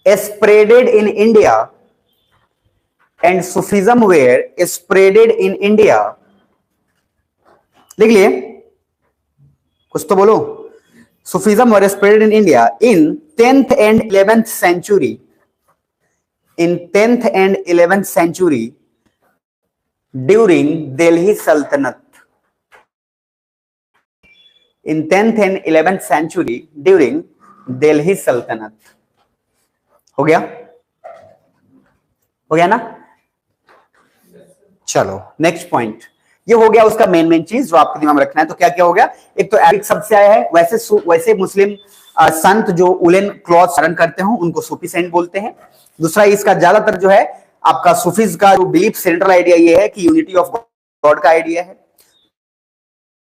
spreaded in India, and Sufism were spreaded in India। लिख लिए, कुछ तो बोलो। Sufism were spreaded in India in 10th and 11th century, in 10th and 11th century during Delhi Sultanate, in 10th and 11th century during Delhi Sultanate। हो गया, हो गया ना? चलो नेक्स्ट पॉइंट, ये हो गया उसका मेन चीज जो आपको दिमाग में रखना है। तो क्या क्या हो गया, एक तो अरबिक शब्द से आया है, वैसे मुस्लिम संत जो उलेन क्लॉथ धारण करते हो उनको सूफी सेंट बोलते हैं। दूसरा इसका ज्यादातर जो है आपका सूफीज का जो बिलीफ सेंट्रल आइडिया ये है कि यूनिटी ऑफ गॉड का आइडिया है।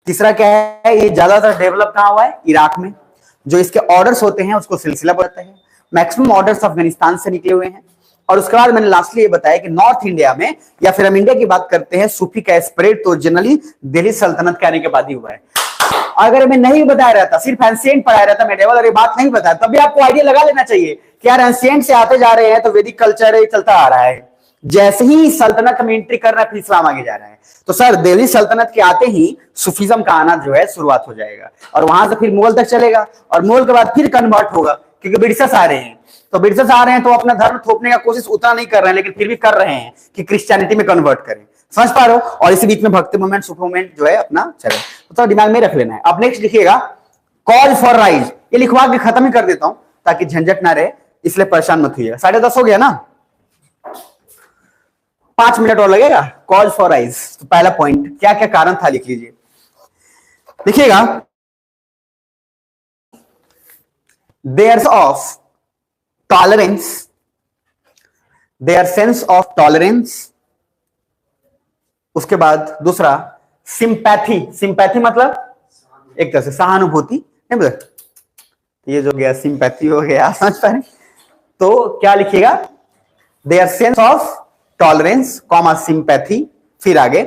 तीसरा क्या है, ये ज्यादातर डेवलप कहां हुआ है, इराक में। जो इसके ऑर्डर्स होते हैं उसको सिलसिला बोलते हैं। मैक्सिमम ऑर्डर्स अफगानिस्तान से निकले हुए हैं। और उसके बाद मैंने लास्टली ये बताया कि नॉर्थ इंडिया में, या फिर हम इंडिया की बात करते हैं, सूफी का स्प्रेड तो जनरली दिल्ली सल्तनत के आने के बाद ही हुआ है। अगर मैं नहीं बताया रहता, सिर्फ एंशिएंट पढ़ाया रहता मेडिवल और ये बात नहीं बताया, तब भी आपको आइडिया लगा लेना चाहिए कि यार एंशिएंट से आते जा रहे हैं तो वैदिक कल्चर चलता आ रहा है। जैसे ही सल्तनत में एंट्री कर रहा है फिर इस्लाम आगे जा रहा है। तो सर दिल्ली सल्तनत के आते ही सूफीज्म का आना जो है शुरुआत हो जाएगा, और वहां से फिर मुगल तक चलेगा, और मुगल के बाद फिर कन्वर्ट होगा, क्योंकि ब्रिटिशर्स आ रहे हैं। तो ब्रिटिशर्स आ रहे हैं तो अपना धर्म थोपने का कोशिश उतना नहीं कर रहे हैं, लेकिन फिर भी कर रहे हैं कि क्रिश्चियनिटी में कन्वर्ट करें। समझ पा रहे हो? और इसी बीच में भक्ति मूवमेंट, सूफी मूवमेंट जो है अपना चले, तो दिमाग में रख लेना है। अब नेक्स्ट लिखिएगा कॉल फॉर राइज, ये लिखवा के खत्म ही कर देता हूं ताकि झंझट ना रहे, इसलिए परेशान मत होइएगा। 10:30 हो गया ना, 5 मिनट और लगेगा। कॉल फॉर राइज, तो पहला पॉइंट क्या क्या कारण था लिख लीजिए। लिखिएगा their of tolerance, their sense of tolerance. उसके बाद दूसरा सिंपैथी, सिंपैथी मतलब एक तरह से सहानुभूति, नहीं मतलब ये जो गया सिंपैथी हो गया, समझ पा रहे? तो क्या लिखिएगा, there sense of tolerance comma sympathy, फिर आगे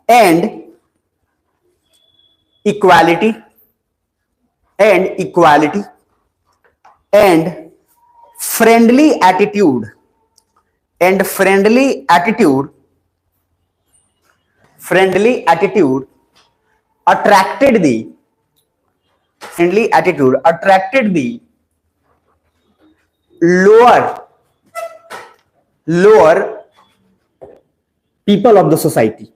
and equality, and equality and friendly attitude, and friendly attitude, friendly attitude attracted the, friendly attitude attracted the lower people of the society।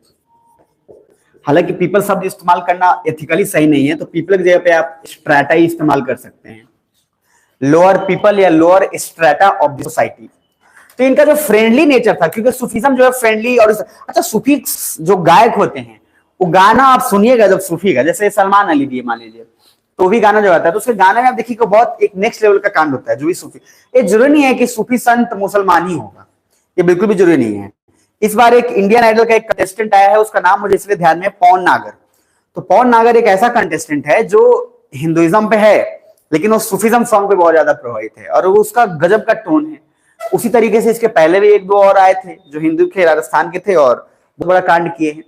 हालांकि पीपल शब्द इस्तेमाल करना एथिकली सही नहीं है, तो पीपल की जगह पे आप स्ट्रेटा ही इस्तेमाल कर सकते हैं, लोअर पीपल या lower strata of the society. तो इनका जो फ्रेंडली नेचर था, क्योंकि सूफीज्म जो है फ्रेंडली, और अच्छा सूफी जो गायक होते हैं वो गाना आप सुनिएगा जब सूफी का, जैसे सलमान अली भी मान लीजिए, तो भी गाना जो आता है तो उसके गाने में आप देखिए बहुत एक नेक्स्ट लेवल का कांड होता है। जो भी सूफी, ये जरूरी नहीं है कि सूफी संत मुसलमान ही होगा, ये बिल्कुल भी जरूरी नहीं है। इस बार एक इंडियन आइडल का एक कंटेस्टेंट आया है, उसका नाम मुझे इसलिए ध्यान में, पवन नागर। तो पवन नागर एक ऐसा कंटेस्टेंट है जो हिंदुइज्म पे है, लेकिन वो सूफीज्म सॉन्ग पे बहुत ज्यादा प्रभावित है, और उसका गजब का टोन है। उसी तरीके से इसके पहले भी 1-2 और आए थे जो हिंदू के, राजस्थान के थे, और बहुत बड़ा कांड किए हैं।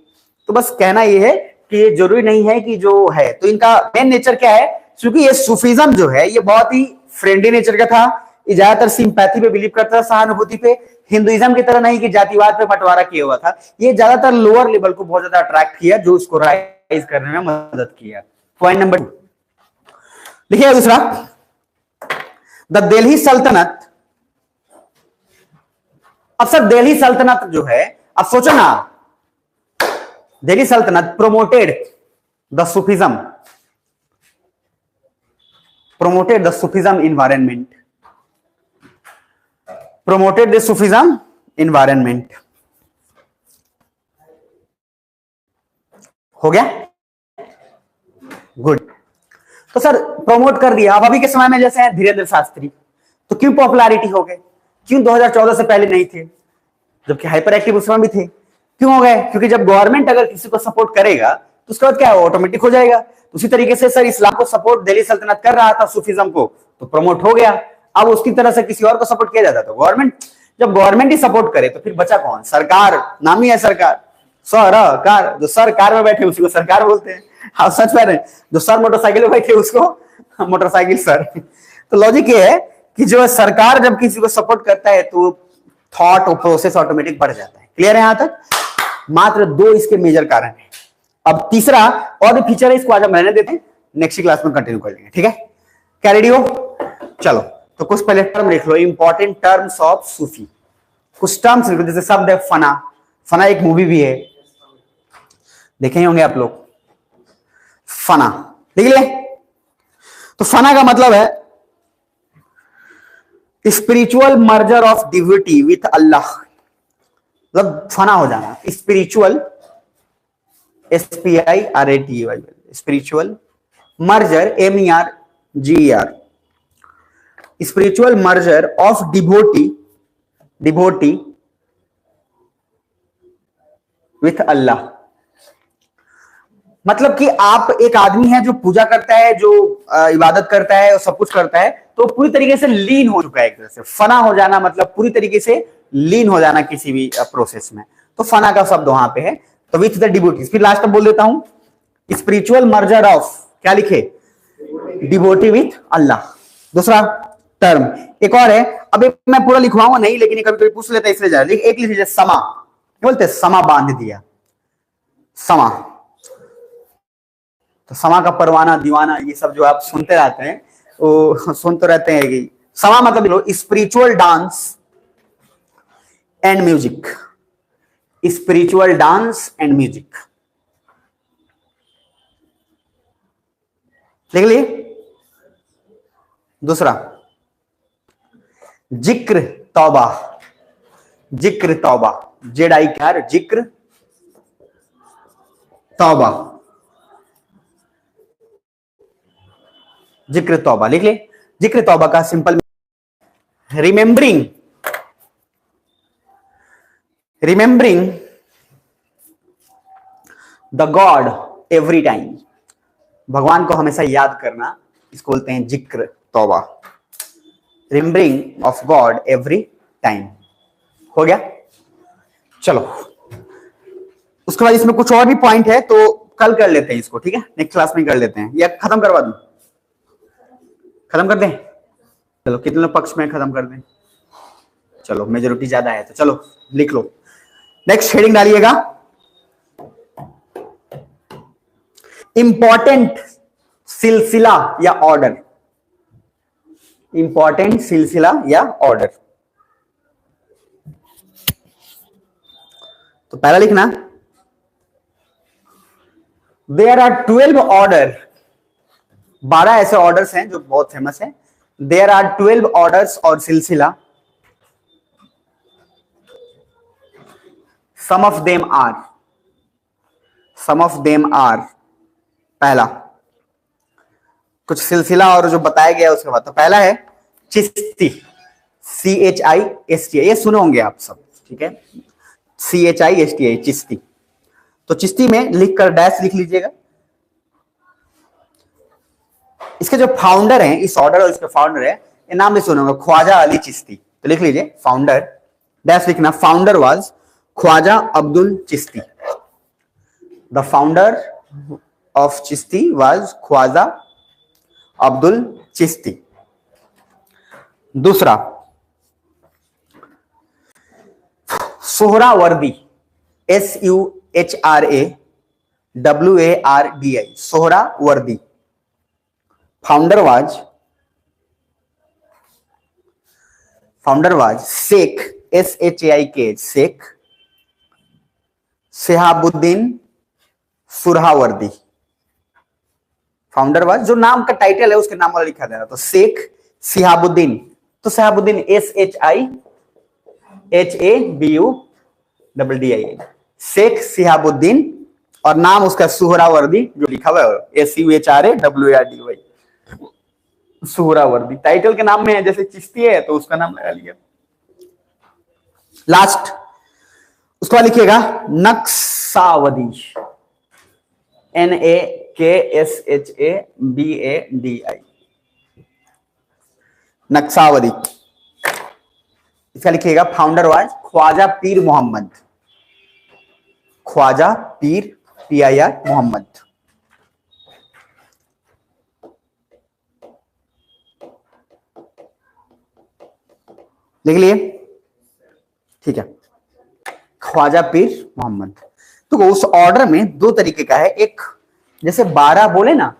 तो बस कहना ये है कि ये जरूरी नहीं है कि जो है, तो इनका मेन नेचर क्या है, क्योंकि ये सूफीज्म जो है ये बहुत ही फ्रेंडली नेचर का था, ये ज्यादातर सिंपैथी पे बिलीव करता था, सहानुभूति पे। हिंदुइज्म की तरह नहीं कि जातिवाद पे बंटवारा किया हुआ था, ये ज्यादातर लोअर लेवल को बहुत ज्यादा अट्रैक्ट किया, जो उसको राइज करने में मदद किया। पॉइंट नंबर 2 लिखिए दूसरा, द दिल्ली सल्तनत अब सर दिल्ली सल्तनत जो है, अब सोचो ना, दिल्ली सल्तनत promoted the Sufism, promoted the Sufism environment, promoted the Sufism environment. हो गया? गुड। तो सर प्रमोट कर दिया। अब अभी के समय में जैसे हैं धीरेन्द्र शास्त्री, तो क्यों पॉपुलैरिटी हो गए? क्यों 2014 से पहले नहीं थे, जबकि हाइपर एक्टिव उस समय भी थे? क्यों हो गए? क्योंकि जब गवर्नमेंट अगर किसी को सपोर्ट करेगा तो उसके बाद क्या है, ऑटोमेटिक हो जाएगा। उसी तरीके से सर इस्लाम को सपोर्ट दिल्ली सल्तनत कर रहा था, सूफिज्म को, तो प्रमोट हो गया। अब उसकी तरह से किसी और को सपोर्ट किया जाता, तो गवर्नमेंट, जब गवर्नमेंट ही सपोर्ट करे तो फिर बचा कौन? सरकार। नाम ही है सरकार, सरकार। जो सरकार में बैठे उसको सरकार बोलते हैं। हाँ सच कह रहे हैं, जो सर मोटरसाइकिल में बैठे उसको मोटरसाइकिल सर। तो लॉजिक ये है कि जो सरकार जब किसी को सपोर्ट करता है तो थॉट और प्रोसेस ऑटोमेटिक बढ़ जाता है। क्लियर है यहां तक? मात्र 2 इसके मेजर कारण है। अब तीसरा और भी फीचर है, इसको आज हम रहने देते हैं, नेक्स्ट क्लास में कंटिन्यू कर लेंगे। ठीक है, क्या रेडी हो? चलो, तो कुछ पहले टर्म लिख लो, इंपॉर्टेंट टर्म्स ऑफ सूफी। कुछ टर्म्स लिखो, जैसे शब्द है फना। फना एक मूवी भी है, देखे ही होंगे आप लोग। फना लिख ले। तो फना का मतलब है स्पिरिचुअल मर्जर ऑफ डिविटी विथ अल्लाह। मतलब फना हो जाना, spiritual, SPIRATUAL, spiritual merger, MERGER, spiritual merger of devotee with अल्लाह। मतलब कि आप एक आदमी है जो पूजा करता है, जो इबादत करता है और सब कुछ करता है, तो पूरी तरीके से लीन हो चुका है एक तरह से। फना हो जाना मतलब पूरी तरीके से लीन हो जाना किसी भी प्रोसेस में, तो फना का शब्द वहां पे है। तो विथ द डिवोटीज, फिर लास्ट में बोल देता हूं, स्पिरिचुअल मर्जर ऑफ, क्या लिखे? डिवोटी विथ अल्लाह। दूसरा टर्म एक और है, अभी मैं पूरा लिखवाऊंगा नहीं, लेकिन कभी कभी पूछ लेता है इसलिए जा रहा है। एक लिख लीजिए, समा। क्या बोलते हैं? समा बांध दिया, समा। तो समा का परवाना, दीवाना, ये सब जो आप सुनते रहते हैं, वो सुनते रहते हैं कि समा मतलब spiritual dance and music, spiritual dance and music. लिख लिए? दूसरा जिक्र तौबा, जिक्र तौबा, ZIKR, जिक्र तौबा, जिक्र तौबा लिख ले। जिक्र तौबा का simple remembering, remembering the God every time, भगवान को हमेशा याद करना, इसको बोलते हैं जिक्र तौबा। Remembering of God every time. हो गया? चलो, उसके बाद इसमें कुछ और भी पॉइंट है, तो कल कर लेते हैं इसको, ठीक है? नेक्स्ट क्लास में कर लेते हैं, या खत्म करवा दूं? खत्म कर दें? चलो, कितने लोग पक्ष में खत्म कर दें? चलो, मेजोरिटी ज्यादा है, तो चलो लिख लो। नेक्स्ट हेडिंग डालिएगा, इंपॉर्टेंट सिलसिला या ऑर्डर। इंपॉर्टेंट सिलसिला या ऑर्डर। तो पहला लिखना, देयर आर 12 ऑर्डर, 12 ऐसे ऑर्डर्स हैं जो बहुत फेमस हैं। देयर आर 12 ऑर्डर्स और सिलसिला। Some of them are, some of them are, पहला कुछ सिलसिला और जो बताया गया उसके बाद। तो पहला है चिश्ती, CHISTI, ये सुने होंगे आप सब, ठीक है? CHISTI, चिश्ती। तो चिश्ती में लिखकर डैश लिख लीजिएगा। इसके जो फाउंडर हैं, इस ऑर्डर और इसके फाउंडर है, ये नाम भी सुने होंगे, ख्वाजा अली चिश्ती। तो लिख लीजिए फाउंडर, डैश लिखना, founder was Khwaja Abdul Chishti. The founder of Chishti was Khwaja Abdul Chishti. दूसरा Suhrawardi, SUHRAWARDI, Suhrawardi. Founder was Sheikh SHAIK Sheikh Shihabuddin Suhrawardi. Founder was, जो नाम का टाइटल है उसके नाम वाला लिखा जा रहा, तो शेख शिहाबुद्दीन, तो शिहाबुद्दीन SHIHABUDDIN, शेख शिहाबुद्दीन, और नाम उसका सुहरावर्दी जो लिखा हुआ है SUHRAWARDY, सुहरावर्दी। टाइटल के नाम में है, जैसे चिश्ती है तो उसका नाम लगा लिया। लास्ट उसको लिखिएगा नक्सावदी, NAKSHABADI, नक्सावदी। इसका लिखिएगा founder was Khwaja Pir Mohammad, Khwaja Pir PIR Mohammad. लिख लिए? ठीक है, ख्वाजा पीर मोहम्मद। तो उस ऑर्डर में दो तरीके का है, एक जैसे 12 बोले ना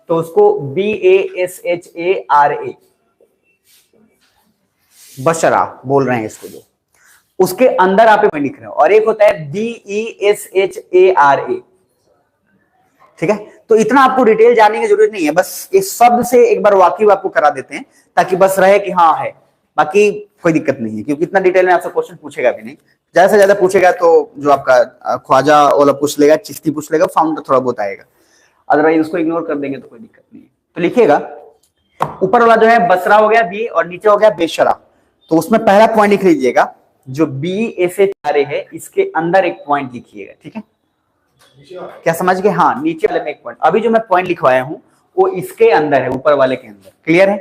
तो उसको BASHARA, बशरा बोल रहे हैं इसको, जो उसके अंदर आप लिख रहे हो, और एक होता है BESHARA। ठीक है, तो इतना आपको डिटेल जानने की जरूरत नहीं है, बस इस शब्द से एक बार वाकिफ आपको करा देते हैं ताकि बस रहे कि हाँ है, बाकी कोई दिक्कत नहीं है, क्योंकि इतना डिटेल में आपसे क्वेश्चन पूछेगा भी नहीं। ज्यादा से ज्यादा पूछेगा तो जो आपका ख्वाजा वाला पूछ लेगा, चिश्ती पूछ लेगा, फाउंडर थोड़ा बहुत आएगा, अदरवाइज उसको इग्नोर कर देंगे तो कोई दिक्कत नहीं है। तो लिखिएगा, ऊपर वाला जो है बसरा हो गया बी, और नीचे हो गया बेशरा। तो उसमें पहला पॉइंट लिख लीजिएगा, जो BSHARA है इसके अंदर एक पॉइंट लिखिएगा। ठीक है, क्या समझ गए? हाँ, नीचे वाले में एक पॉइंट, अभी जो मैं पॉइंट लिखवाया हूं वो इसके अंदर है, ऊपर वाले के अंदर। क्लियर है?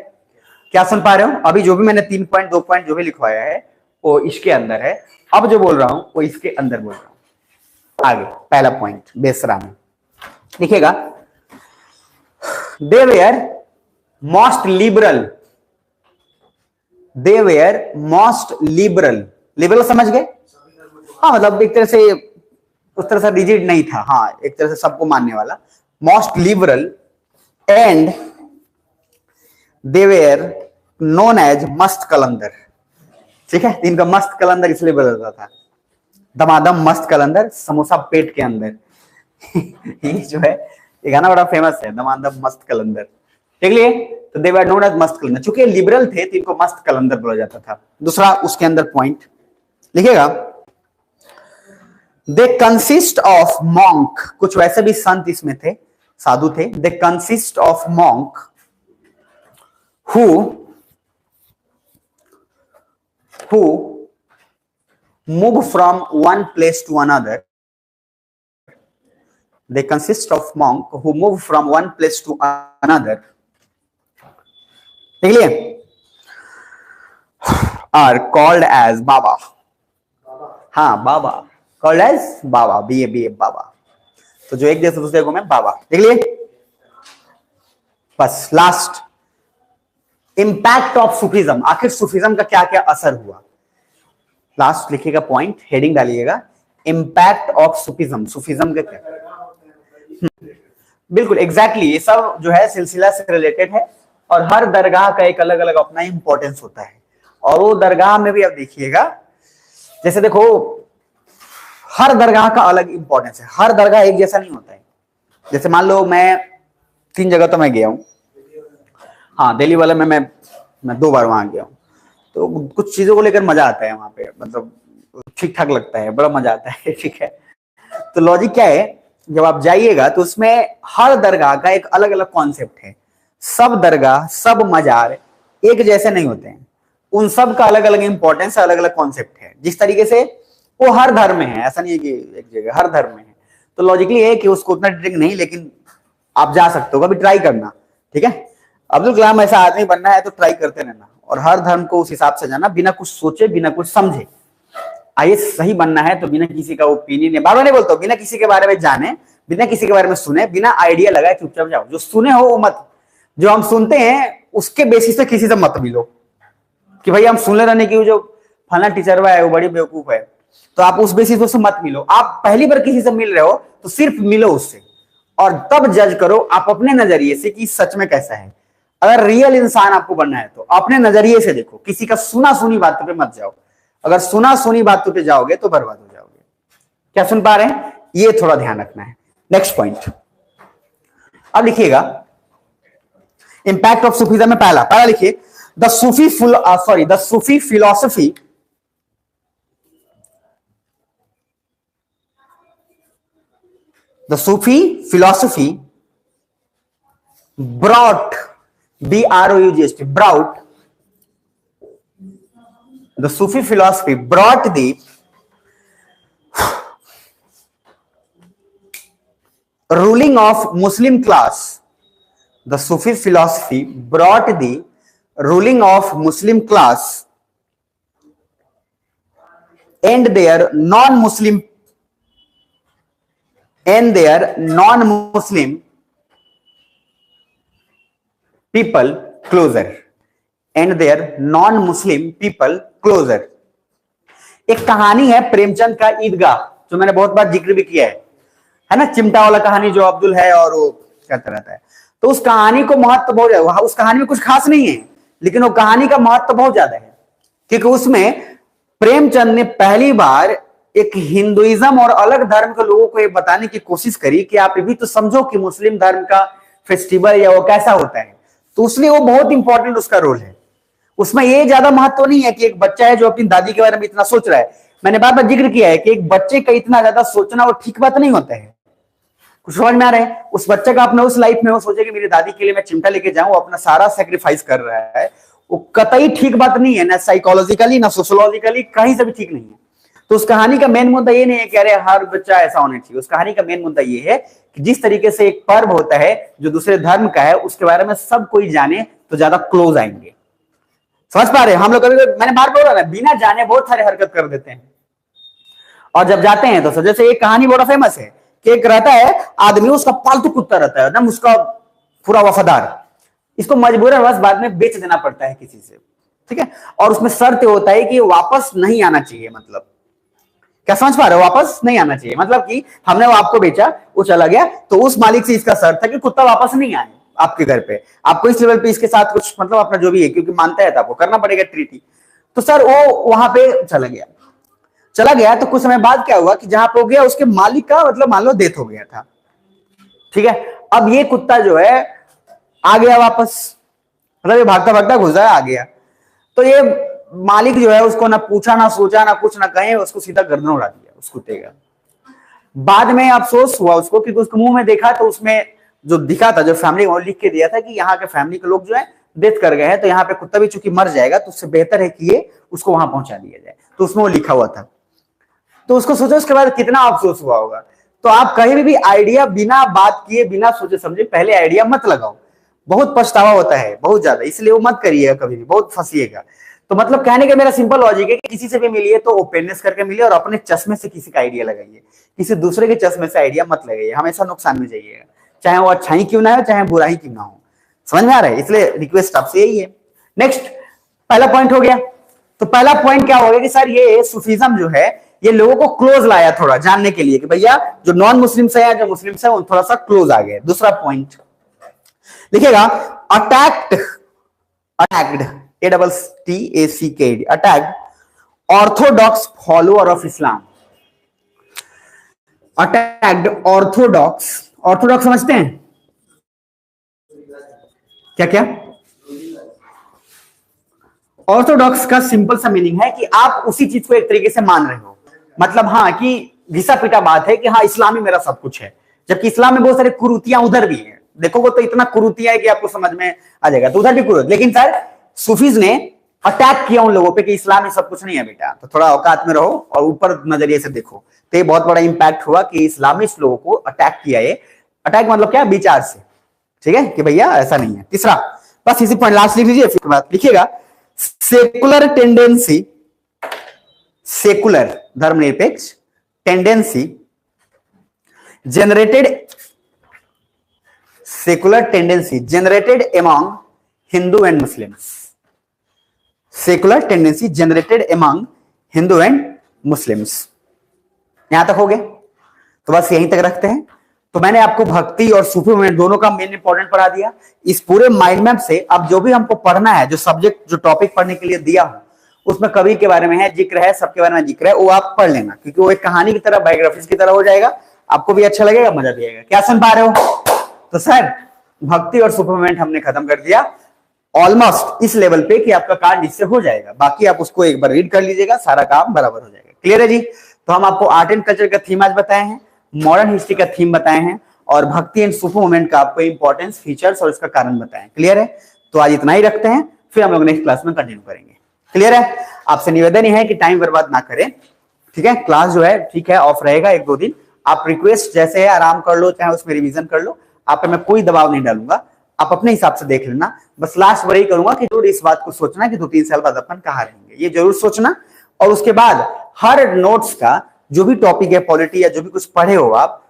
क्या सुन पा रहे हो? अभी जो भी मैंने 3 पॉइंट 2 पॉइंट जो भी लिखवाया है वो इसके अंदर है, अब जो बोल रहा हूं वो इसके अंदर बोल रहा हूं। आगे पहला पॉइंट बेसरा में लिखिएगा, they were most liberal, they were most liberal. Liberal समझ गए? हाँ, मतलब एक तरह से उस तरह से रिजिड नहीं था, हाँ एक तरह से सबको मानने वाला, most liberal, and they were known as Mast Qalandar. ठीक है, इनका मस्त कलंदर इसलिए बदलता था, दमादम मस्त कलंदर, समोसा पेट के अंदर। ये जो है ये गाना बड़ा फेमस है, दमादम मस्त कलंदर। ठीक है, तो दे वर नोन एज मस्त कलंदर, चूंकि लिबरल थे तो इनको मस्त कलंदर बोला जाता था। दूसरा उसके अंदर पॉइंट लिखिएगा, दे कंसिस्ट ऑफ मॉन्क, कुछ वैसे भी संत इसमें थे, साधु थे। They consist of monk who move from one place to another. They consist of monk who move from one place to another. clear? Are called as Baba. हाँ, बाबा, called as बाबा, BA बाबा। तो जो एक जैसे दूसरे को में बाबा। देख लिए? बस लास्ट, इंपैक्ट ऑफ सूफिज्म, आखिर सूफिज्म का क्या क्या असर हुआ। लास्ट लिखिएगा पॉइंट, हेडिंग डालिएगा, इंपैक्ट ऑफ सूफिज्म, सूफिज्म का क्या। बिल्कुल एग्जैक्टली, ये सब जो है सिलसिला से रिलेटेड है, और हर दरगाह का एक अलग अलग अपना इंपॉर्टेंस होता है। और वो दरगाह में भी आप देखिएगा, जैसे देखो हर दरगाह का अलग इंपॉर्टेंस है, हर दरगाह एक जैसा नहीं होता है। जैसे मान लो मैं 3 जगह तो मैं गया हूँ, हाँ दिल्ली वाला में मैं 2 बार वहां गया हूँ, तो कुछ चीजों को लेकर मजा आता है वहां पे, मतलब ठीक ठाक लगता है, बड़ा मजा आता है। ठीक है, तो लॉजिक क्या है, जब आप जाइएगा तो उसमें हर दरगाह का एक अलग अलग कॉन्सेप्ट है। सब दरगाह, सब मजार एक जैसे नहीं होते हैं, उन सब का अलग अलग इंपॉर्टेंस, अलग अलग कॉन्सेप्ट है। जिस तरीके से वो हर धर्म में है, ऐसा नहीं है कि एक जगह, हर धर्म में है। तो लॉजिकली है कि उसको उतना डिटेल नहीं, लेकिन आप जा सकते हो, कभी ट्राई करना। ठीक है, अब्दुल कलाम ऐसा आदमी बनना है तो ट्राई करते रहना, और हर धर्म को उस हिसाब से जाना, बिना कुछ सोचे, बिना कुछ समझे। आईएएस सही बनना है तो बिना किसी का ओपिनियन है, बार बार नहीं बोलता हूं, बिना किसी के बारे में जाने, बिना किसी के बारे में सुने, बिना आइडिया लगाए चुपचाप जाओ। जो सुने हो वो मत, जो हम सुनते हैं उसके बेसिस पे किसी से मत मिलो कि भाई हम सुन ले रहने की जो फला टीचरवा है वो बड़ी बेवकूफ है, तो आप उस बेसिस पे मत मिलो। आप पहली बार किसी से मिल रहे हो तो सिर्फ मिलो उससे, और तब जज करो आप अपने नजरिए से कि सच में कैसा है। अगर रियल इंसान आपको बनना है तो अपने नजरिए से देखो, किसी का सुना सुनी बातों पे मत जाओ। अगर सुना सुनी बातों पे जाओगे तो बर्बाद हो जाओगे। क्या सुन पा रहे हैं? ये थोड़ा ध्यान रखना है। नेक्स्ट पॉइंट अब लिखिएगा, इंपैक्ट ऑफ सूफीज्म में पहला लिखिए, the Sufi philosophy brought, B-R-O-U-G-H-T, brought, the Sufi philosophy brought the ruling of Muslim class. The Sufi philosophy brought the ruling of Muslim class and their non-Muslim people closer. एक कहानी है प्रेमचंद का ईदगाह, जो मैंने बहुत बार जिक्र भी किया है ना, चिमटा वाला कहानी जो अब्दुल है और वो कहता रहता है। तो उस कहानी को महत्व बहुत ज्यादा, उस कहानी में कुछ खास नहीं है, लेकिन वो कहानी का महत्व बहुत ज्यादा है, क्योंकि उसमें प्रेमचंद ने पहली बार एक हिंदुइज्म और अलग धर्म के लोगों को ये बताने की कोशिश करी कि आप भी तो समझो कि मुस्लिम धर्म का फेस्टिवल या वो कैसा होता है। तो उसलिए वो बहुत इंपॉर्टेंट उसका रोल है। उसमें ये ज्यादा महत्व नहीं है कि एक बच्चा है जो अपनी दादी के बारे में इतना सोच रहा है। मैंने बार बार जिक्र किया है कि एक बच्चे का इतना ज्यादा सोचना वो ठीक बात नहीं होता है। कुछ समझ में आ रहा है? उस बच्चे का अपने उस लाइफ में वो सोचे कि मेरी दादी के लिए मैं चिमटा लेके जाऊं, अपना सारा सेक्रीफाइस कर रहा है, वो कतई ठीक बात नहीं है, ना साइकोलॉजिकली ना सोशोलॉजिकली, कहीं से भी ठीक नहीं है। तो उस कहानी का मेन मुद्दा ये नहीं है कि अरे हर बच्चा ऐसा होना चाहिए। उस कहानी का मेन मुद्दा ये है कि जिस तरीके से एक पर्व होता है जो दूसरे धर्म का है, उसके बारे में सब कोई जाने तो ज्यादा क्लोज आएंगे। समझ पा रहे हैं? हम लोग कभी, मैंने बार बोला ना, बिना जाने बहुत सारे हरकत कर देते हैं, और जब जाते हैं तो जैसे एक कहानी बड़ा फेमस है कि एक रहता है आदमी, उसका पालतू कुत्ता रहता है एकदम उसका पूरा वफादार, इसको मजबूरन बस बाद में बेच देना पड़ता है किसी से, ठीक है, और उसमें शर्त होता है कि वापस नहीं आना चाहिए। मतलब क्या समझ पा रहे हो? वापस नहीं आना चाहिए मतलब कि हमने वो आपको बेचा, वो चला गया, तो उस मालिक से इसका शर्त था कि कुत्ता वापस नहीं आए आपके घर पे, आपको इस लेवल पे इसके साथ कुछ मतलब अपना जो भी है, क्योंकि मानता है तो आपको करना पड़ेगा ट्रीटी। तो सर वो वहां पे चला गया तो कुछ समय बाद क्या हुआ कि जहां पे हो गया उसके मालिक का मतलब मान लो डेथ हो गया था, ठीक है। अब ये कुत्ता जो है आ गया वापस, मतलब ये भागता भागता घुसा आ गया, तो ये मालिक जो है उसको ना पूछा ना सोचा ना कुछ ना कहे, उसको सीधा गर्दन उड़ा दिया उस कुत्ते का। बाद में अफसोस हुआ उसको, क्योंकि उसके मुंह में देखा तो उसमें जो दिखा था, जो फैमिली वो लिख के दिया था कि यहाँ के फैमिली के लोग जो है डेथ कर गए हैं, तो यहाँ पे कुत्ता भी चूंकि मर जाएगा तो उससे बेहतर है कि ये उसको वहां पहुंचा दिया जाए। तो उसमें वो लिखा हुआ था। तो उसको सोचो उसके बाद कितना अफसोस हुआ होगा। तो आप कहीं भी आइडिया बिना बात किए बिना सोचे समझे पहले आइडिया मत लगाओ, बहुत पछतावा होता है बहुत ज्यादा, इसलिए वो मत करिएगा कभी भी, बहुत फंसिएगा। तो मतलब कहने का मेरा सिंपल लॉजिक है कि किसी से भी मिलिए तो ओपननेस करके मिलिए और अपने चश्मे से किसी का आइडिया लगाइए, किसी दूसरे के चश्मे से आइडिया मत लगाइए, हमेशा नुकसान में जाइएगा, चाहे वो अच्छा ही क्यों ना हो चाहे बुरा ही क्यों ना हो। समझ में आ रहा है? इसलिए रिक्वेस्ट आपसे यही है। नेक्स्ट पहला पॉइंट हो गया। तो पहला पॉइंट क्या हो गया कि सर ये सूफीज्म जो है ये लोगों को क्लोज लाया थोड़ा जानने के लिए कि भैया जो नॉन मुस्लिम्स है या जो मुस्लिम्स है वो थोड़ा सा क्लोज आ गए। दूसरा पॉइंट लिखेगा, attacked ATTACK attacked Orthodox follower of Islam. Attacked Orthodox समझते हैं क्या क्या? ऑर्थोडॉक्स का सिंपल सा मीनिंग है कि आप उसी चीज को एक तरीके से मान रहे हो, मतलब हाँ कि घिसा पिटा बात है कि हाँ इस्लाम ही मेरा सब कुछ है, जबकि इस्लाम में बहुत सारी कुरीतियां उधर भी है, देखोगे तो इतना कुरीतियां है कि आपको समझ में आ जाएगा, तो उधर भी कुरीत। लेकिन सर सूफीज ने अटैक किया उन लोगों पे कि इस्लाम ही सब कुछ नहीं है बेटा, तो थोड़ा औकात में रहो और ऊपर नजरिए से देखो। तो ये बहुत बड़ा इंपैक्ट हुआ कि इस्लामिस्ट लोगों को अटैक किया। ये अटैक मतलब क्या? विचार से, ठीक है, कि भैया ऐसा नहीं है। तीसरा बस इसी पॉइंट लास्ट लिख लीजिए, फिर बात लिखिएगा, सेकुलर टेंडेंसी, सेकुलर धर्मनिरपेक्ष tendency generated among Hindu and Muslims. Secular tendency generated among Hindu and Muslims. यहां तक हो गए? तो बस यहीं तक रखते हैं। तो मैंने आपको भक्ति और सूफी मूवमेंट दोनों का मेन इंपॉर्टेंट पढ़ा दिया। इस पूरे माइंड मैप से अब जो भी हमको पढ़ना है, जो सब्जेक्ट जो टॉपिक पढ़ने के लिए दिया हूं उसमें कवि के बारे में है, जिक्र है, सबके बारे में जिक्र है, वो आप पढ़ लेना, क्योंकि वो एक कहानी की तरह, बायोग्राफीज की तरह हो जाएगा, आपको भी अच्छा लगेगा, मजा भी आएगा। क्या सुन पा रहे हो? तो सर भक्ति और सुपरमोमेंट हमने खत्म कर दिया ऑलमोस्ट इस लेवल पे कि आपका कार्ड इससे हो जाएगा। बाकी आप उसको एक बार रीड कर लीजिएगा, सारा काम बराबर हो जाएगा। क्लियर है जी? तो हम आपको आर्ट एंड कल्चर का थीम आज बताए हैं, मॉडर्न हिस्ट्री का थीम बताए हैं, और भक्ति एंड सुपर मोमेंट का आपको इंपॉर्टेंस, फीचर्स और इसका कारण बताए हैं। क्लियर है? तो आज इतना ही रखते हैं, फिर हम लोग नेक्स्ट क्लास में कंटिन्यू करेंगे। क्लियर है? आपसे निवेदन ही है कि टाइम बर्बाद ना करें, ठीक है? क्लास जो है ठीक है ऑफ रहेगा 1-2 दिन, आप रिक्वेस्ट जैसे है आराम कर लो, चाहे उसमें रिवीजन कर लो, आप पे मैं कोई दबाव नहीं डालूंगा, आप अपने हिसाब से देख लेना। बस लास्ट वही करूंगा कि जरूर इस बात को सोचना कि 2-3 साल बाद अपन कहाँ रहेंगे, ये जरूर सोचना। और उसके बाद हर नोट्स का जो भी टॉपिक है, पॉलिटी या जो भी कुछ पढ़े हो आप,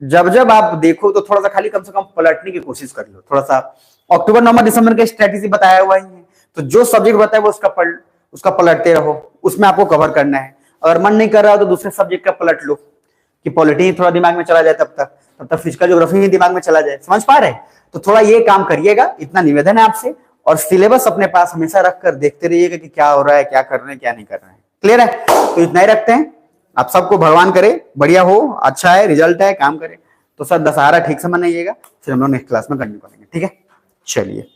जब जब आप देखो तो थोड़ा सा खाली कम से कम पलटने की कोशिश कर लो थोड़ा सा। अक्टूबर नवंबर दिसंबर का स्ट्रेटेजी बताया हुआ ही है, तो जो सब्जेक्ट बताया वो उसका पलटते रहो, उसमें आपको कवर करना है। अगर मन नहीं कर रहा हो तो दूसरे सब्जेक्ट का पलट लो, कि पॉलिटी ही थोड़ा दिमाग में चला जाए, तब तक फिजिकल ज्योग्राफी ही दिमाग में चला जाए। समझ पा रहे? तो थोड़ा ये काम करिएगा, इतना निवेदन है आपसे। और सिलेबस अपने पास हमेशा रखकर देखते रहिएगा कि क्या हो रहा है, क्या कर रहे हैं, क्या नहीं कर रहे हैं। क्लियर है? तो इतना ही रखते हैं। आप सबको भगवान करे बढ़िया हो, अच्छा है, रिजल्ट है, काम करे। तो सर दशहरा ठीक से मनाइएगा, फिर हम लोग नेक्स्ट क्लास में कंटिन्यू करेंगे। ठीक है? चलिए।